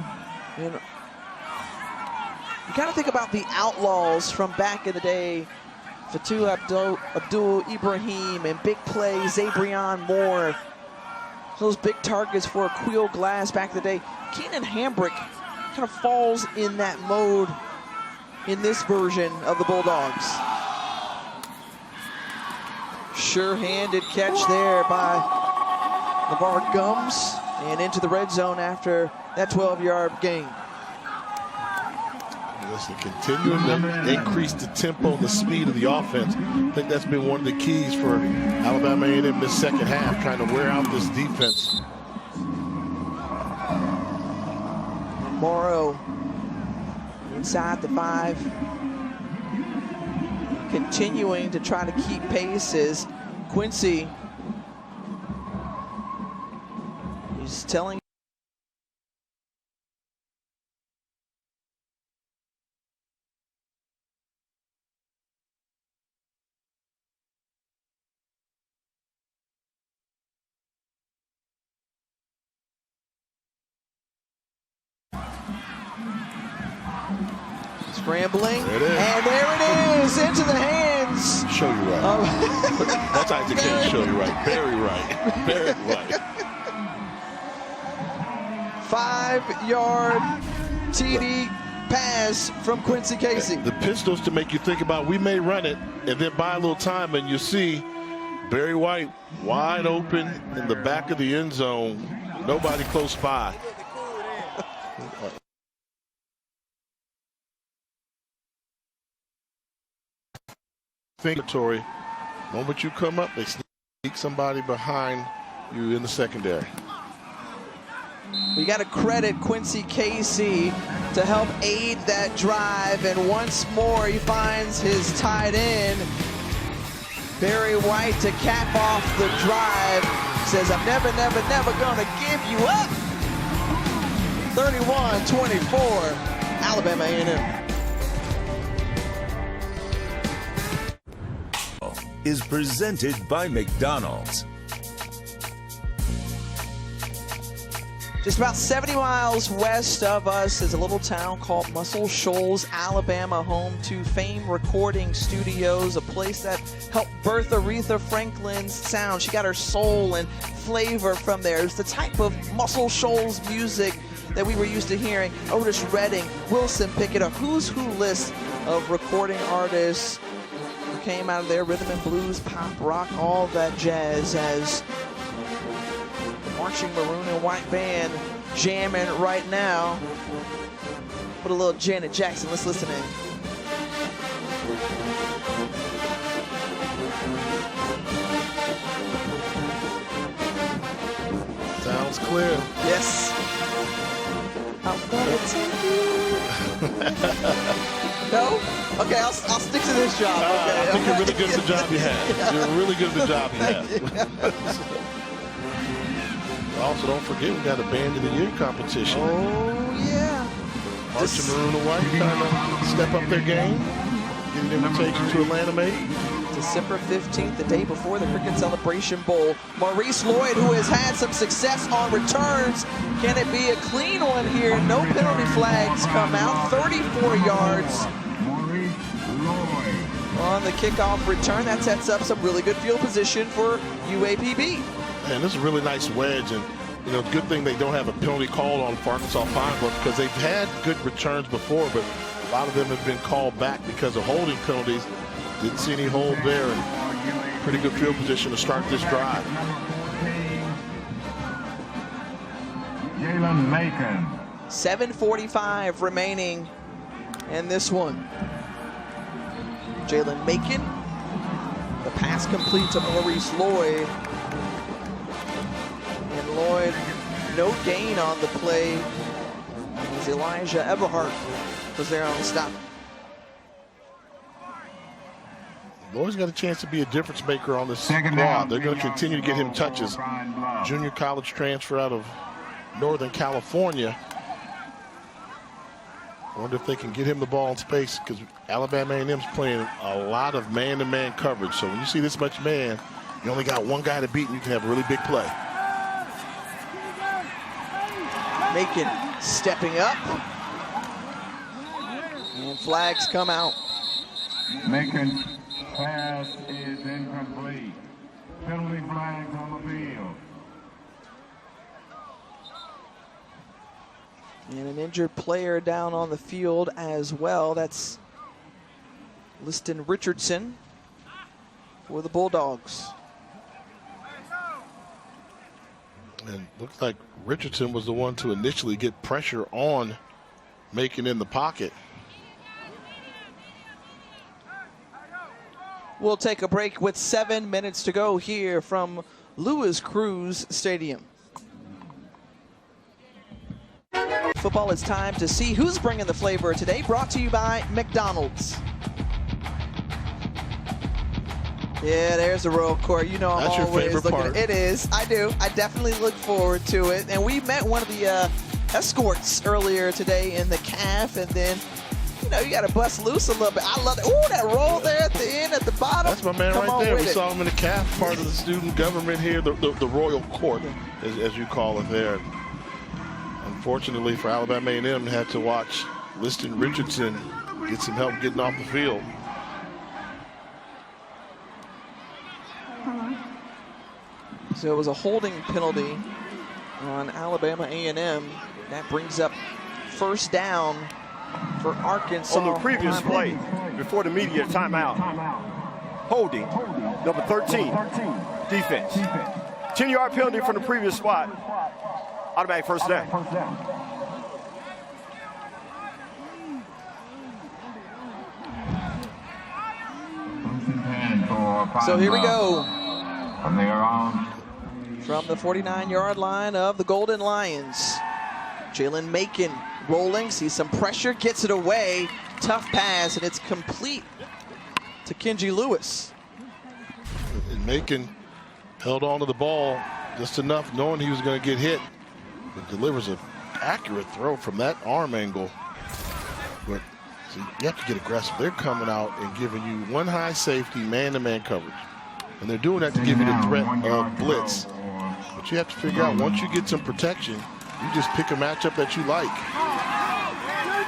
You got to think about the Outlaws from back in the day. Fatou Abdul Ibrahim and big plays, Zabrion Moore. Those big targets for Aqeel Glass back in the day. Keenan Hambrick kind of falls in that mode in this version of the Bulldogs. Sure-handed catch there by LeVar Gums and into the red zone after that 12-yard gain. Listen, continuing to increase the tempo and the speed of the offense. I think that's been one of the keys for Alabama A&M this second half, trying to wear out this defense. Morrow inside the 5. Continuing to try to keep pace as Quincy is telling scrambling, and there it is, into the hands. Show you right. That's Isaac saying show you right. Very right. Very right. 5-yard TD pass from Quincy Casey. The pistols to make you think about we may run it and then buy a little time, and you see Barry White wide open in the back of the end zone. Nobody close by. Fingertory. Moment you come up, they sneak somebody behind you in the secondary. We got to credit Quincy Casey to help aid that drive, and once more he finds his tight end, Barry White, to cap off the drive. Says, I'm never gonna give you up. 31-24, Alabama A&M. Is presented by McDonald's. Just about 70 miles west of us is a little town called Muscle Shoals, Alabama, home to Fame Recording Studios, a place that helped birth Aretha Franklin's sound. She got her soul and flavor from there. It's the type of Muscle Shoals music that we were used to hearing. Otis Redding, Wilson Pickett, a who's who list of recording artists who came out of there, rhythm and blues, pop, rock, all that jazz, as marching maroon and white band jamming right now. Put a little Janet Jackson. Let's listen in. Sounds clear. Yes. I'm gonna take you. No? Okay, I'll stick to this job. Okay. I think you're really good at the job you have. You're really good at the job you have. Also, don't forget, we got a Band of the Year competition. Oh, yeah. Marching Maroon and White trying to step up their game. Get an invitation to Atlanta, maybe. December 15th, the day before the Cricket Celebration Bowl. Maurice Lloyd, who has had some success on returns. Can it be a clean one here? No penalty flags come out. 34 yards on the kickoff return. That sets up some really good field position for UAPB. Man, this is a really nice wedge, and you know, good thing they don't have a penalty called on for Arkansas Pine-Bluff, because they've had good returns before, but a lot of them have been called back because of holding penalties. Didn't see any hold there, and pretty good field position to start this drive. Jalen Macon. 7:45 remaining in this one. Jalen Macon. The pass complete to Maurice Lloyd. And Lloyd, no gain on the play as Elijah Everhart was there on the stop. Lloyd's got a chance to be a difference maker on this squad. They're going to continue to get him touches. Junior college transfer out of Northern California. I wonder if they can get him the ball in space, because Alabama A&M's playing a lot of man-to-man coverage. So when you see this much man, you only got one guy to beat, and you can have a really big play. Macon stepping up. And flags come out. Macon pass is incomplete. Penalty flags on the field. And an injured player down on the field as well. That's Liston Richardson for the Bulldogs. And looks like Richardson was the one to initially get pressure on Macon in the pocket. We'll take a break with 7 minutes to go here from Louis Cruz Stadium. Football, it's time to see who's bringing the flavor today. Brought to you by McDonald's. Yeah, there's the roll court. You know I'm That's your always favorite looking part. It is. I do. I definitely look forward to it. And we met one of the escorts earlier today in the CAF, and then you know, you got to bust loose a little bit. I love it. Ooh, that roll there at the end, at the bottom. That's my man right there. We saw him in the CAF, part of the student government here, the Royal Court, as you call it there. Unfortunately for Alabama A&M, had to watch Liston Richardson get some help getting off the field. So it was a holding penalty on Alabama A&M. That brings up first down for Arkansas. On the previous play, before the media timeout, holding, number 13, defense. 10-yard penalty from the previous spot, automatic first down. So here we go. From the 49-yard line of the Golden Lions. Jalen Macon rolling, sees some pressure, gets it away. Tough pass, and it's complete to Kenji Lewis. And Macon held on to the ball just enough, knowing he was going to get hit, but delivers an accurate throw from that arm angle. But see, you have to get aggressive. They're coming out and giving you one high safety, man-to-man coverage. And they're doing that to give you the threat of blitz. But you have to figure out, once you get some protection, you just pick a matchup that you like.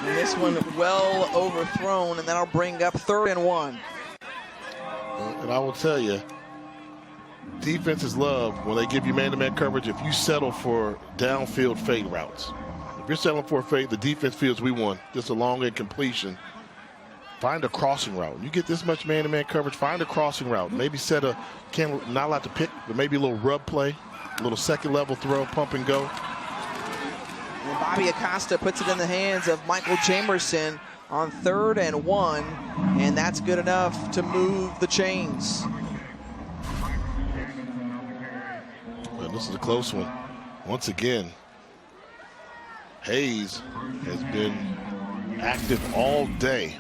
And this one well overthrown, and that'll bring up 3rd and 1. And I will tell you, defenses love when they give you man-to-man coverage if you settle for downfield fade routes. If you're settling for a fade, the defense feels we won, just a long incompletion. Find a crossing route. When you get this much man-to-man coverage, find a crossing route. Maybe set a, not allowed to pick, but maybe a little rub play, a little second-level throw, pump and go. And Bobby Acosta puts it in the hands of Michael Jamerson on 3rd and 1, and that's good enough to move the chains. Well, this is a close one. Once again, Hayes has been active all day.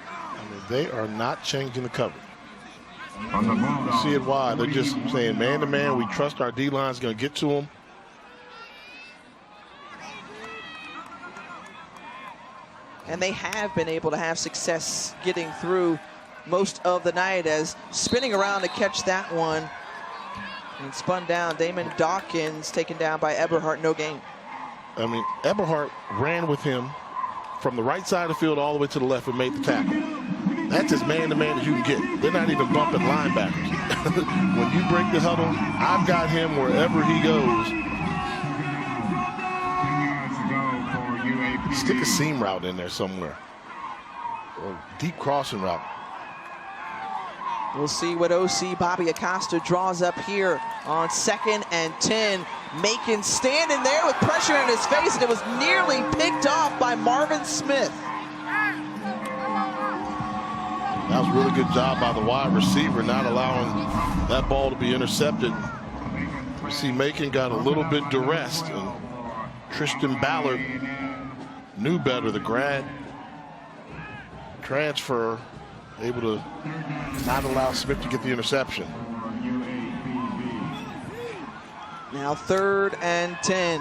I mean, they are not changing the coverage. You see it why. They're just saying man-to-man, we trust our D-line's going to get to them. And they have been able to have success getting through most of the night, as spinning around to catch that one and spun down. Damon Dawkins taken down by Eberhardt, no gain. I mean, Eberhardt ran with him from the right side of the field all the way to the left and made the tackle. That's as man-to-man as you can get. They're not even bumping linebackers. When you break the huddle, I've got him wherever he goes. Stick a seam route in there somewhere, or deep crossing route. We'll see what OC Bobby Acosta draws up here on 2nd and 10. Macon standing there with pressure in his face, and it was nearly picked off by Marvin Smith. That was a really good job by the wide receiver, not allowing that ball to be intercepted. You see Macon got a little bit duressed, and Tristan Ballard knew better. The grad transfer able to not allow Smith to get the interception. Now 3rd and 10.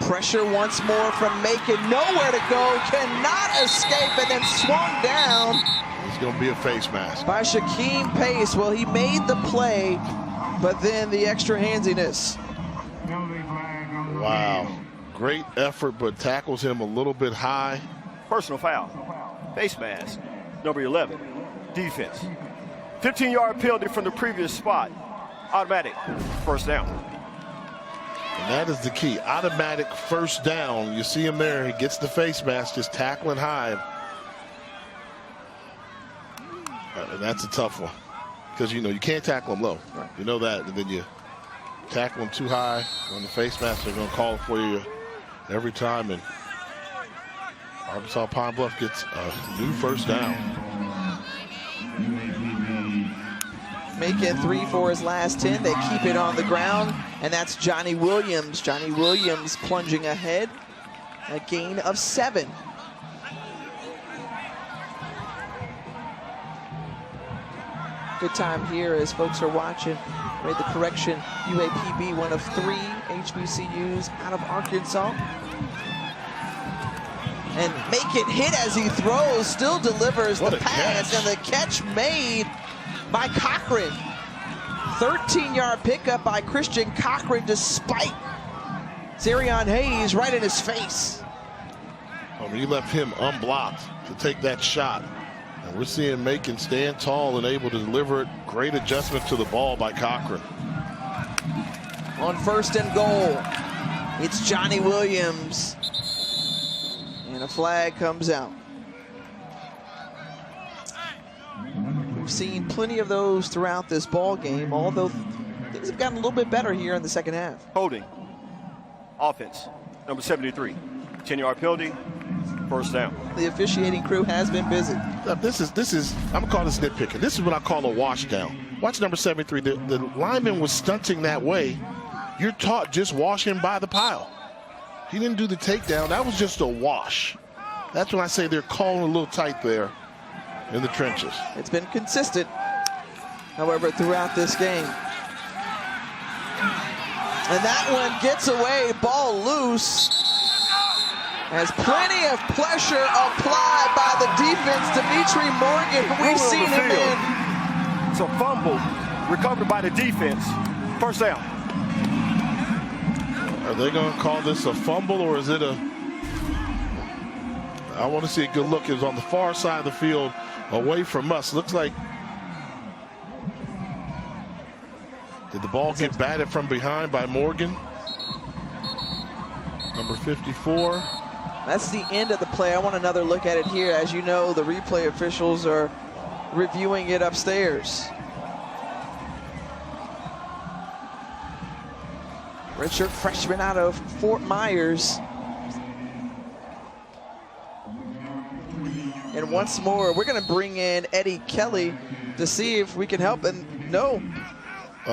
Pressure once more from Macon. Nowhere to go. Cannot escape, and then swung down. It's going to be a face mask. By Shaquem Pace. Well, he made the play, but then the extra handsiness. Wow. Great effort, but tackles him a little bit high. Personal foul. Face mask. Number 11. Defense. 15-yard penalty from the previous spot. Automatic. First down. And that is the key. Automatic first down. You see him there. He gets the face mask, just tackling high. And that's a tough one. Because, you know, you can't tackle him low. Right. You know that. And then you tackle him too high on the face mask. They're going to call for you every time. And Arkansas Pine-Bluff gets a new first down. Macon 3 for his last 10. They keep it on the ground, and that's Johnny Williams. Johnny Williams plunging ahead. A gain of 7. Good time here as folks are watching. Made the correction. UAPB, one of 3 HBCUs out of Arkansas. And Macon hit as he throws, still delivers the pass, and the catch made by Cochran. 13-yard pickup by Christian Cochran despite Zarion Hayes right in his face. Oh, he left him unblocked to take that shot. And we're seeing Macon stand tall and able to deliver it. Great adjustment to the ball by Cochran. On 1st and goal, it's Johnny Williams. And a flag comes out. We've seen plenty of those throughout this ball game, although things have gotten a little bit better here in the second half. Holding. Offense. Number 73. 10-yard penalty. First down. The officiating crew has been busy. This is I'm gonna call this nitpicking. This is what I call a wash down. Watch number 73. The lineman was stunting that way. You're taught just wash him by the pile. He didn't do the takedown. That was just a wash. That's when I say they're calling a little tight there in the trenches. It's been consistent, however, throughout this game. And that one gets away, ball loose. Has plenty of pressure applied by the defense. Dimitri Morgan, we've seen him in. It's a fumble recovered by the defense. First down. Are they going to call this a fumble, or is it a... I want to see a good look. It was on the far side of the field away from us. Looks like... Did the ball get batted from behind by Morgan? Number 54. That's the end of the play. I want another look at it here. As you know, the replay officials are reviewing it upstairs. Redshirt freshman out of Fort Myers. And once more, we're going to bring in Eddie Kelly to see if we can help. And no.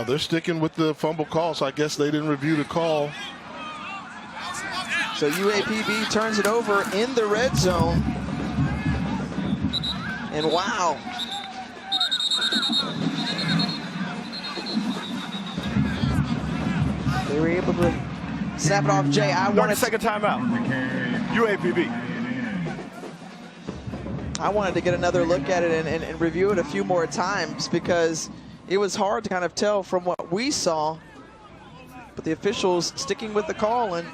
They're sticking with the fumble call, so I guess they didn't review the call. So UAPB turns it over in the red zone. And wow. They were able to snap it off. Jay, I wanted... 30-second timeout. UAPB. I wanted to get another look at it and review it a few more times because it was hard to kind of tell from what we saw. But the officials sticking with the call, and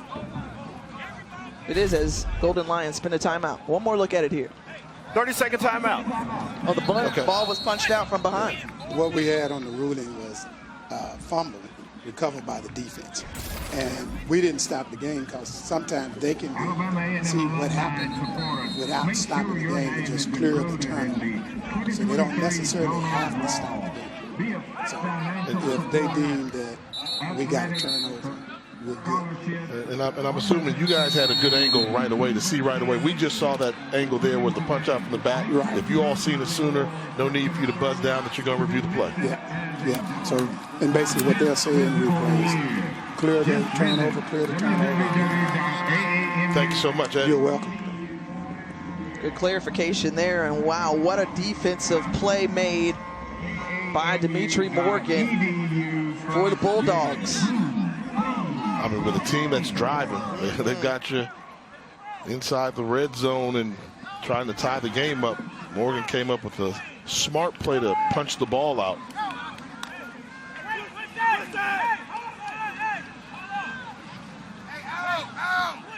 it is as Golden Lions spin a timeout. One more look at it here. 30-second timeout. Oh, the ball was punched out from behind. What we had on the ruling was fumble recovered by the defense. And we didn't stop the game because sometimes they can see what happened without stopping the game and just clear the turnover. So they don't necessarily have to stop the game. So if they deem that we got a turnover, we're good. And I'm assuming you guys had a good angle right away to see right away. We just saw that angle there with the punch out from the back. Right. If you all seen it sooner, no need for you to buzz down that you're going to review the play. Yeah. So, and basically what they'll say in replays, clear the turnover, clear the turnover. Thank you so much, Ed. You're welcome. Good clarification there, and wow, what a defensive play made by Dimitri Morgan for the Bulldogs. I mean, with a team that's driving, they've got you inside the red zone and trying to tie the game up. Morgan came up with a smart play to punch the ball out.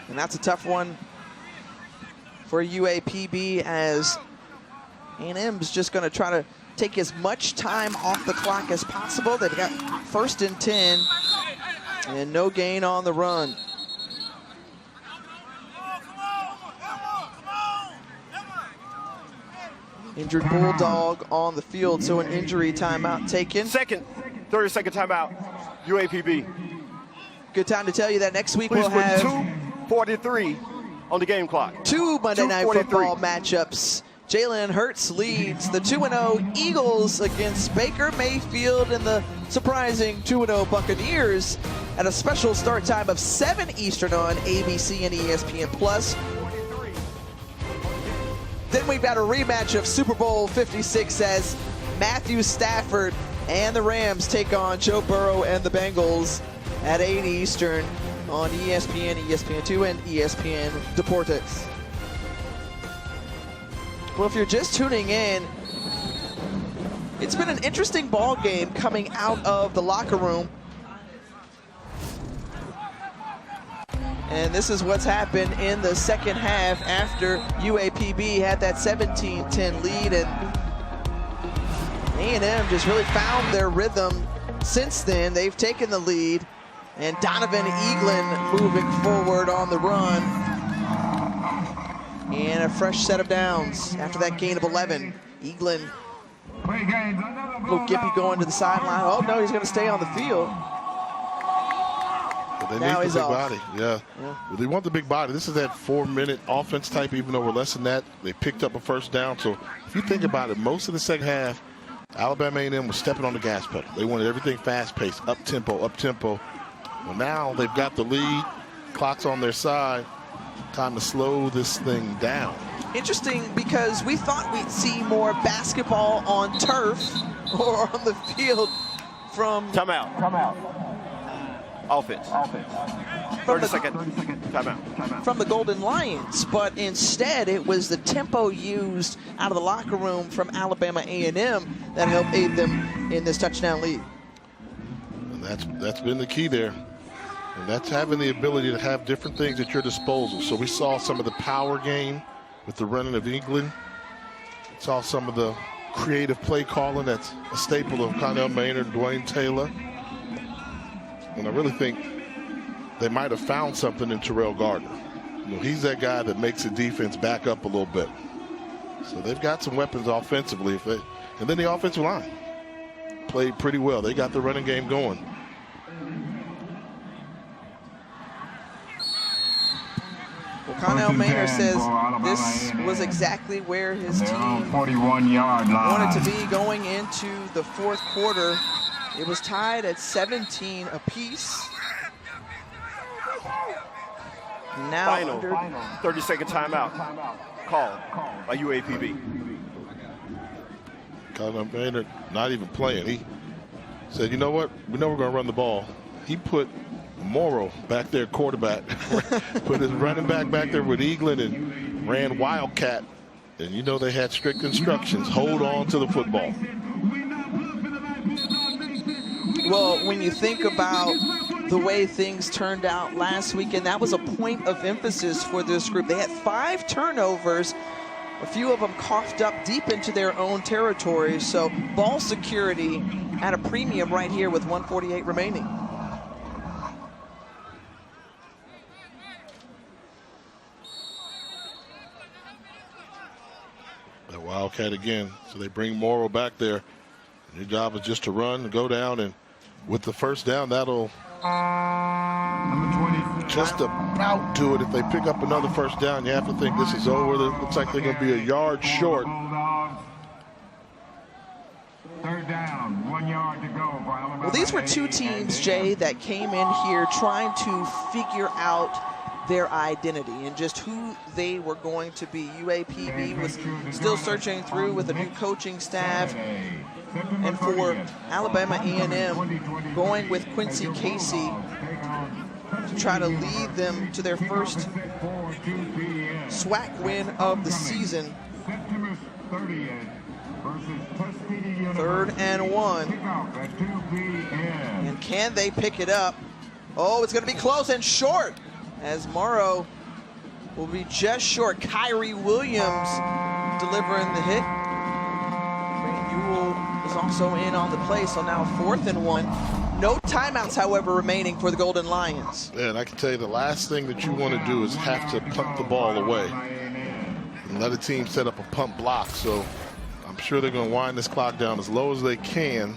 And that's a tough one for UAPB, as A&M's just going to try to take as much time off the clock as possible. They've got 1st and 10 and no gain on the run. Injured Bulldog on the field, so an injury timeout taken. 30-second timeout, UAPB. Good time to tell you that next week Please we'll have 2:43 on the game clock. 2 Monday Night Football matchups. Jalen Hurts leads the 2-0 Eagles against Baker Mayfield and the surprising 2-0 Buccaneers at a special start time of 7 Eastern on ABC and ESPN+. Then we've got a rematch of Super Bowl 56 as Matthew Stafford and the Rams take on Joe Burrow and the Bengals at 8 Eastern on ESPN, ESPN2, and ESPN Deportes. Well, if you're just tuning in, it's been an interesting ball game coming out of the locker room. And this is what's happened in the second half after UAPB had that 17-10 lead, and A&M just really found their rhythm since then. They've taken the lead, and Donovan Eaglin moving forward on the run. And a fresh set of downs after that gain of 11. Eaglin, little gippy going to the sideline. Oh no, he's going to stay on the field. They Now need he's the big off. body. Yeah. Well, they want the big body. This is that 4-minute offense type, even though we're less than that. They picked up a first down. So if you think about it, most of the second half, Alabama A&M was stepping on the gas pedal. They wanted everything fast-paced, up-tempo, up-tempo. Well, now they've got the lead. Clock's on their side. Time to slow this thing down. Interesting, because we thought we'd see more basketball on turf or on the field from... Timeout. Offense. 30-second timeout. From the Golden Lions, but instead it was the tempo used out of the locker room from Alabama A&M that helped aid them in this touchdown lead. And that's been the key there. And that's having the ability to have different things at your disposal. So we saw some of the power game with the running of England. Saw some of the creative play calling that's a staple of Connell Maynard, Dwayne Taylor. And I really think they might have found something in Terrell Gardner. You know, he's that guy that makes the defense back up a little bit. So they've got some weapons offensively. And then the offensive line played pretty well. They got the running game going. Well, Connell Maynard says this was exactly where his team 41-yard line. wanted to be going into the fourth quarter. It was tied at 17 apiece. Now Final 30-second timeout called by UAPB. Connell Maynard not even playing. He said, you know what? We know we're going to run the ball. He put Morrow back there, quarterback. Put his running back there with Eaglin and ran Wildcat. And you know they had strict instructions. Hold on to the football. Well, when you think about the way things turned out last weekend, that was a point of emphasis for this group. They had 5 turnovers, a few of them coughed up deep into their own territory. So ball security at a premium right here with 1:48 remaining. The Wildcat again. So they bring Morrow back there. Your job is just to run and go down, and with the first down, that'll just about do it. If they pick up another first down, you have to think this is over. It looks like they're going to be a yard short. Third down, 1 yard to go for Alabama. Well, these were two teams, Jay, that came in here trying to figure out their identity and just who they were going to be. UAPB was still searching through with a new coaching staff. And for Alabama A&M, going with Quincy Casey to try to lead them to their first SWAC win of the season. 3rd and 1. And can they pick it up? Oh, it's going to be close and short, as Morrow will be just short. Kyrie Williams delivering the hit. Ewell is also in on the play, so now 4th and 1. No timeouts, however, remaining for the Golden Lions. Yeah, and I can tell you the last thing that you want to do is have to punt the ball away and let a team set up a punt block. So I'm sure they're going to wind this clock down as low as they can.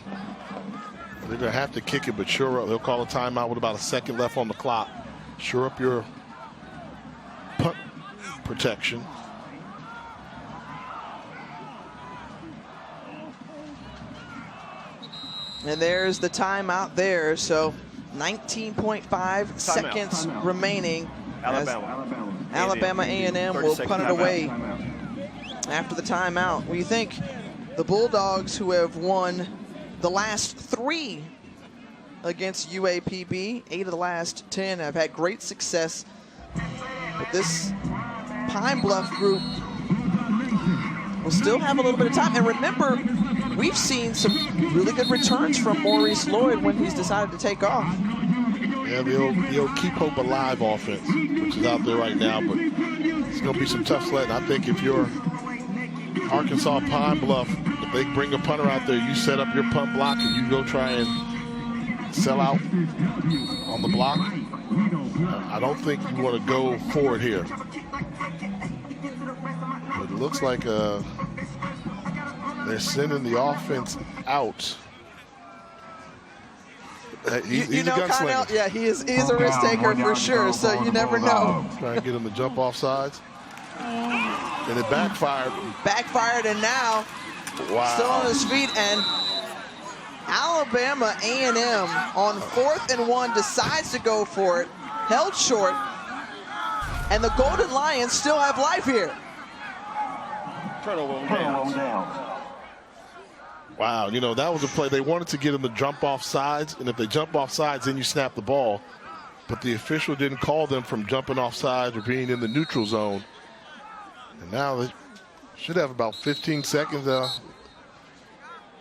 They're going to have to kick it, but sure up. They'll call a timeout with about a second left on the clock. Sure up your punt protection. And there's the timeout there. So 19.5 seconds remaining. Alabama A&M will punt it away after the timeout. Well, you think the Bulldogs, who have won the last 3 against UAPB, 8 of the last 10, have had great success. But this Pine-Bluff group will still have a little bit of time. And remember, we've seen some really good returns from Maurice Lloyd when he's decided to take off. Yeah, the old keep hope alive offense, which is out there right now, but it's going to be some tough sledding. I think if you're Arkansas Pine-Bluff, if they bring a punter out there, you set up your punt block and you go try and sell out on the block. I don't think you want to go for it here. But it looks like they're sending the offense out. He's a gunslinger. Yeah, he's a risk taker for sure, so you never know. Try and get him to jump off sides. And it backfired. Backfired, and now still on his feet. And Alabama A&M on 4th and 1 decides to go for it. Held short. And the Golden Lions still have life here. Turnover on down. Wow, you know, that was a play. They wanted to get him to jump off sides, and if they jump off sides, then you snap the ball. But the official didn't call them from jumping off sides or being in the neutral zone. And now they should have about 15 seconds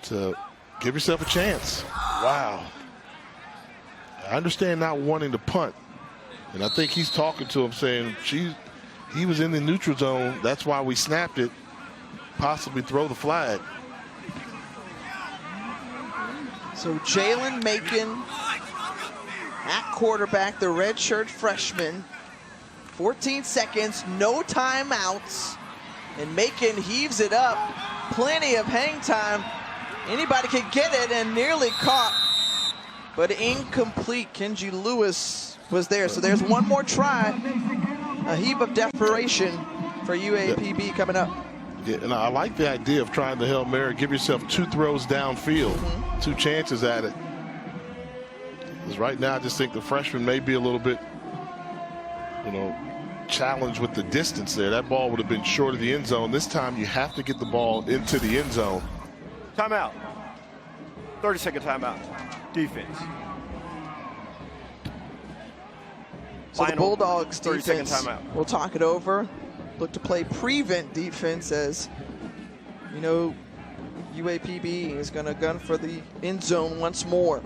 to give yourself a chance. Wow. I understand not wanting to punt. And I think he's talking to him saying, he was in the neutral zone. That's why we snapped it. Possibly throw the flag. So Jalen Macon at quarterback, the redshirt freshman. 14 seconds, no timeouts. And Macon heaves it up. Plenty of hang time. Anybody could get it, and nearly caught, but incomplete. Kenji Lewis was there. So there's one more try. A heap of desperation for UAPB coming up. Yeah, and I like the idea of trying to Hail Mary, give yourself 2 throws downfield, 2 chances at it. Because right now I just think the freshman may be a little bit, challenged with the distance there. That ball would have been short of the end zone. This time you have to get the ball into the end zone. Timeout. 30-second timeout. Defense. So the Bulldogs 30-second defense, timeout. we'll talk it over. Look to play prevent defense, as UAPB is going to gun for the end zone once more.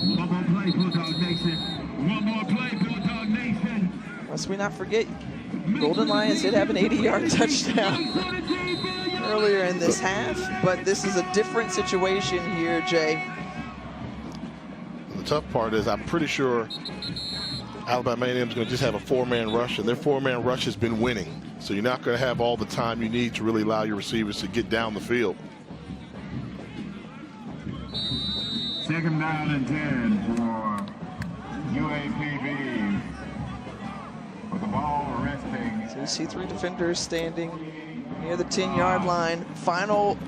One more play, Bulldog Nation. One more play, Bulldog Nation. Must we not forget, Golden Lions did have an 80-yard touchdown earlier in this half, but this is a different situation here, Jay. The tough part is I'm pretty sure Alabama A&M is going to just have a four-man rush, and their four-man rush has been winning. So you're not going to have all the time you need to really allow your receivers to get down the field. Second down and 10 for UAPB. With the ball resting. So you see three defenders standing near the 10-yard line. Final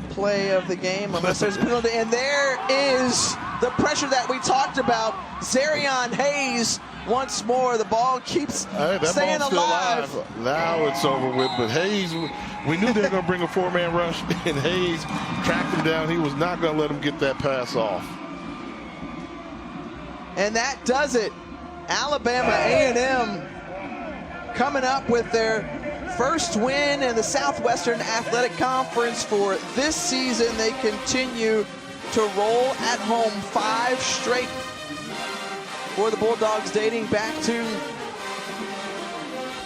play of the game, unless there's a penalty. And there is the pressure that we talked about. Zarion Hayes once more. The ball keeps staying alive. Now it's over with. But Hayes, we knew they were going to bring a four-man rush, and Hayes tracked him down. He was not going to let him get that pass off. And that does it. Alabama A&M coming up with their first win in the Southwestern Athletic Conference for this season. They continue to roll at home 5 straight for the Bulldogs, dating back to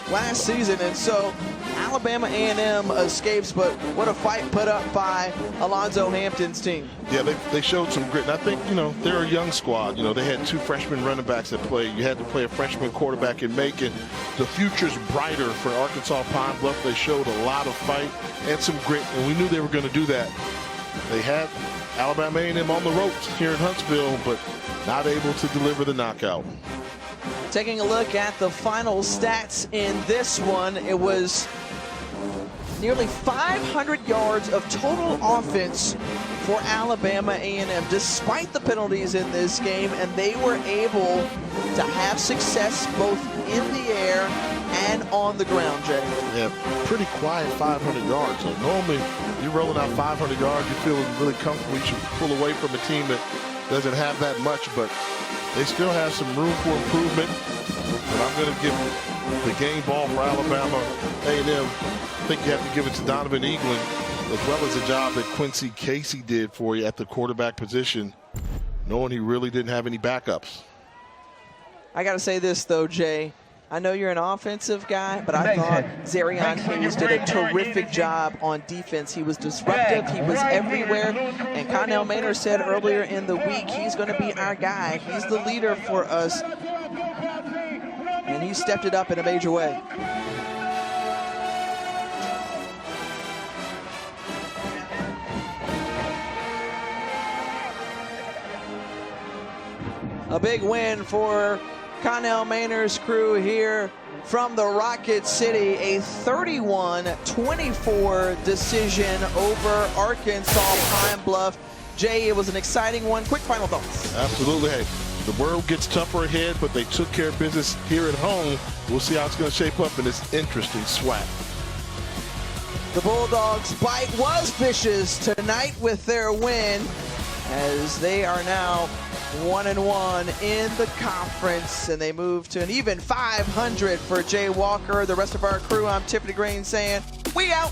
last season. And so Alabama A&M escapes, but what a fight put up by Alonzo Hampton's team. Yeah, they showed some grit. And I think, they're a young squad. They had 2 freshman running backs that played. You had to play a freshman quarterback in Macon. The future's brighter for Arkansas Pine-Bluff. They showed a lot of fight and some grit, and we knew they were going to do that. They had Alabama A&M on the ropes here in Huntsville, but not able to deliver the knockout. Taking a look at the final stats in this one, it was nearly 500 yards of total offense for Alabama A&M, despite the penalties in this game, and they were able to have success both in the air and on the ground, Jay. Yeah, pretty quiet 500 yards. So normally, you're rolling out 500 yards, you feel really comfortable. You should pull away from a team that doesn't have that much, but they still have some room for improvement. But I'm going to give the game ball for Alabama A&M. I think you have to give it to Donovan Eaglin, as well as the job that Quincy Casey did for you at the quarterback position, knowing he really didn't have any backups. I got to say this, though, Jay. I know you're an offensive guy, but I thought Zarion Hayes did a terrific job on defense. He was disruptive. He was everywhere. And Connell Maynard said earlier in the week, he's going to be our guy. He's the leader for us. And he stepped it up in a major way. A big win for Connell Maynard's crew here from the Rocket City. A 31-24 decision over Arkansas Pine-Bluff. Jay, it was an exciting one. Quick final thoughts. Absolutely. Hey, the world gets tougher ahead, but they took care of business here at home. We'll see how it's going to shape up in this interesting SWAC. The Bulldogs' bite was vicious tonight with their win, as they are now 1-1 in the conference, and they move to an even 500 for Jay Walker. The rest of our crew, I'm Tiffany Green saying, we out.